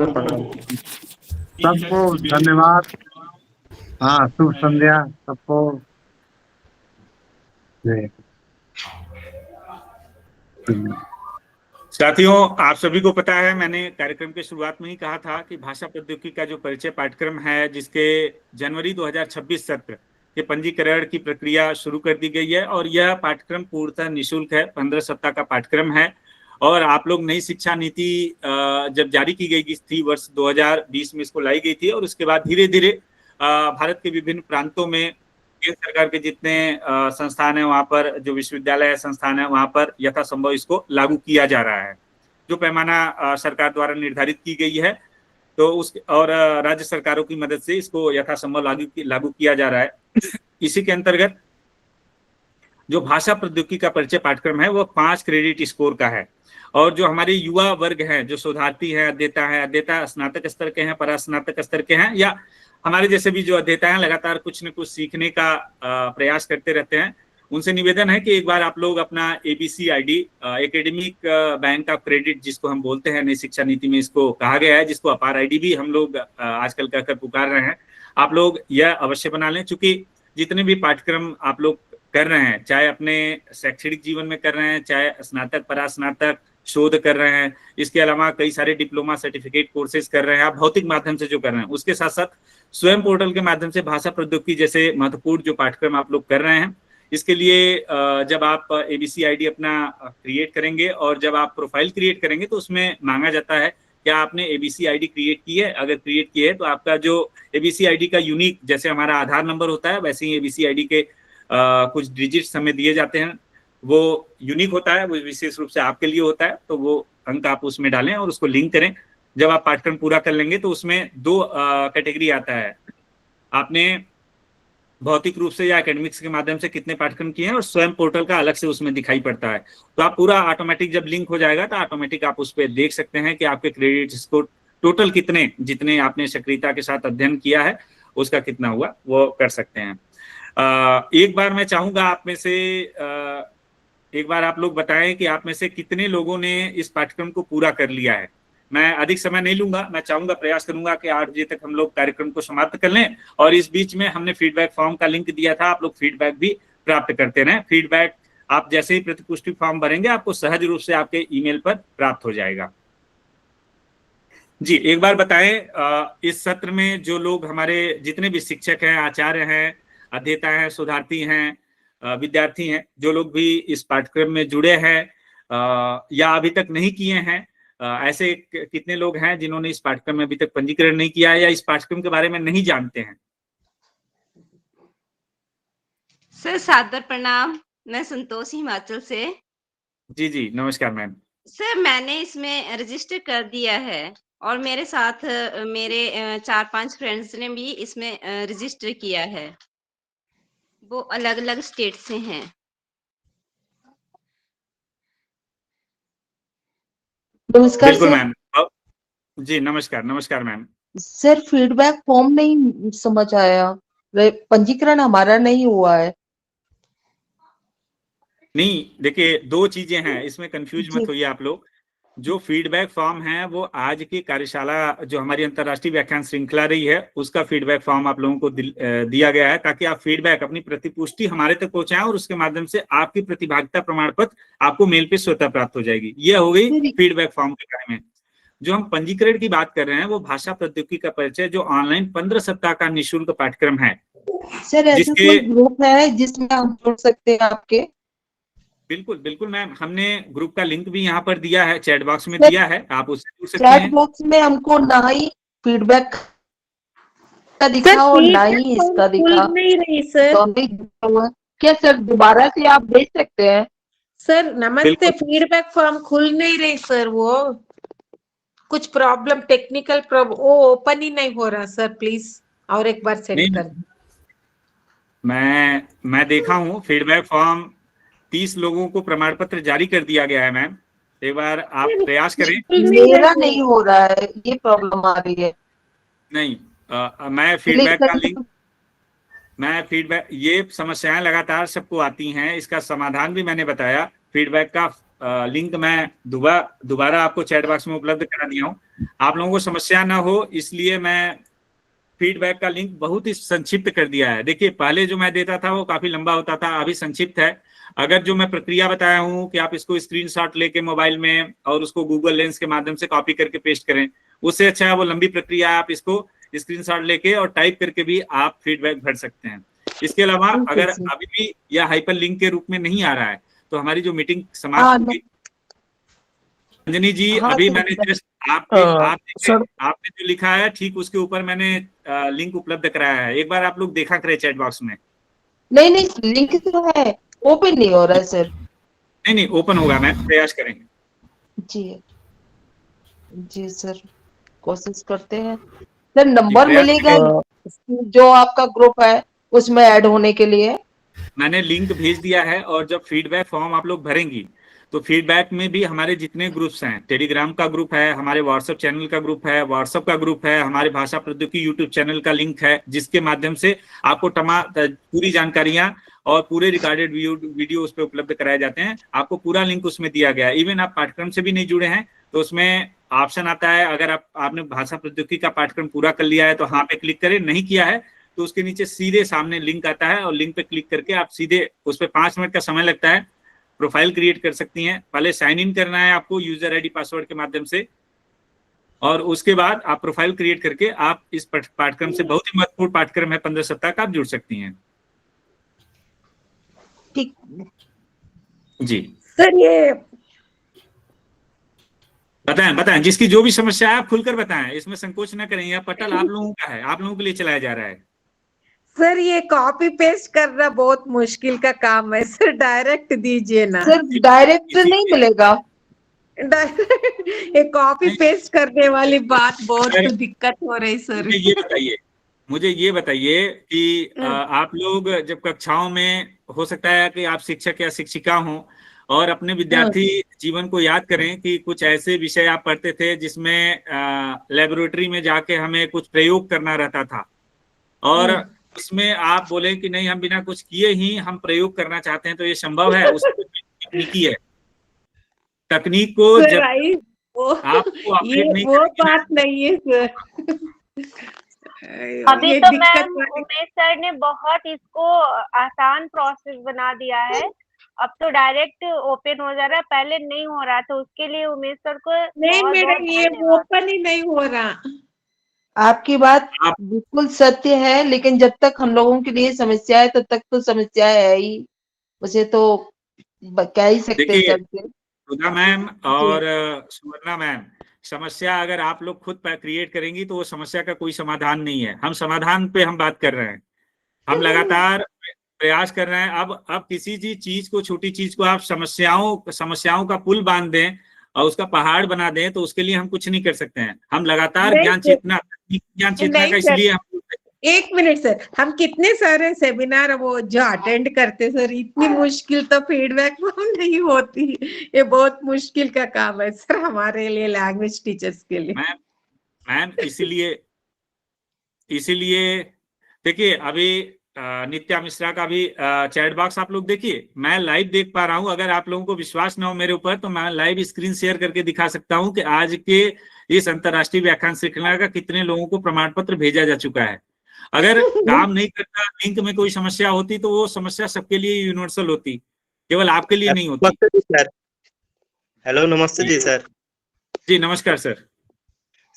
सबको, धन्यवाद। हाँ, शुभ संध्या सबको। साथियों, आप सभी को पता है, मैंने कार्यक्रम के शुरुआत में ही कहा था कि भाषा प्रौद्योगिकी का जो परिचय पाठ्यक्रम है, जिसके जनवरी 2026 सत्र के पंजीकरण की प्रक्रिया शुरू कर दी गई है, और यह पाठ्यक्रम पूर्णतः निःशुल्क है, 15 सप्ताह का पाठ्यक्रम है। और आप लोग नई शिक्षा नीति जब जारी की गई थी वर्ष 2020 में इसको लाई गई थी, और उसके बाद धीरे धीरे भारत के विभिन्न प्रांतों में केंद्र सरकार के जितने संस्थान है, वहाँ पर जो विश्वविद्यालय संस्थान है, वहाँ पर यथासंभव इसको लागू किया जा रहा है। जो पैमाना सरकार द्वारा निर्धारित की गई है, तो उस और राज्य सरकारों की मदद से इसको यथासंभव लागू किया जा रहा है। इसी के अंतर्गत जो भाषा प्रौद्योगिकी का परिचय पाठ्यक्रम है, वो 5 क्रेडिट स्कोर का है। और जो हमारे युवा वर्ग हैं, जो शोधार्थी हैं, अध्येता स्नातक स्तर के हैं, परास्नातक स्तर के हैं, या हमारे जैसे भी जो अध्येता हैं, लगातार कुछ न कुछ सीखने का प्रयास करते रहते हैं, उनसे निवेदन है कि एक बार आप लोग अपना ABC ID, academic bank of credit जिसको हम बोलते हैं, नई शिक्षा नीति में इसको कहा गया है, जिसको अपार ID भी हम लोग आजकल कहकर पुकार रहे हैं, आप लोग यह अवश्य बना लें। चूंकि जितने भी पाठ्यक्रम आप लोग कर रहे हैं, चाहे अपने शैक्षणिक जीवन में कर रहे हैं, चाहे स्नातक, परास्नातक, शोध कर रहे हैं, इसके अलावा कई सारे डिप्लोमा, सर्टिफिकेट कोर्सेज कर रहे हैं, आप भौतिक माध्यम से जो कर रहे हैं, उसके साथ साथ स्वयं पोर्टल के माध्यम से भाषा प्रौद्योगिकी जैसे महत्वपूर्ण जो पाठ्यक्रम आप लोग कर रहे हैं, इसके लिए जब आप ABC ID अपना क्रिएट करेंगे और जब आप प्रोफाइल क्रिएट करेंगे, तो उसमें मांगा जाता है क्या आपने ABC ID क्रिएट की है। अगर क्रिएट की है तो आपका जो ABC ID का यूनिक, जैसे हमारा आधार नंबर होता है, वैसे ही ABC ID के कुछ डिजिट्स हमें दिए जाते हैं, वो यूनिक होता है, वो विशेष रूप से आपके लिए होता है, तो वो अंक आप उसमें डालें और उसको लिंक करें। जब आप पाठ्यक्रम पूरा कर लेंगे तो उसमें 2 कैटेगरी आता है, आपने भौतिक रूप से या एकेडमिक्स के माध्यम से कितने पाठ्यक्रम किए हैं, और स्वयं पोर्टल का अलग से उसमें दिखाई पड़ता है। तो आप पूरा ऑटोमेटिक जब लिंक हो जाएगा तो ऑटोमेटिक आप उस पर देख सकते हैं कि आपके क्रेडिट स्कोर टोटल कितने, जितने आपने सक्रियता के साथ अध्ययन किया है उसका कितना हुआ, वो कर सकते हैं। एक बार मैं चाहूंगा आप में से एक बार आप लोग बताएं कि आप में से कितने लोगों ने इस पाठ्यक्रम को पूरा कर लिया है। मैं अधिक समय नहीं लूंगा, मैं चाहूंगा, प्रयास करूंगा कि 8 बजे तक हम लोग कार्यक्रम को समाप्त कर लें, और इस बीच में हमने फीडबैक फॉर्म का लिंक दिया था, आप लोग फीडबैक भी प्राप्त करते रहें। फीडबैक आप जैसे ही प्रतिपुष्टि फॉर्म भरेंगे, आपको सहज रूप से आपके ईमेल पर प्राप्त हो जाएगा। जी, एक बार बताएं, इस सत्र में जो लोग हमारे जितने भी शिक्षक हैं, आचार्य हैं, अध्येता हैं, शोधार्थी हैं, विद्यार्थी हैं, जो लोग भी इस पाठ्यक्रम में जुड़े हैं या अभी तक नहीं किए हैं, ऐसे कितने लोग हैं जिन्होंने इस पाठ्यक्रम में अभी तक पंजीकरण नहीं किया है या इस पाठ्यक्रम के बारे में नहीं जानते हैं? सर सादर प्रणाम, मैं संतोष हिमाचल से। जी जी, नमस्कार मैम। सर मैंने इसमें रजिस्टर कर दिया है, और मेरे साथ मेरे 4-5 फ्रेंड्स ने भी इसमें रजिस्टर किया है, वो अलग अलग स्टेट से हैं। नमस्कार बिल्कुल सर। मैम। जी नमस्कार, नमस्कार मैम। सर फीडबैक फॉर्म नहीं समझ आया, पंजीकरण हमारा नहीं हुआ है। नहीं, देखिए 2 चीजें हैं इसमें, कंफ्यूज मत होइए आप लोग। जो फीडबैक फॉर्म है वो आज की कार्यशाला जो हमारी अंतर्राष्ट्रीय व्याख्यान श्रृंखला रही है उसका फीडबैक फॉर्म आप लोगों को दिया गया है, ताकि आप फीडबैक अपनी प्रतिपुष्टि हमारे तक पहुंचाएं और उसके माध्यम से आपकी प्रतिभागिता प्रमाण पत्र आपको मेल पे स्वतः प्राप्त हो जाएगी। यह हो गई फीडबैक फॉर्म के बारे में। जो हम पंजीकरण की बात कर रहे हैं वो भाषा प्रौद्योगिकी का परिचय, जो ऑनलाइन 15 सप्ताह का निःशुल्क पाठ्यक्रम है, सर ऐसा जिसके कोई ग्रुप है जिसमें हम जुड़ सकते हैं आपके? बिल्कुल बिल्कुल मैम, हमने ग्रुप का लिंक भी यहाँ पर दिया है, चैट बॉक्स में सर, दिया है, आप उससे जुड़ सकती चैट हैं। बॉक्स में हमको ना ही फीडबैक का दिखा और ना ही इसका दिखा, नहीं रही सर। दोनों ही जुड़ा हुआ है। क्या सर दोबारा से आप भेज सकते हैं? सर नमस्ते, बिल्कुल। फीडबैक फॉर्म खुल नहीं रही सर, वो कुछ प्रॉब्लम, टेक्निकल प्रॉब्लम, वो ओपन ही नहीं हो रहा सर, प्लीज और एक बार सेंड नहीं, कर दें। मैं देखा हूँ फीडबैक फॉर्म 30 लोगों को प्रमाण पत्र जारी कर दिया गया है मैम, एक बार आप प्रयास करें। मेरा नहीं हो रहा है, ये प्रॉब्लम आ रही है। नहीं, मैं फीडबैक ये समस्याएं लगातार सबको आती हैं, इसका समाधान भी मैंने बताया। फीडबैक का लिंक मैं दोबारा आपको चैट बॉक्स में उपलब्ध करा दिया हूँ। आप लोगों को समस्या ना हो इसलिए मैं फीडबैक का लिंक बहुत ही संक्षिप्त कर दिया है। देखिए पहले जो मैं देता था वो काफी लंबा होता था, अभी संक्षिप्त है। अगर जो मैं प्रक्रिया बताया हूँ कि आप इसको स्क्रीनशॉट लेके मोबाइल में और उसको गूगल लेंस के माध्यम से कॉपी करके पेस्ट करें, उससे अच्छा है वो लंबी प्रक्रिया, आप इसको स्क्रीनशॉट लेके और टाइप करके भी आप फीडबैक भर सकते हैं। इसके अलावा अगर अभी भी यह हाइपर लिंक के रूप में नहीं आ रहा है तो हमारी जो मीटिंग समाप्त होगी, अंजनी जी अभी मैंने जस्ट आपने जो लिखा है ठीक उसके ऊपर मैंने लिंक उपलब्ध कराया है, एक बार आप लोग देखा करें चैट बॉक्स में। नहीं लिंक तो है, ओपन नहीं हो रहा है सर। नहीं ओपन होगा, मैं प्रयास करेंगे। जी सर, कोशिश करते हैं। सर नंबर मिलेगा जो आपका ग्रुप है उसमें ऐड होने के लिए? मैंने लिंक भेज दिया है, और जब फीडबैक फॉर्म आप लोग भरेंगी तो फीडबैक में भी हमारे जितने ग्रुप्स हैं, टेलीग्राम का ग्रुप है, हमारे व्हाट्सएप चैनल का ग्रुप है, व्हाट्सएप का ग्रुप है, हमारे भाषा प्रौद्योगिकी यूट्यूब चैनल का लिंक है, जिसके माध्यम से आपको पूरी जानकारियां और पूरे रिकॉर्डेड वीडियो उस पर उपलब्ध कराए जाते हैं। आपको पूरा लिंक उसमें दिया गया है। इवन आप पाठ्यक्रम से भी नहीं जुड़े हैं तो उसमें ऑप्शन आता है, अगर आपने भाषा प्रौद्योगिकी का पाठ्यक्रम पूरा कर लिया है तो हाँ पे क्लिक करें, नहीं किया है तो उसके नीचे सीधे सामने लिंक आता है और लिंक पे क्लिक करके आप सीधे उस पर 5 मिनट का समय लगता है, प्रोफाइल क्रिएट कर सकती हैं। पहले साइन इन करना है आपको यूजर आईडी पासवर्ड के माध्यम से, और उसके बाद आप प्रोफाइल क्रिएट करके आप इस पाठ्यक्रम से, बहुत ही महत्वपूर्ण पाठ्यक्रम है 15 सप्ताह का, आप जुड़ सकती हैं। ठीक जी सर ये बताएं जिसकी जो भी समस्या है आप खुलकर बताएं, इसमें संकोच न करें। यह पटल आप लोगों का है, आप लोगों के लिए चलाया जा रहा है। सर ये कॉपी पेस्ट करना बहुत मुश्किल का काम है सर, डायरेक्ट दीजिए ना। सर डायरेक्ट नहीं मिलेगा, ये कॉपी पेस्ट करने वाली बात बहुत दिक्कत हो रही सर। मुझे ये बताइए कि आप लोग जब कक्षाओं में, हो सकता है कि आप शिक्षक या शिक्षिका हों और अपने विद्यार्थी जीवन को याद करें कि कुछ ऐसे विषय आप पढ़ते थे जिसमें लेबोरेटरी में जाके हमें कुछ प्रयोग करना रहता था, और इसमें आप बोले कि नहीं हम बिना कुछ किए ही हम प्रयोग करना चाहते हैं, तो ये संभव है? उसमें तकनीकी है, तकनीक को जब आपको अपडेट नहीं, वो बात नहीं है सर। अभी तो मैम उमेश सर ने बहुत इसको आसान प्रोसेस बना दिया है, अब तो डायरेक्ट ओपन हो जा रहा है, पहले नहीं हो रहा था। उसके लिए उमेश सर को नहीं मैडम ये ओपन ही नहीं हो रहा। आपकी बात बिल्कुल सत्य है, लेकिन जब तक हम लोगों के लिए समस्या है तब तक तो समस्या है ही, उसे तो क्या ही सकते हैं। सुधा मैम और सुवर्णा मैम, समस्या अगर आप लोग खुद क्रिएट करेंगी तो वो समस्या का कोई समाधान नहीं है। हम समाधान पे हम बात कर रहे हैं, हम लगातार प्रयास कर रहे हैं। अब किसी चीज को, छोटी चीज को आप समस्याओं का पुल बांध दें और उसका पहाड़ बना दें तो उसके लिए हम कुछ नहीं कर सकते हैं। हम लगातार ज्ञान चेतना का, इसलिए हम, एक मिनट सर, हम कितने सारे सेमिनार वो जो अटेंड करते सर, इतनी मुश्किल तो फीडबैक फॉर्म नहीं होती। ये बहुत मुश्किल का काम है सर हमारे लिए, लैंग्वेज टीचर्स के लिए। मैम इसीलिए देखिए अभी नित्या मिश्रा का भी चैट बॉक्स आप लोग देखिए, मैं लाइव देख पा रहा हूं। अगर आप लोगों को विश्वास ना हो मेरे ऊपर तो मैं लाइव स्क्रीन शेयर करके दिखा सकता हूं कि आज के इस अंतर्राष्ट्रीय व्याख्यान श्रृंखला का कितने लोगों को प्रमाण पत्र भेजा जा चुका है। अगर काम नहीं करता, लिंक में कोई समस्या होती तो वो समस्या सबके लिए यूनिवर्सल होती, केवल आपके लिए नहीं होती। हेलो नमस्ते जी सर। जी नमस्कार सर।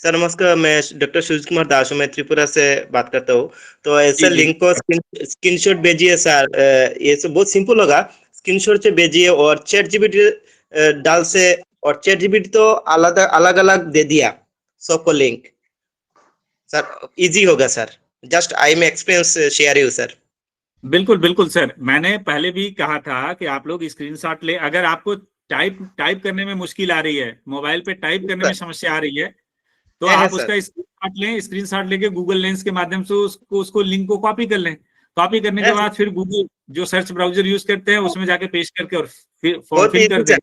सर नमस्कार, मैं डॉक्टर सूरज कुमार दास हूँ, मैं त्रिपुरा से बात करता हूँ। तो ऐसा जी। लिंक को स्क्रीनशॉट भेजिए सर, ये सब बहुत सिंपल होगा। स्क्रीनशॉट से भेजिए और चैट जीपीटी डाल से, और चैट जीपीटी तो अलग अलग दे दिया सबको लिंक। सर इजी होगा sir, just I am experience share you sir. बिल्कुल बिल्कुल सर, मैंने पहले भी कहा था कि आप लोग स्क्रीनशॉट ले। अगर आपको टाइप करने में मुश्किल आ रही है, मोबाइल पे टाइप करने में समस्या आ रही है, तो है आप सर। उसका स्क्रीनशॉट लें। स्क्रीनशॉट लेके गूगल लेंस के माध्यम से उसको लिंक को कॉपी कर लें। कॉपी करने के बाद फिर गूगल जो सर्च ब्राउजर यूज करते हैं उसमें जाके पेस्ट करके और फिर फॉर्म फिल कर दें।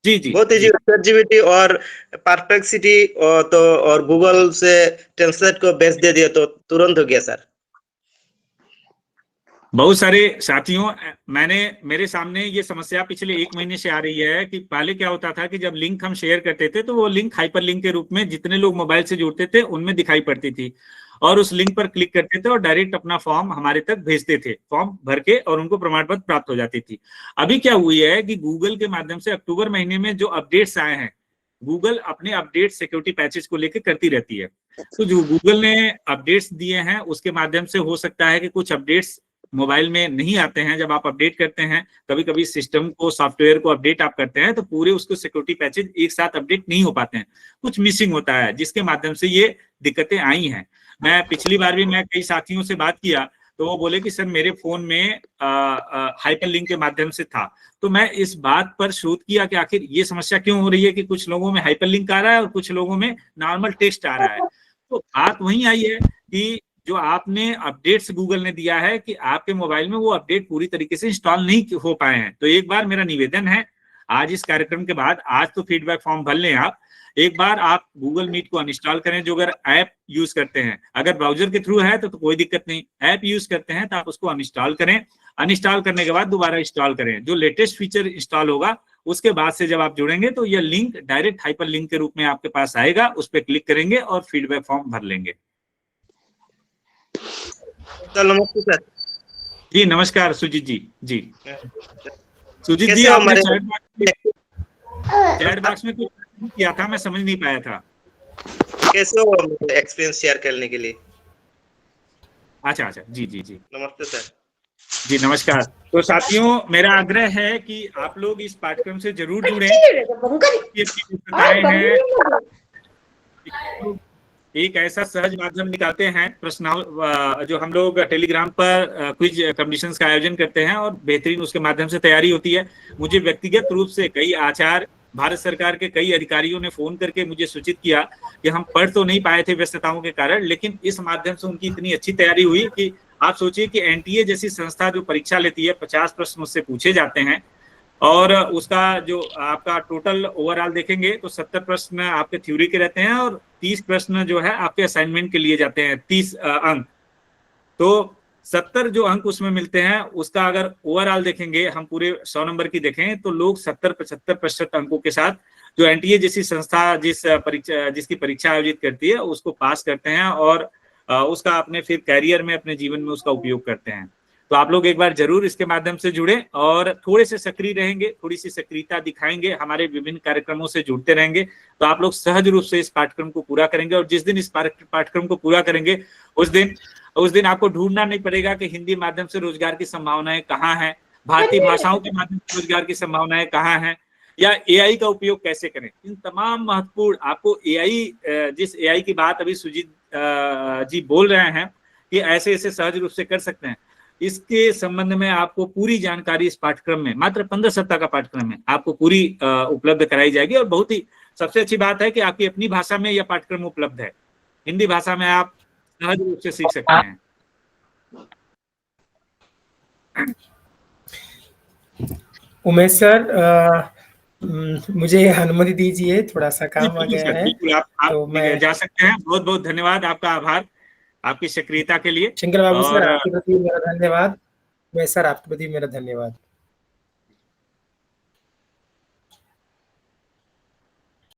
जी जी, बहुत इजी, चैट जीपीटी और परप्लेक्सिटी और गूगल से ट्रांसलेट को बेच दे दिया तो तुरंत हो गया सर। बहुत सारे साथियों, मेरे सामने ये समस्या पिछले 1 महीने से आ रही है कि पहले क्या होता था कि जब लिंक हम शेयर करते थे तो वो लिंक हाइपर लिंक के रूप में जितने लोग मोबाइल से जुड़ते थे उनमें दिखाई पड़ती थी, और उस लिंक पर क्लिक करते थे और डायरेक्ट अपना फॉर्म हमारे तक भेजते थे, फॉर्म भर के, और उनको प्रमाण पत्र प्राप्त हो जाती थी। अभी क्या हुई है कि गूगल के माध्यम से अक्टूबर महीने में जो अपडेट्स आए हैं, गूगल अपने अपडेट सिक्योरिटी पैचेज को लेकर करती रहती है। तो जो गूगल ने अपडेट्स दिए हैं उसके माध्यम से हो सकता है कि कुछ अपडेट्स मोबाइल में नहीं आते हैं। जब आप अपडेट करते हैं, कभी कभी सिस्टम को, सॉफ्टवेयर को अपडेट आप करते हैं तो पूरे उसको सिक्योरिटी पैचेज एक साथ अपडेट नहीं हो पाते हैं, कुछ मिसिंग होता है, जिसके माध्यम से ये दिक्कतें आई हैं। मैं पिछली बार भी मैं कई साथियों से बात किया तो वो बोले कि सर मेरे फोन में हाइपर लिंक के माध्यम से था। तो मैं इस बात पर शोध किया कि आखिर ये समस्या क्यों हो रही है कि कुछ लोगों में हाइपर लिंक आ रहा है और कुछ लोगों में नॉर्मल टेक्स्ट आ रहा है। तो बात वहीं आई है कि जो आपने अपडेट्स गूगल ने दिया है कि आपके मोबाइल में वो अपडेट पूरी तरीके से इंस्टॉल नहीं हो पाए हैं। तो एक बार मेरा निवेदन है, आज इस कार्यक्रम के बाद, आज तो फीडबैक फॉर्म भर लें आप, एक बार आप गूगल मीट को अनइंस्टॉल करें। जो अगर ऐप यूज करते हैं, अगर ब्राउजर के थ्रू है तो कोई दिक्कत नहीं, ऐप यूज करते हैं तो आप उसको अनइंस्टॉल करें। अनइंस्टॉल करने के बाद दोबारा इंस्टॉल करें, जो लेटेस्ट फीचर इंस्टॉल होगा उसके बाद से जब आप जुड़ेंगे तो यह लिंक डायरेक्ट हाइपर लिंक के रूप में आपके पास आएगा, उस पर क्लिक करेंगे और फीडबैक फॉर्म भर लेंगे। नमस्ते सर। जी नमस्कार सुजीत जी। जी सुजीत जी, कैसे हो आपने हमारे चैट बॉक्स में कुछ किया था, मैं समझ नहीं पाया था। कैसे हो एक्सपीरियंस शेयर करने के लिए? अच्छा अच्छा, जी जी जी, नमस्ते सर। जी नमस्कार। तो साथियों, मेरा आग्रह है कि आप लोग इस पाठ्यक्रम से जरूर जुड़ें। एक ऐसा सहज माध्यम निकालते हैं, प्रश्न जो हम लोग टेलीग्राम पर क्विज कंपटीशंस का आयोजन करते हैं और बेहतरीन उसके माध्यम से तैयारी होती है। मुझे व्यक्तिगत रूप से कई आचार्य, भारत सरकार के कई अधिकारियों ने फोन करके मुझे सूचित किया कि हम पढ़ तो नहीं पाए थे व्यस्तताओं के कारण, लेकिन इस माध्यम से उनकी इतनी अच्छी तैयारी हुई कि आप सोचिए कि एनटीए जैसी संस्था जो परीक्षा लेती है, 50 प्रश्न उससे पूछे जाते हैं और उसका जो आपका टोटल ओवरऑल देखेंगे तो 70 प्रश्न आपके थ्योरी के रहते हैं और 30 प्रश्न जो है आपके असाइनमेंट के लिए जाते हैं, 30 अंक। तो 70 जो अंक उसमें मिलते हैं, उसका अगर ओवरऑल देखेंगे, हम पूरे 100 नंबर की देखें तो लोग 70-75% अंकों के साथ जो एनटीए जैसी संस्था जिसकी परीक्षा आयोजित करती है उसको पास करते हैं और उसका अपने फिर कैरियर में, अपने जीवन में उसका उपयोग करते हैं। तो आप लोग एक बार जरूर इसके माध्यम से जुड़े और थोड़े से सक्रिय रहेंगे, थोड़ी सी सक्रियता दिखाएंगे, हमारे विभिन्न कार्यक्रमों से जुड़ते रहेंगे तो आप लोग सहज रूप से इस पाठ्यक्रम को पूरा करेंगे। और जिस दिन इस पाठ्यक्रम को पूरा करेंगे उस दिन आपको ढूंढना नहीं पड़ेगा कि हिंदी माध्यम से रोजगार की संभावनाएं कहाँ हैं, भारतीय भाषाओं के माध्यम से रोजगार की संभावनाएं कहाँ हैं, या एआई का उपयोग कैसे करें। इन तमाम महत्वपूर्ण, आपको एआई, जिस एआई की बात अभी सुजीत जी बोल रहे हैं कि ऐसे ऐसे सहज रूप से कर सकते हैं, इसके संबंध में आपको पूरी जानकारी इस पाठ्यक्रम में, मात्र 15 सप्ताह का पाठ्यक्रम में आपको पूरी उपलब्ध कराई जाएगी। और बहुत ही सबसे अच्छी बात है कि आपकी अपनी भाषा में यह पाठ्यक्रम उपलब्ध है, हिंदी भाषा में आप सहज रूप से सीख सकते हैं। उमेश सर, मुझे अनुमति दीजिए, थोड़ा सा काम आ गया है। बिल्कुल, आप तो मैं जा सकते हैं। बहुत बहुत धन्यवाद, आपका आभार आपकी सक्रियता के लिए। शंकर बाबू सर, आपके प्रति मेरा धन्यवाद। मैं सर, आपके प्रति मेरा धन्यवाद।